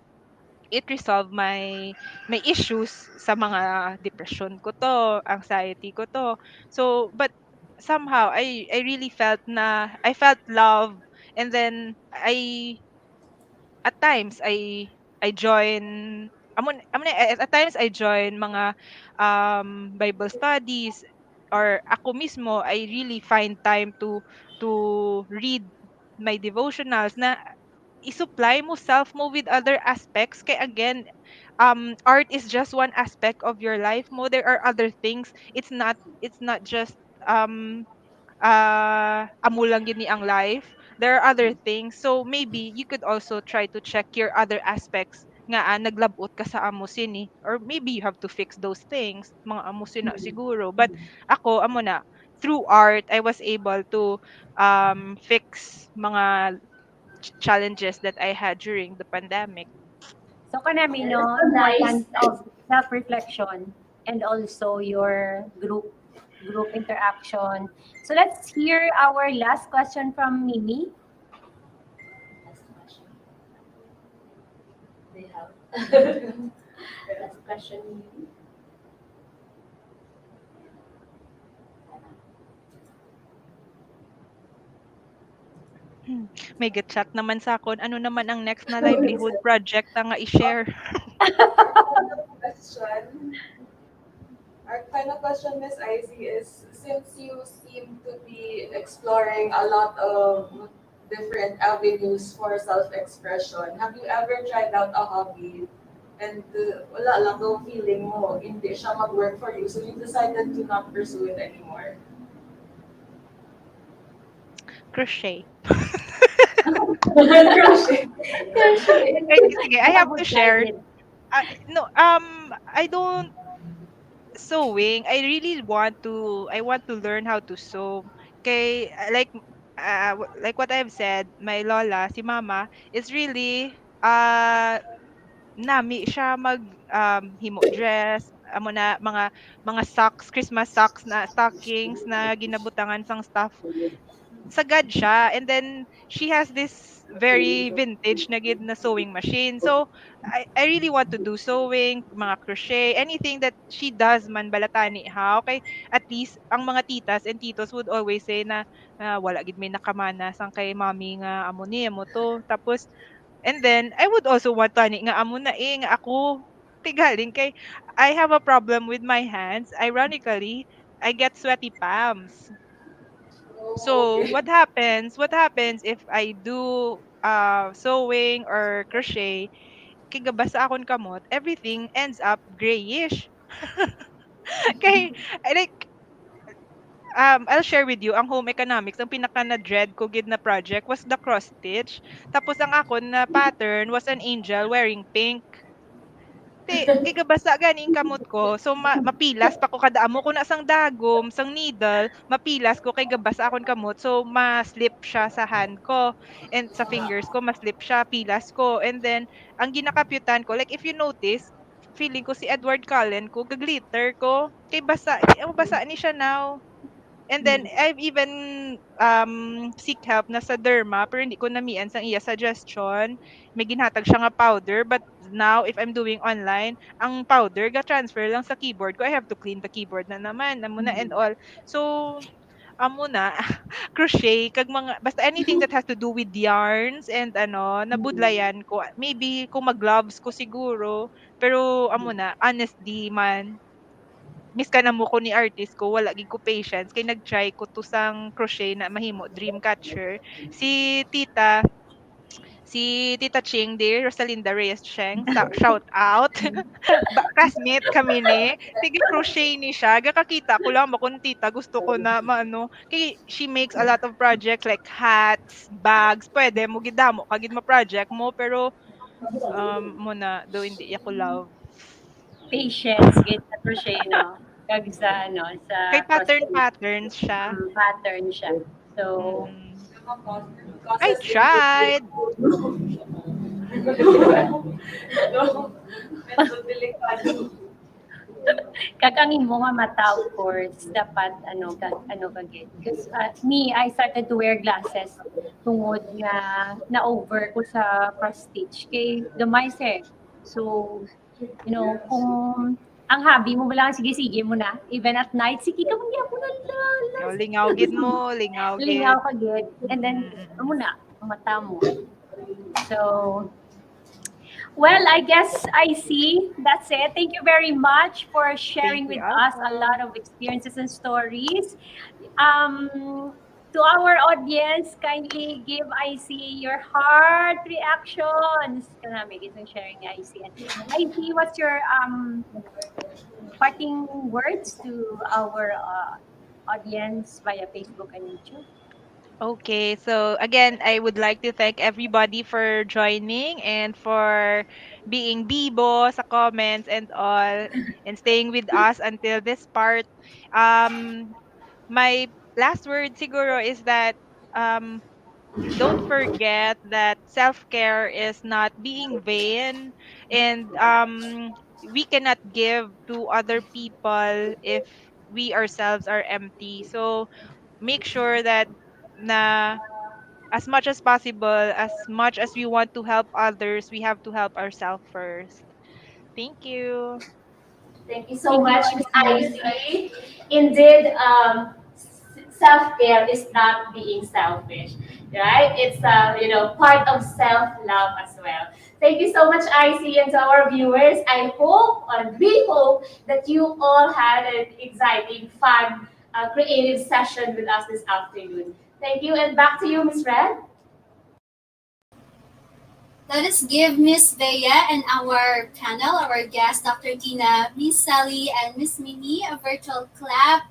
issues sa mga depression ko to, anxiety ko to. So but somehow I really felt love, and then at times I join at times I join mga Bible studies, or ako mismo I really find time to read my devotionals na i-supply mo self mo with other aspects. Kay again, art is just one aspect of your life mo. There are other things. It's not just um amo lang gini ang life. There are other things. So maybe you could also try to check your other aspects nga naglabot ka sa amo sini, or maybe you have to fix those things mga amo sina siguro. But ako amo na, through art I was able to fix mga challenges that I had during the pandemic. So kanami, That's no, so nice. importance of self-reflection and also your group interaction. So let's hear our last question from Mimi. Last question. They have. Last question. May chat naman sa akon, ano naman ang next na livelihood project nga i-share? Question. Our final question, Miss Izzy, is since you seem to be exploring a lot of different avenues for self-expression, have you ever tried out a hobby and wala lang daw feeling mo, hindi siya mag-work for you, so you decided to not pursue it anymore? Crochet. Crochet. Sige, I have to share. No, I don't sewing. I want to learn how to sew. Kay like what I've said, my lola, si mama, is really nami siya mag himo dress, amo na mga socks, Christmas socks na stockings na ginabutangan sang stuff. Sagad siya, and then she has this very vintage na gid na sewing machine. So I really want to do sewing, mga crochet, anything that she does man balatani ha. Okay, at least ang mga titas and titos would always say na wala gid may nakamana sang kay mommy nga amo ni amo to. Tapos and then I would also want tani nga amo na nga ako tigaling kay I have a problem with my hands. Ironically, I get sweaty palms. Oh, So okay. what happens if I do sewing or crochet, kigabasa akon kamot, everything ends up grayish. Kay like I'll share with you ang home economics, ang pinaka na dread ko gid na project was the cross stitch. Tapos ang akon na pattern was an angel wearing pink. Kigabasa ganing kamot ko. So mapilas pa ko kada amo ko na sang dagom, sang needle, mapilas ko kay gabasa akon kamot. So ma-slip siya sa hand ko and sa fingers ko, ma-slip siya, pilas ko. And then ang ginakapyutan ko, like if you notice, feeling ko si Edward Cullen ko, gaglitter ko. Kay basa, basa ni siya now. And then I've even seek help na sa derma pero hindi ko namian sang iya suggestion. May ginhatag siya nga powder, but now if I'm doing online, ang powder ga transfer lang sa keyboard ko. I have to clean the keyboard na naman, amo na and all. So amo na crochet kag mga basta anything that has to do with yarns and nabudlayan ko. Maybe kung mag-gloves ko siguro, pero amo na honestly man miss ka na mo ko ni artist ko wala gid ko patience kay nag-try ko to sang crochet na mahimo dream catcher. Si tita si Tita Ching dear Rosalinda Reyes Cheng, shout out. Classmate kami ni. Sige crochet ni siya. Gakakita ko lang kung tita gusto ko na maano. Kay she makes a lot of projects like hats, bags. Pwede mo gidamo kagid ma project mo pero muna do hindi ako love. Patience gid sa crochet, no? Kag sa ano, Kay sa pattern crocheting. patterns siya. Pattern siya. So, Mm. I Causes tried. medyo delikado. kakangin mo nga mata, of course, dapat ano kagid. Because me, I started to wear glasses tungod nga na-over ko sa cross-stitch kay gamay sir. So, kung ang hobby mo lang, sige-sige mo na. Even at night, sige ka muna mo na Oh, lingaw gid mo, lingaw lingaw gid. ka good. And then, Mm. muna, ang mata mo. So, well, I guess I see. That's it. Thank you very much for sharing Thank you with us a also. lot of experiences and stories. To our audience, kindly give IC your heart reactions. Kanami, isang sharing ni IC. And IC, what's your parting words to our audience via Facebook and YouTube? Okay, so again, I would like to thank everybody for joining and for being bibo sa comments and all and staying with us until this part. Um, my last word siguro is that um, don't forget that self-care is not being vain and we cannot give to other people if we ourselves are empty. So make sure that na as much as possible, as much as we want to help others, we have to help ourselves first. Thank you. Thank you so Thank you, much, Miss IC. Icy. Indeed, self-care is not being selfish, right? It's part of self-love as well. Thank you so much, Icy, and to our viewers. I hope and we hope that you all had an exciting, fun, creative session with us this afternoon. Thank you, and back to you, Miss Red. Let us give Miss Bea and our panel, our guest, Dr. Tina, Miss Sally, and Miss Mimi, a virtual clap,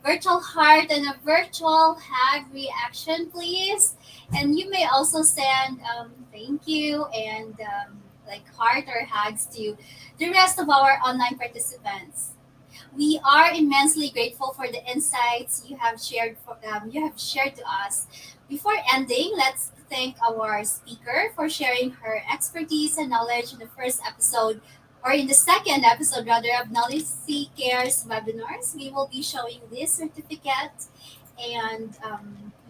virtual heart, and a virtual hug reaction, please. And you may also send thank you and like heart or hugs to the rest of our online participants. We are immensely grateful for the insights you have shared to us. Before ending, let's thank our speaker for sharing her expertise and knowledge in the first episode, or in the second episode rather, of NOLITC Cares webinars. We will be showing this certificate, and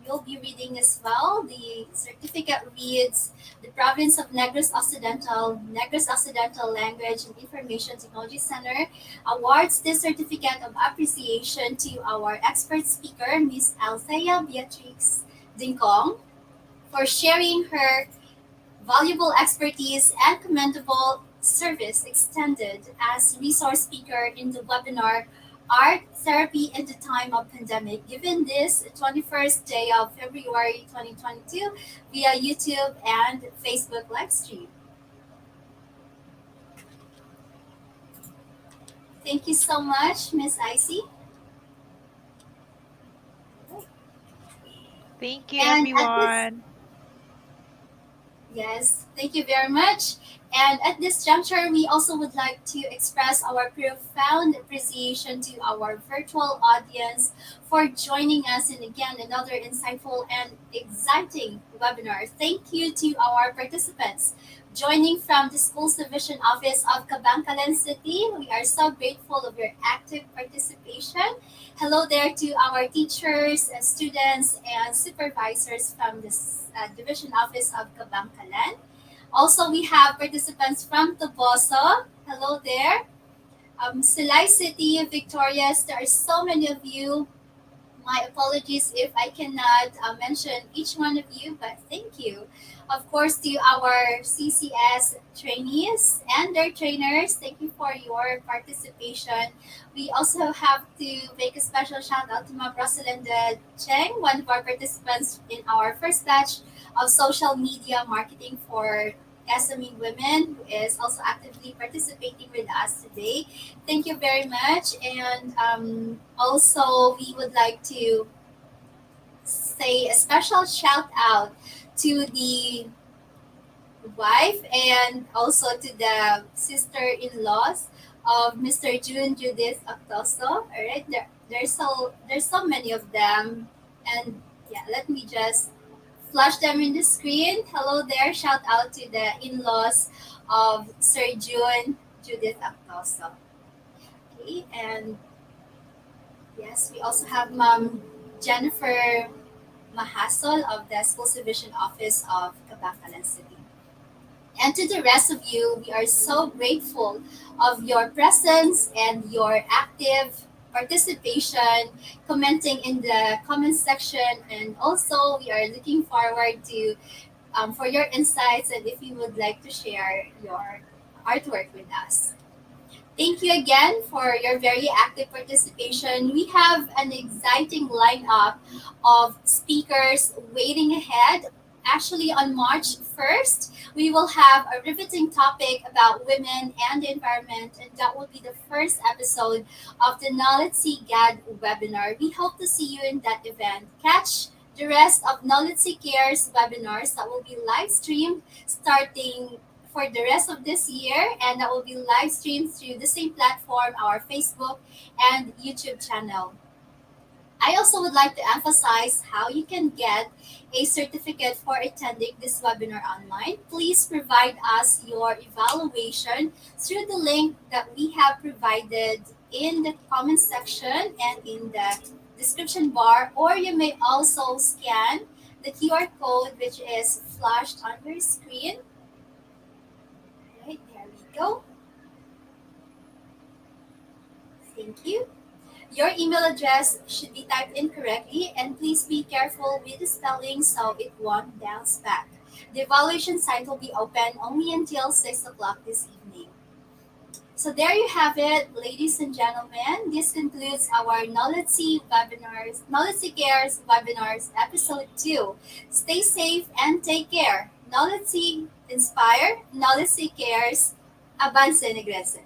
you'll be reading as well. The certificate reads: the province of Negros Occidental Language and Information Technology Center awards this certificate of appreciation to our expert speaker, Ms. Althea Beatrix Dinkong, for sharing her valuable expertise and commendable service extended as resource speaker in the webinar Art Therapy in the Time of Pandemic, given this 21st day of February 2022 via YouTube and Facebook live stream. Thank you so much, Miss Icy. Thank you, And at this everyone. Yes, thank you very much. And at this juncture, we also would like to express our profound appreciation to our virtual audience for joining us in again another insightful and exciting webinar. Thank you to our participants joining from the Schools Division Office of Kabangkalan City. We are so grateful of your active participation. Hello there to our teachers, students, and supervisors from the Division Office of Kabangkalan. Also, we have participants from Toboso. Hello there. Silay City, Victorias. There are so many of you My apologies if I cannot mention each one of you, but thank you. Of course, to our CCS trainees and their trainers, thank you for your participation. We also have to make a special shout out to Ms. Rosalinda Cheng, one of our participants in our first batch of social media marketing for SME women, who is also actively participating with us today. Thank you very much. And also, we would like to say a special shout out to the wife and also to the sister-in-laws of Mr. June Judith Octoso. All right, there's so many of them, and yeah, let me just flash them in the screen. Hello there, shout out to the in-laws of Sir June Judith Octoso. Okay, and yes, we also have Mom Jennifer Mahasol of the School Division Office of Kabakalan City. And to the rest of you, we are so grateful of your presence and your active participation, commenting in the comment section, and also we are looking forward to for your insights and if you would like to share your artwork with us. Thank you again for your very active participation. We have an exciting lineup of speakers waiting ahead. Actually, on March 1st, we will have a riveting topic about women and the environment, and that will be the first episode of the NOLITC GAD webinar. We hope to see you in that event. Catch the rest of NOLITC Cares webinars that will be live streamed starting for the rest of this year, and that will be live streamed through the same platform, our Facebook and YouTube channel. I also would like to emphasize how you can get a certificate for attending this webinar online. Please provide us your evaluation through the link that we have provided in the comment section and in the description bar, or you may also scan the QR code which is flashed on your screen. Right, there we go. Thank you. Your email address should be typed in correctly, and please be careful with the spelling so it won't bounce back. The evaluation site will be open only until 6 o'clock this evening. So there you have it, ladies and gentlemen. This concludes our NOLITC Cares webinars episode 2. Stay safe and take care. NOLITC Inspire, NOLITC Cares, Avance Negrese.